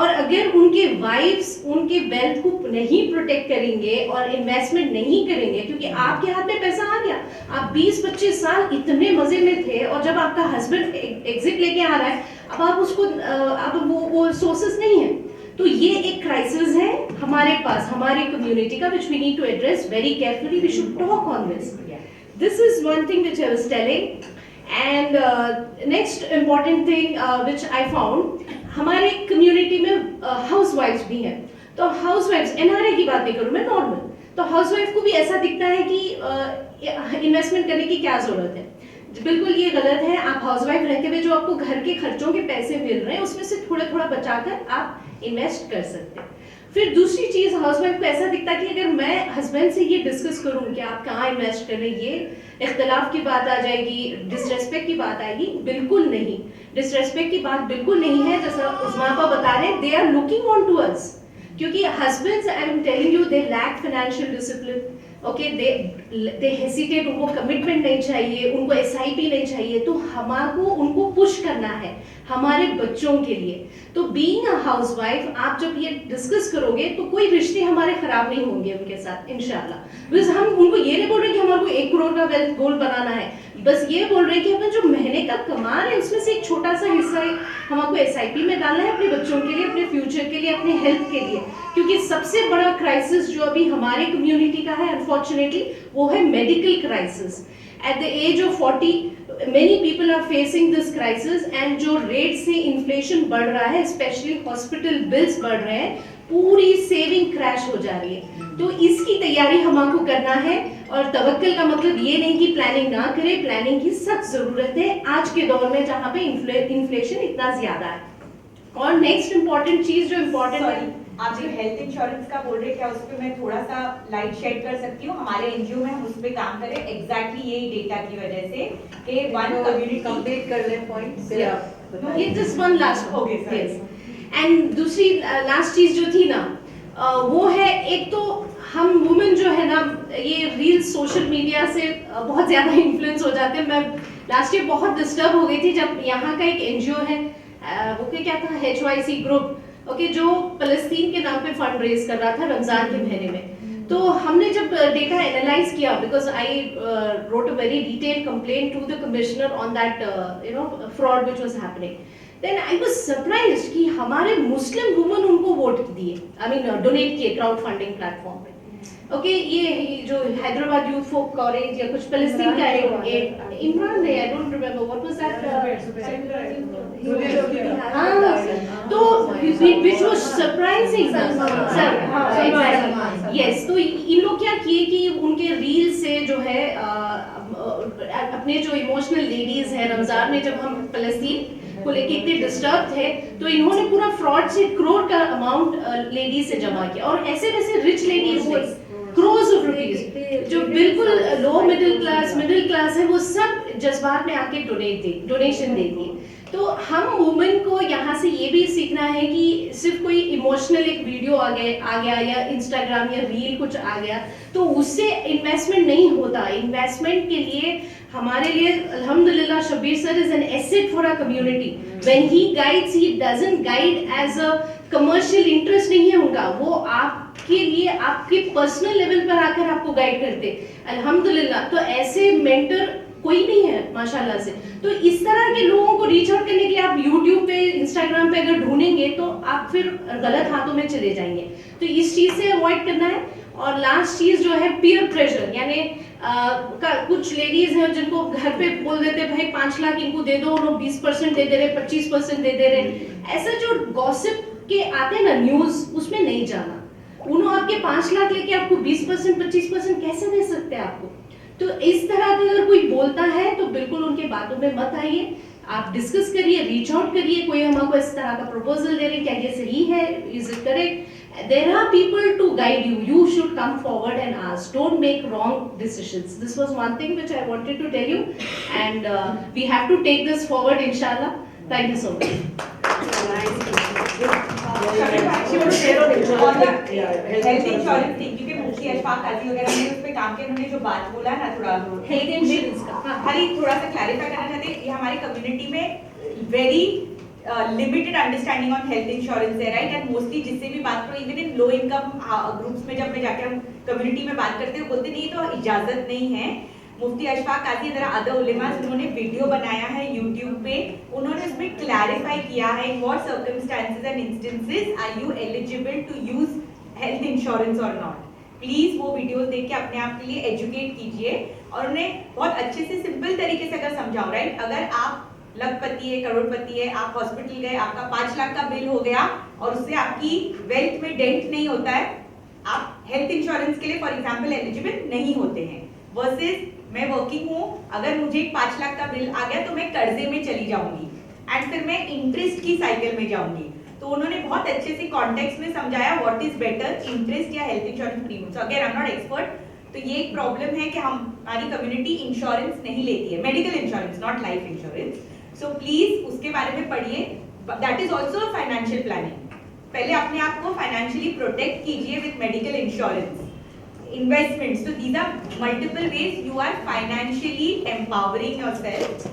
S9: और अगर उनके वाइफ्स उनके वेल्थ को नहीं प्रोटेक्ट करेंगे और इन्वेस्टमेंट नहीं करेंगे, क्योंकि आपके हाथ में पैसा आ गया, आप 20-25 साल इतने मजे में थे, और जब आपका हस्बैंड एग्जिट लेके आ रहा है, अब आप उसको अब वो सोर्सेस नहीं है, तो ये एक क्राइसिस है हमारे पास, हमारी कम्युनिटी का, which we need to address very carefully. We should talk on this. This is one thing which I was telling. And next important thing which I found, हमारे कम्युनिटी में हाउसवाइफ्स भी हैं। तो हाउसवाइफ्स, NRI की बात नहीं करूँ मैं, नॉर्मल, तो हाउसवाइफ को भी ऐसा दिखता है कि इन्वेस्टमेंट करने की क्या जरूरत है। बिल्कुल ये गलत है। आप हाउसवाइफ रहते हुए जो आपको घर के खर्चों के पैसे मिल रहे हैं उसमें से थोड़ा थोड़ा बचाकर आप इन्वेस्ट कर सकते हैं। फिर दूसरी चीज, हाउसवाइफ को ऐसा दिखता है कि अगर मैं हस्बैंड से ये डिस्कस करूं कि आप कहाँ इन्वेस्ट कर रहे हैं, ये इख्तलाफ की बात आ जाएगी, डिसरेस्पेक्ट की बात आएगी। बिल्कुल नहीं, डिसरेस्पेक्ट की बात बिल्कुल नहीं है। जैसा उस्मा आपा बता रहे हैं, they are looking on to us, क्योंकि husbands, I am telling you, they lack financial discipline. Okay, they hesitate, उनको कमिटमेंट नहीं चाहिए, उनको SIP नहीं चाहिए। तो हमारे उनको पुश करना है हमारे बच्चों के लिए। तो बीइंग अ हाउसवाइफ, आप जब ये डिस्कस करोगे तो कोई रिश्ते हमारे खराब नहीं होंगे उनके साथ इंशाल्लाह। बिकॉज हम उनको ये नहीं बोल रहे कि हमारे को 1 करोड़ का वेल्थ गोल बनाना है, बस ये बोल रहे हैं कि अपन जो महीने का कमा रहे हैं उसमें से एक छोटा सा हिस्सा हमको SIP में डालना है, अपने बच्चों के लिए, अपने फ्यूचर के लिए, अपने हेल्थ के लिए। क्योंकि सबसे बड़ा क्राइसिस जो अभी हमारे कम्युनिटी का है अनफॉर्चुनेटली, वो है medical crisis. At the age of 40 many people are facing this crisis, and जो रेट से इन्फ्लेशन बढ़ रहा है, स्पेशली हॉस्पिटल बिल्स बढ़ रहे हैं, पूरी सेविंग क्रैश हो जा रही है। तो इसकी तैयारी हमको करना है, और तवक्कल का मतलब ये नहीं कि प्लानिंग ना करें, प्लानिंग की सख्त जरूरत है आज के दौर में जहाँ पे इन्फ्लेशन इतना ज्यादा है। और नेक्स्ट इम्पॉर्टेंट चीज जो इम्पोर्टेंट है,
S4: आप जो हेल्थ इंश्योरेंस का बोल रहे हैं, क्या उस पर मैं थोड़ा सा लाइट शेड कर सकती हूँ? हमारे NGO में हम उस पर काम करें एग्जैक्टली यही डेटा की वजह से कि वन कम्युनिटी
S3: कंप्लीट कर ले पॉइंट।
S9: ये just one last, okay yes. And दूसरी लास्ट चीज जो थी ना, वो है, एक तो हम वुमेन जो है ना, ये रील्स सोशल मीडिया से बहुत ज्यादा इन्फ्लुएंस हो जाते हैं। मैं लास्ट ईयर बहुत डिस्टर्ब हो गई थी जब यहाँ का एक NGO है, वो क्या था, HYC ग्रुप, ओके, जो फलस्तीन के नाम पे फंड रेज कर रहा था रमजान के महीने में। तो हमने जब देखा, एनालाइज किया, because I wrote a very detailed complaint to the commissioner on that fraud which was happening, then I was surprised कि हमारे मुस्लिम वुमेन उनको वोट दिए, आई मीन डोनेट किए क्राउड फंडिंग प्लेटफॉर्म पे। ओके, ये जो Hyderabad youth फोक college या कुछ फलस्तीन का एक इमरान है, I don't remember what was that, तो which was surprising sir, yes। तो इन लोग क्या किए कि उनके रील से जो है अपने जो इमोशनल लेडीज है, रमजान में जब हम फलस्तीन को लेके इतने डिस्टर्ब थे, तो इन्होंने पूरा फ्रॉड से करोड़ का अमाउंट लेडीज से जमा किया, और ऐसे वैसे रिच लेडीज ने क्रोर्स ऑफ रुपीज, जो बिल्कुल लो मिडिल क्लास है, वो सब जज्बात में आके डोनेशन दे दिए। तो हम वुमेन को यहाँ से ये भी सीखना है कि सिर्फ कोई इमोशनल एक वीडियो आ गया या इंस्टाग्राम या रील कुछ आ गया तो उससे इन्वेस्टमेंट नहीं होता। इन्वेस्टमेंट के लिए हमारे लिए अल्हम्दुलिल्लाह Shabbir sir is an asset for a community. When he guides, he doesn't guide as a commercial interest नहीं है उनका, वो आपके लिए आपके पर्सनल लेवल पर आकर आपको गाइड करते अल्हम्दुलिल्लाह। तो ऐसे मेंटर कोई नहीं है माशाल्लाह से। तो इस तरह के लोगों को रीच आउट करने के लिए आप YouTube पे, Instagram पे अगर ढूंढेंगे तो आप फिर गलत हाथों में चले जाएंगे। तो इस चीज से अवॉइड करना है। और लास्ट चीज जो है पीयर प्रेशर, यानी कुछ लेडीज हैं जिनको घर पे बोल देते भाई 5 लाख इनको दे दो, उन्होंने 20% दे दे रहे, 25% दे दे रहे। ऐसा जो गॉसिप के आते हैं ना न्यूज, उसमें नहीं जाना। उन्होंने आपके 5 लाख लेके आपको 20% 25% कैसे दे सकते हैं आपको? तो इस तरह का अगर कोई बोलता है तो बिल्कुल उनके बातों में मत आइए, आप डिस्कस करिए, रीच आउट करिए। कोई हमको इस तरह का प्रपोजल दे रहे क्या ये सही है, is it correct? There are people to guide you. You should come forward and ask. Don't make wrong decisions. This was one thing which I wanted to tell you, and we have to take this forward, inshallah. Thank you so much.
S2: insurance.
S4: on the
S2: Yeah,
S4: health insurance thing, क्योंकि मुफ्ती अशफाक काजी वगैरह ने उस पे काम किया, उन्होंने जो बात बोला ना थोड़ा
S9: Health insurance का, हाँ।
S4: खाली थोड़ा सा क्लैरिफाई करना चाहते हैं, ये हमारी कम्युनिटी में very limited understanding on health insurance है, राइट? एंड मोस्टली जिससे भी बात करो, even in low income groups में जब मैं जाकर हम कम्युनिटी में बात करते हैं, बोलते नहीं तो इजाजत नहीं है। मुफ्ती अशफाक काजी एंड अदर उलेमास, उन्होंने वीडियो बनाया है यूट्यूब पे, उन्होंने उसमें क्लैरिफाई किया है what circumstances and instances are you eligible to use health insurance और नॉट। प्लीज वो वीडियोस देख के अपने आप के लिए एजुकेट कीजिए, और उन्हें बहुत अच्छे से सिंपल तरीके से अगर समझाओ, राइट? अगर आप लखपति है, करोड़पति है, आप हॉस्पिटल गए, आपका 5 लाख का बिल हो गया और उससे आपकी वेल्थ में डेंट नहीं होता है, आप हेल्थ इंश्योरेंस के लिए फॉर एग्जांपल एलिजिबल नहीं होते हैं। वर्सेस मैं वर्किंग हूँ, अगर मुझे 5 लाख का बिल आ गया तो मैं कर्जे में चली जाऊंगी एंड फिर मैं इंटरेस्ट की साइकिल में जाऊंगी। तो उन्होंने बहुत अच्छे से कॉन्टेक्स्ट में समझाया व्हाट इज बेटर, इंटरेस्ट या health insurance premium. So again I am not expert, तो ये एक प्रॉब्लम है कि हमारी कम्युनिटी इंश्योरेंस नहीं लेती है, medical insurance not life insurance. So please उसके बारे में पढ़िए, that is also financial planning. पहले अपने आप को फाइनेंशियली प्रोटेक्ट कीजिए with medical insurance, investments. So these are multiple ways you are financially empowering yourself.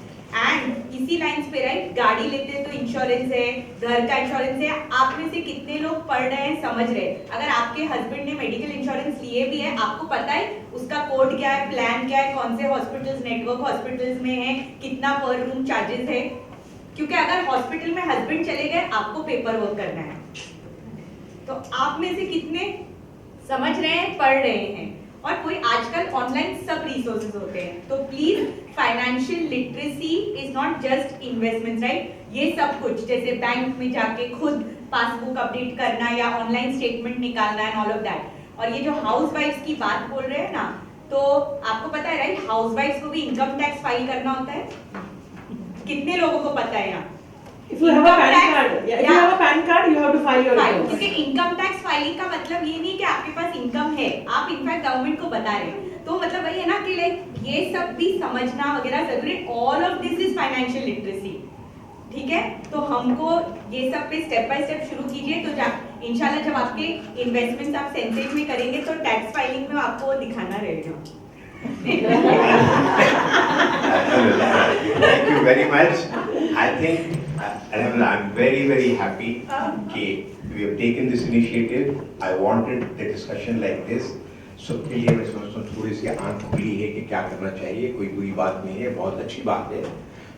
S4: And इसी लाइंस पे, राइट, गाड़ी लेते हैं तो इंश्योरेंस है, घर का इंश्योरेंस है। आप में से कितने लोग पढ़ रहे हैं, समझ रहे हैं? अगर आपके हस्बैंड ने मेडिकल इंश्योरेंस लिए भी है, आपको पता है उसका कोड क्या है, प्लान क्या है, कौन से हॉस्पिटल्स, नेटवर्क हॉस्पिटल्स में है, कितना पर रूम चार्जेस है? क्योंकि अगर हॉस्पिटल में हस्बैंड चले गए, आपको पेपर वर्क करना है। तो आप में से कितने समझ रहे हैं, पढ़ रहे हैं? और कोई आजकल ऑनलाइन सब रिसोर्सेज होते हैं। तो please financial literacy is not just investments, right? ये सब कुछ जैसे बैंक में जाके खुद पासबुक अपडेट करना या ऑनलाइन स्टेटमेंट निकालना एंड ऑल ऑफ दैट। और ये जो हाउस वाइफ्स की बात बोल रहे हैं ना, तो आपको पता है, राइट, हाउस वाइफ्स को भी इनकम टैक्स फाइल करना होता है। कितने लोगों को पता है ना?
S2: If you have a PAN card, yeah, if you have a PAN card, you have to file your returns.
S4: क्योंकि इनकम टैक्स फाइलिंग का मतलब ये नहीं कि आपके पास इनकम है, आप इनफैक्ट गवर्नमेंट को बता रहे हैं। तो मतलब वही है ना कि लाइक ये सब भी समझना वगैरह जरूरी। All of this is financial literacy, ठीक है? तो हमको ये सब पे स्टेप बाय स्टेप शुरू कीजिए, तो इंशाल्लाह जब आपके इन्वेस्टमेंट्स आप सेंसेज में करेंगे तो टैक्स फाइलिंग में आपको दिखाना रहेगा।
S7: Thank you very much. I think, Alhamdulillah, I'm very, very happy that we have taken this initiative. I wanted a discussion like this. सबके लिए मैं समझता हूँ थोड़ी सी आंख खुली है कि क्या करना चाहिए, कोई बुरी बात नहीं है, बहुत अच्छी बात है।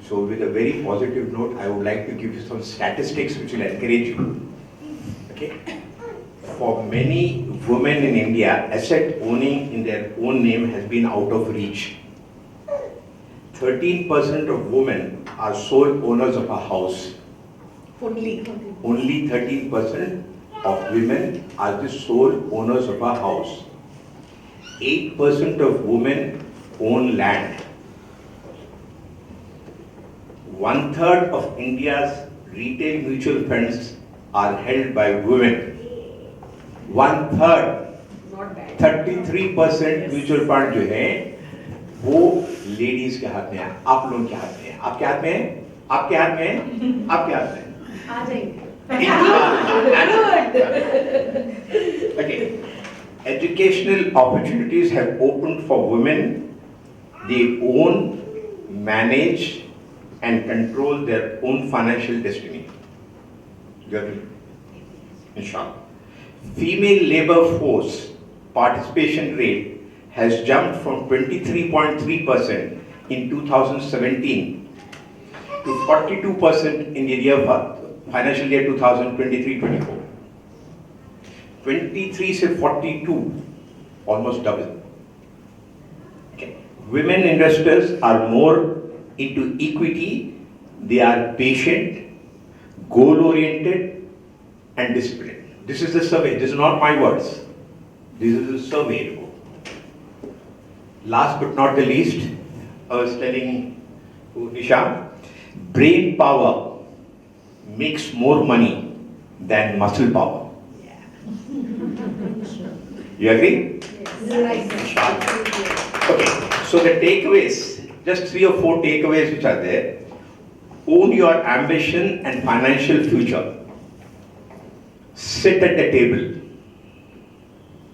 S7: So with a very positive note, I would like to give you some statistics which will encourage you. Okay? For many women in India, asset owning in their own name has been out of reach. 13% of women are sole owners of a house. Only 13% of women are the sole owners of a house. 8% of women own land. 1/3 of India's retail mutual funds are held by women. 1/3. 33% mutual fund जो है वो ladies के हाथ में है, आप लोगों के हाथ में है। आपके हाथ में है, आपके हाथ में है, आपके हाथ में है।
S9: आ जाएंगे।
S7: Okay. Educational opportunities have opened for women. They own, manage, and control their own financial destiny. You agree? Inshallah. Female labor force participation rate has jumped from 23.3% in 2017 to 42% in the year financial year 2023-24. 23 से 42, almost double. Okay. Women investors are more into equity. They are patient, goal-oriented, and disciplined. This is the survey. This is not my words. This is the survey report. Last but not the least, I was telling Nisha, brain power makes more money than muscle power. You agree?
S9: Right.
S7: Okay, so the takeaways, just 3 or 4 takeaways which are there. Own your ambition and financial future. Sit at the table.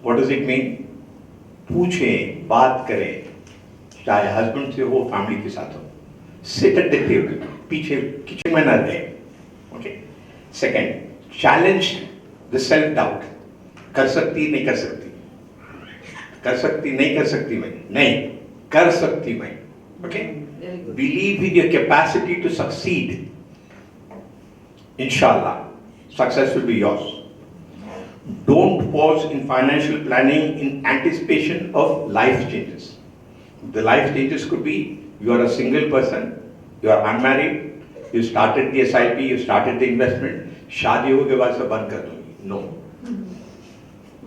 S7: What does it mean? पूछें, बात करें, चाहे husband से हो, family के साथ हो. Sit at the table. पीछे किचन में ना रहे. Okay. Second, challenge the self doubt. कर सकती नहीं कर सकती. कर सकती नहीं कर सकती मैं. नहीं कर सकती मैं. Okay. Believe in your capacity to succeed. Inshallah, success will be yours. Don't pause in financial planning in anticipation of life changes. The life changes could be you are a single person, you are unmarried, you started the SIP, you started the investment, शादी हो के बाद सब बंद कर दूंगी. No.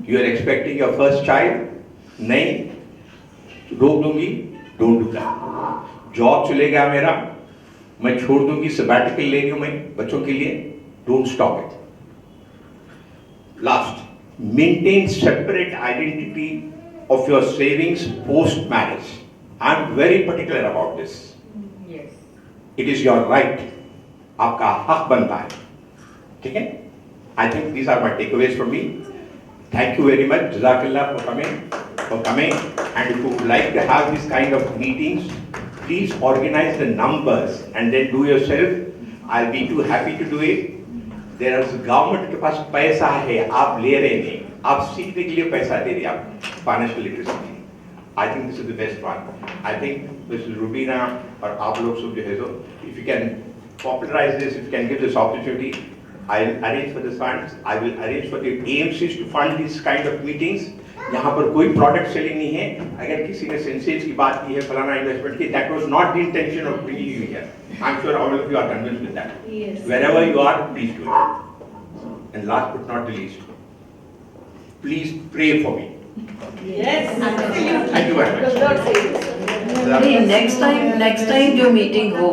S7: You are expecting your first child, नहीं, रोक दूंगी, don't do that. जॉब चलेगा मेरा, मैं छोड़ दूंगी, sabbatical ले रही हूँ मैं बच्चों के लिए, don't stop it. Last, maintain separate identity of your savings post marriage. I'm very particular about this.
S4: Yes.
S7: It is your right. आपका हक बनता है. ठीक है? I think these are my takeaways from me. Thank you very much. Jazakallah for coming. And if you would like to have this kind of meetings, please organize the numbers and then do yourself. I'll be too happy to do it. There is government के पास पैसा है, आप ले रहे नहीं, आप सीखने के लिए पैसा दे रहे आप financial literacy. I think this is the best one. I think Mrs. Rubina और आप लोग सब जो है तो if you can popularize this, if you can give this opportunity, I'll arrange for the funds. I will arrange for the AMCs to fund these kind of meetings. यहाँ पर कोई product selling नहीं है. अगर किसी ने सेंसेज की बात की है फलाना इन्वेस्टमेंट की, that was not the intention of bringing you here. I'm sure all of you are convinced with that.
S9: Yes.
S7: Wherever you are, please do it. And last but not the least, please pray for me.
S2: Yes.
S7: Thank you very much.
S3: नहीं, next time जो meeting हो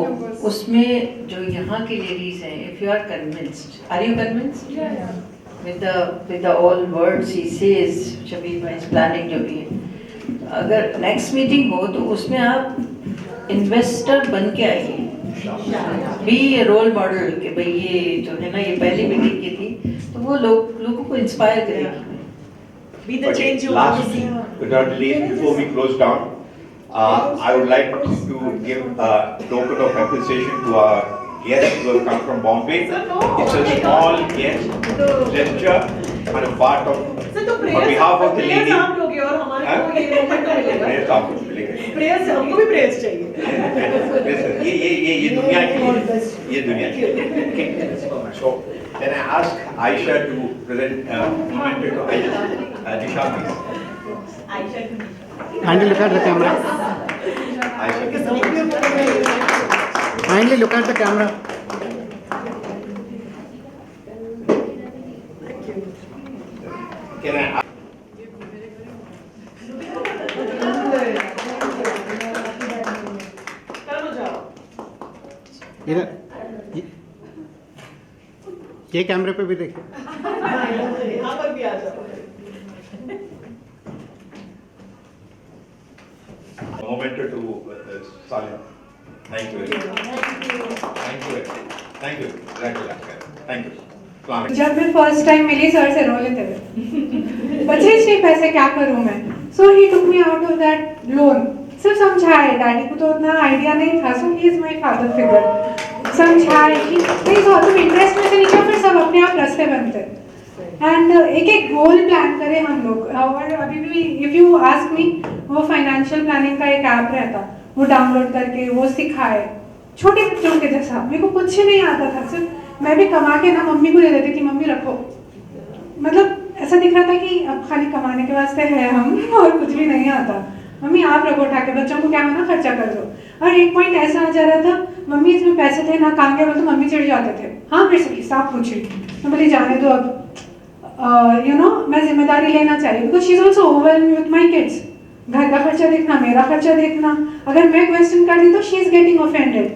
S3: उसमें जो यहाँ की ladies हैं, if you are convinced, are you convinced? With the all words he says, Shabir भाई planning जो भी है, अगर नेक्स्ट मीटिंग हो तो उसमें आप इन्वेस्टर बन के आइए. बी रोल मॉडल कि भाई ये जो है ना, ये पहली मीटिंग की थी तो वो लोगों को इंस्पायर करेगी.
S2: Be the change you want to see.
S7: But not least, before we close down, I would like to give a token of appreciation to our guests who have come from Bombay. It's a small gesture on the part of, on behalf of the lady.
S2: आप लोगे और हमारे को ये moment मिलेगा.
S7: Prayers आपको मिलेगा.
S2: Prayers हमको भी प्रेयर्स चाहिए.
S7: Listen, ये दुनिया के लिए, ये दुनिया के लिए. Okay. So, then I ask Aisha to present a moment to Aisha. Disha, please.
S10: Kindly look at the camera.
S7: Aisha.
S10: Kindly look at the camera.
S7: Can I ask?
S2: चलो जाओ.
S10: इधर ये कैमरे पे भी देखिए.
S2: यहाँ पर भी आ जाओ.
S7: A moment to Salim. Thank you very much. Thank you. Thank you. Thank you.
S11: जब मैं फर्स्ट टाइम मिली सर से रो लेते हुए, बचे इतने पैसे क्या करूं मैं. So he took me out of that loan. सिर्फ समझाए, डैडी को तो उतना आइडिया नहीं था, so he is my father figure. समझाए कि प्लीज और तुम इंटरेस्ट में से नीचे, फिर सब अपने आप रास्ते बनते. एंड एक एक गोल प्लान करें हम लोग. और अभी भी इफ यू आस्क मी, वो फाइनेंशियल प्लानिंग का एक ऐप रहता, वो डाउनलोड करके वो सिखाए छोटे बच्चों के जैसा. मेरे को कुछ नहीं आता था, सिर्फ मैं भी कमा के ना मम्मी को दे देती थी, मम्मी रखो. मतलब ऐसा दिख रहा था कि अब खाली कमाने के वास्ते है हम और कुछ भी नहीं आता. मम्मी आप रखो उठा के, बच्चों को क्या होना खर्चा कर दो. और एक पॉइंट ऐसा आ जा रहा था, मम्मी इसमें पैसे थे ना, काम के बोल तो मम्मी चिढ़ जाते थे. हाँ मेरे से हिसाब पूछी, मैं बोली जाने दो अब, यू नो मैं जिम्मेदारी लेना चाहिए. Because she is also overwhelmed with my kids. घर का खर्चा देखना, मेरा खर्चा देखना. अगर मैं क्वेश्चन कर दी तो she is getting offended.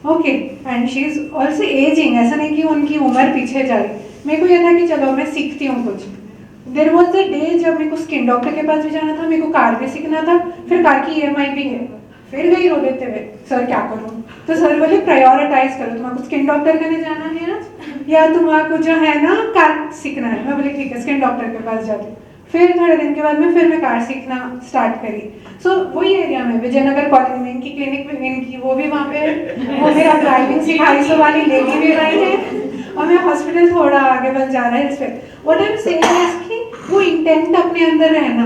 S11: Okay, and she is also ageing. ऐसा नहीं कि उनकी उम्र पीछे जा रही. मेरे को यह था कि चलो मैं सीखती हूँ कुछ. देर वॉज द डे जब मेरे को स्किन डॉक्टर के पास भी जाना था, मेरे को कार भी सीखना था, फिर कार की EMI भी है. फिर गई रो देते हुए, सर क्या करूँ. तो सर बोले प्रायोरिटाइज करो, तुम्हारा स्किन डॉक्टर करने जाना है ना, या तुम्हारा जो है ना कार सीखना है. मैं बोले ठीक है, स्किन डॉक्टर के पास जाती. फिर थोड़े दिन के बाद में फिर मैं कार सीखना स्टार्ट करी। सो वही एरिया में विजयनगर कॉलेज में इनकी क्लिनिक में इनकी वो भी वहाँ पे वो मेरा ड्राइविंग सिखाई सो वाली लेडी भी वही है और मेरा हॉस्पिटल थोड़ा आगे बन जा रहा है इस पे। What I am saying is कि वो इंटेंट अपने अंदर रहना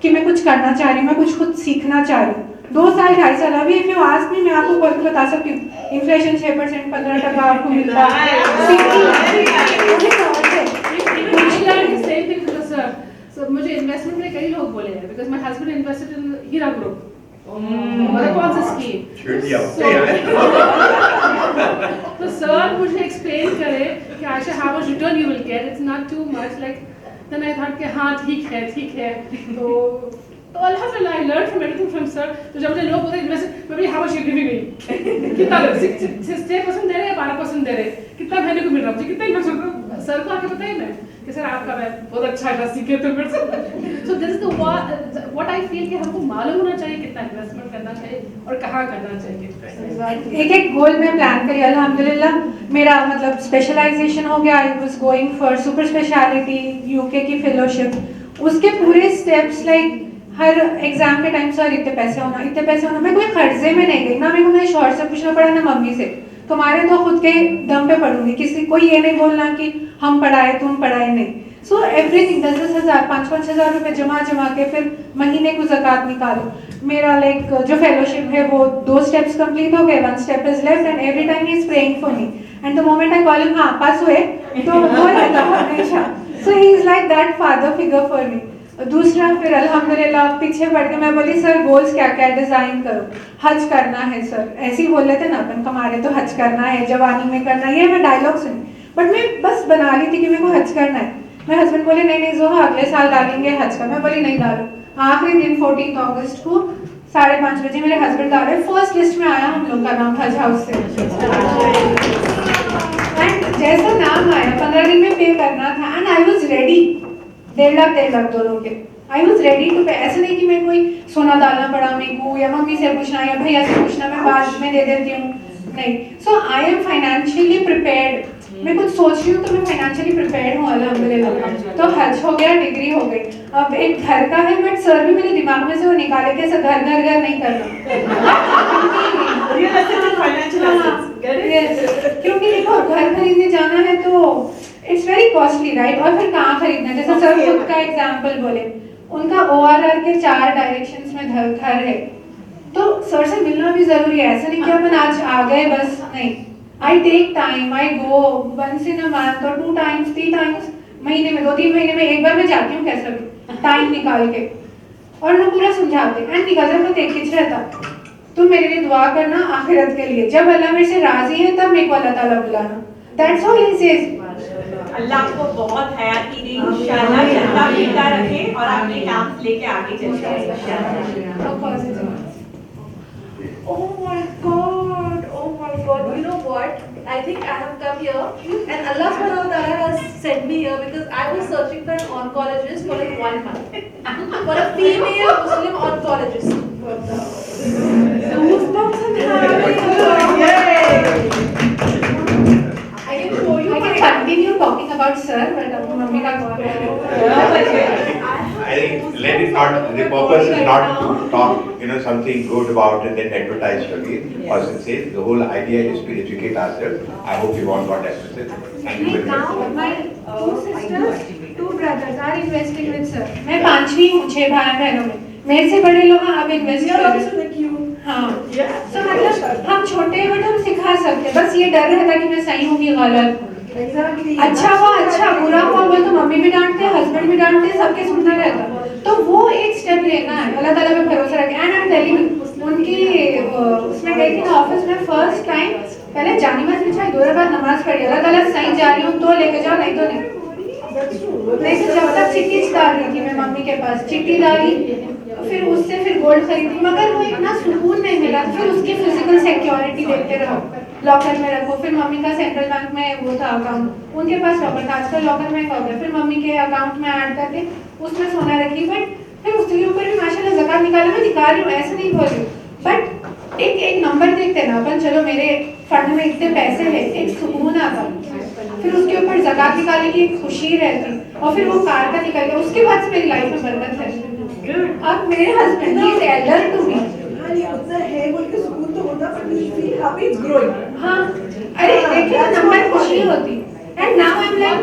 S11: कि मैं कुछ करना चाह रही हूँ, मैं कुछ खुद सीखना चाह रही हूँ। 2 साल 2.5 साल अभी इफ यू आस्क मी मैं आपको बोल के बता सकती हूँ इन्फ्लेशन 6% 15% आपको मिलता है।
S9: So, मुझे इन्वेस्टमेंट में कई लोग बोले हैं because my husband invested in Heera group और कौन सा स्कीम तो सर मुझे एक्सप्लेन करे कि Ayesha how much return you will get, it's not too much like then I thought कि हाँ ठीक है तो अल्हम्दुलिल्लाह I learn from everything from sir. तो जब मुझे लोग बोलते इन्वेस्ट मैं बोली how much you giving me, कितना 6% दे रहे हैं 12% दे रहे हैं, कितना महीने को मिल रहा है मुझे, कितना इन्वेस्ट सर को आके बताइए मैं कि सर आपका मैं बहुत अच्छा है सीखे तो मेरे से। So this is the what I feel कि हमको मालूम होना चाहिए कितना इन्वेस्टमेंट करना चाहिए और कहाँ करना चाहिए।
S11: एक गोल में प्लान करी अल्हम्दुलिल्लाह मेरा मतलब स्पेशलाइजेशन हो गया। I was going for super speciality UK की फेलोशिप, उसके पूरे स्टेप्स लाइक हर एग्जाम के टाइम सर इतने पैसे होना मैं कोई खर्चे में नहीं गई ना, मेरे को मेरे शौहर से पूछना पड़ा ना मम्मी से, तुम्हारे तो खुद के दम पे पढ़ूंगी, किसी कोई ये नहीं बोलना कि हम पढ़ाए तुम पढ़ाए नहीं। सो एवरीथिंग 10,000 5-5 हज़ार रुपए जमा के फिर महीने को ज़कात निकालो। मेरा लाइक जो फेलोशिप है वो 2 स्टेप्स कंप्लीट हो गए, 1 step is left and every time he is praying for me and the moment I call him हाँ पास हुए तो वो रहता हमेशा। So he is like that father figure for me. दूसरा फिर अल्हम्दुलिल्लाह पीछे बढ़ के मैं बोली सर गोल्स क्या क्या डिजाइन करो, हज करना है सर, ऐसे ही बोल रहे थे ना अपन हमारे तो हज करना है जवानी में करना है, ये मैं डायलॉग सुनी बट मैं बस बना ली थी कि मेरे को हज करना है। मेरे हस्बैंड बोले नहीं जोहा अगले साल डालेंगे हज का, मैं बोली नहीं डालो। आखिरी दिन 14 अगस्त को 5:30 बजे मेरे हस्बैंड डाले, फर्स्ट लिस्ट में आया हम लोग का नाम हज हाउस से एंड जैसा नाम आया 15 दिन में पे करना था and I was ready 1.5 lakh दोनों के। आई वॉज रेडी टू पे, ऐसे नहीं कि मैं कोई सोना डालना पड़ा मेरे को या मम्मी से पूछना या भैया से पूछना मैं बाद में दे देती हूँ, नहीं। सो आई एम फाइनेंशियली प्रिपेयर्ड, मैं कुछ सोच रही हूँ तो मैं फाइनेंशियली प्रिपेयर्ड हूँ अल्हम्दुलिल्लाह। तो हज हो गया, डिग्री हो गई, अब एक घर का है बट सर भी मेरे दिमाग में से वो निकाले कि ऐसा घर नहीं करना क्योंकि देखो घर खरीदने जाना है तो इट्स वेरी कॉस्टली राइट, और फिर कहाँ खरीदना, जैसे सर खुद का एग्जाम्पल बोले उनका ORR के 4 डायरेक्शंस में घर है तो सर से मिलना भी जरूरी है, ऐसा नहीं कि अपन आज आ गए बस, नहीं। I take time, I go once in a month और 2 टाइम्स 3 टाइम्स महीने में 2-3 महीने में एक बार मैं जाती हूँ कैसे भी टाइम निकाल के और मैं पूरा समझाते एंड निकलता मैं देखिए रहता तुम मेरे लिए दुआ करना आखिरत के लिए, जब अल्लाह मेरे से राजी है तब मेरे को अल्लाह ताला बुलाना, दैट्स ऑल ही सेज।
S12: अल्लाह आपको बहुत हयात की दे इंशाल्लाह, जन्नत मिलता रखे और आपके काम लेके आगे चलते रहे इंशाल्लाह।
S5: Oh my God, you know what? I think I have come here and Allah subhanahu wa ta'ala has sent me here because I was searching for an oncologist for like 1 month. For a female Muslim oncologist. Goosebumps and happy. Yay!
S11: I can continue talking about sir, but mummy ka
S7: I think let it not, the purpose is not to talk, something good about it and advertise again or say the whole idea is to educate ourselves. I hope you all got that message. Thank you very much.
S11: Now my 2 sisters, 2 brothers are investing with sir. मैं 5वीं हूँ 6 भाई बहनों में, मेरे से बड़े लोग अब इन्वेस्ट कर रहे हैं। हाँ, तो मतलब हम छोटे हैं बट हम सिखा सकते हैं, बस ये डर रहता कि मैं सही हूँ कि गलत। अच्छा हुआ अच्छा, बुरा हुआ बोल तो मम्मी भी डांटते हैं, हस्बैंड भी डांटते हैं, सबके सुनना रहता, तो वो एक स्टेप लेना है, अल्लाह ताला पे भरोसा रखें। एंड आई एम टेलिंग उनकी उसमें गई थी ऑफिस में फर्स्ट टाइम, पहले जानी मत बिछाई 2 बार नमाज पढ़ी, अल्लाह ताला सही जा रही हूँ तो लेके जाओ नहीं तो नहीं तो जब तक चिट्ठी डाल रही थी मैं मम्मी के पास, चिट्ठी डाली फिर उससे फिर गोल्ड खरीदी, मगर वो इतना सुकून नहीं मिला, फिर उसकी फिजिकल सिक्योरिटी देखते रहो, लॉकर में रखो, फिर मम्मी का सेंट्रल बैंक में वो था अकाउंट, उनके पास लॉकर था, आजकल लॉकर में हो गया, फिर मम्मी के अकाउंट में ऐड करके उसमें सोना रखी, बट फिर उसके ऊपर भी माशाल्लाह ज़कात निकाला, मैं निकाल रही हूँ ऐसे नहीं बोल रही हूँ, बट एक नंबर देखते ना अपन, चलो मेरे फंड में इतने पैसे हैं, एक सुकून आता फिर उसके ऊपर ज़कात निकालने की एक खुशी रहती, और फिर वो कार का निकल गया, उसके बाद से मेरी लाइफ में बरकत है। अब मेरे husband he is elder to me.
S8: हाँ, ये उतना है बोल के सुकून तो होता, but you feel happy it's growing.
S11: हाँ, अरे देखिए नंबर खुशी होती। And now I'm like,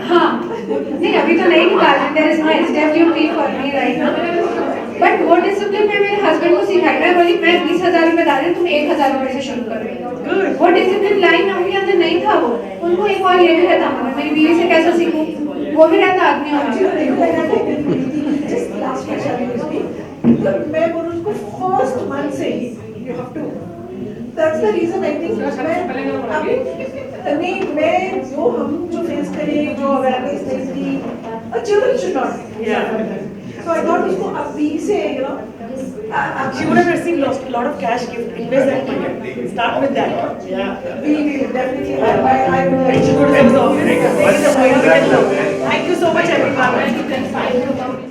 S11: हाँ, नहीं अभी तो नहीं निकाला, there is no SWP for me right now. But वो डिसिप्लिन मैं मेरे हस्बैंड को सिखाई, मैं बोली मैं 20,000 रुपए डाल रही हूँ, तुम 1,000 रुपए से शुरू करो। वो डिसिप्लिन लाइन उनके अंदर नहीं था, वो उनको एक और ये भी रहता, मगर मेरी बीवी से कैसे सीखूं, वो भी रहता आदमी
S8: Just last question you speak. मैं बोलूँ उसको first month से ही you have to. That's the reason I think नहीं मैं जो फेस करें, जो awareness नहीं थी, children should not. So I thought उसको अभी से
S2: She would have received a lot of cash gift. Invest that money. Start with that. Yeah.
S8: we will definitely. I will.
S2: She would have absorbed. Thank you so much, everyone.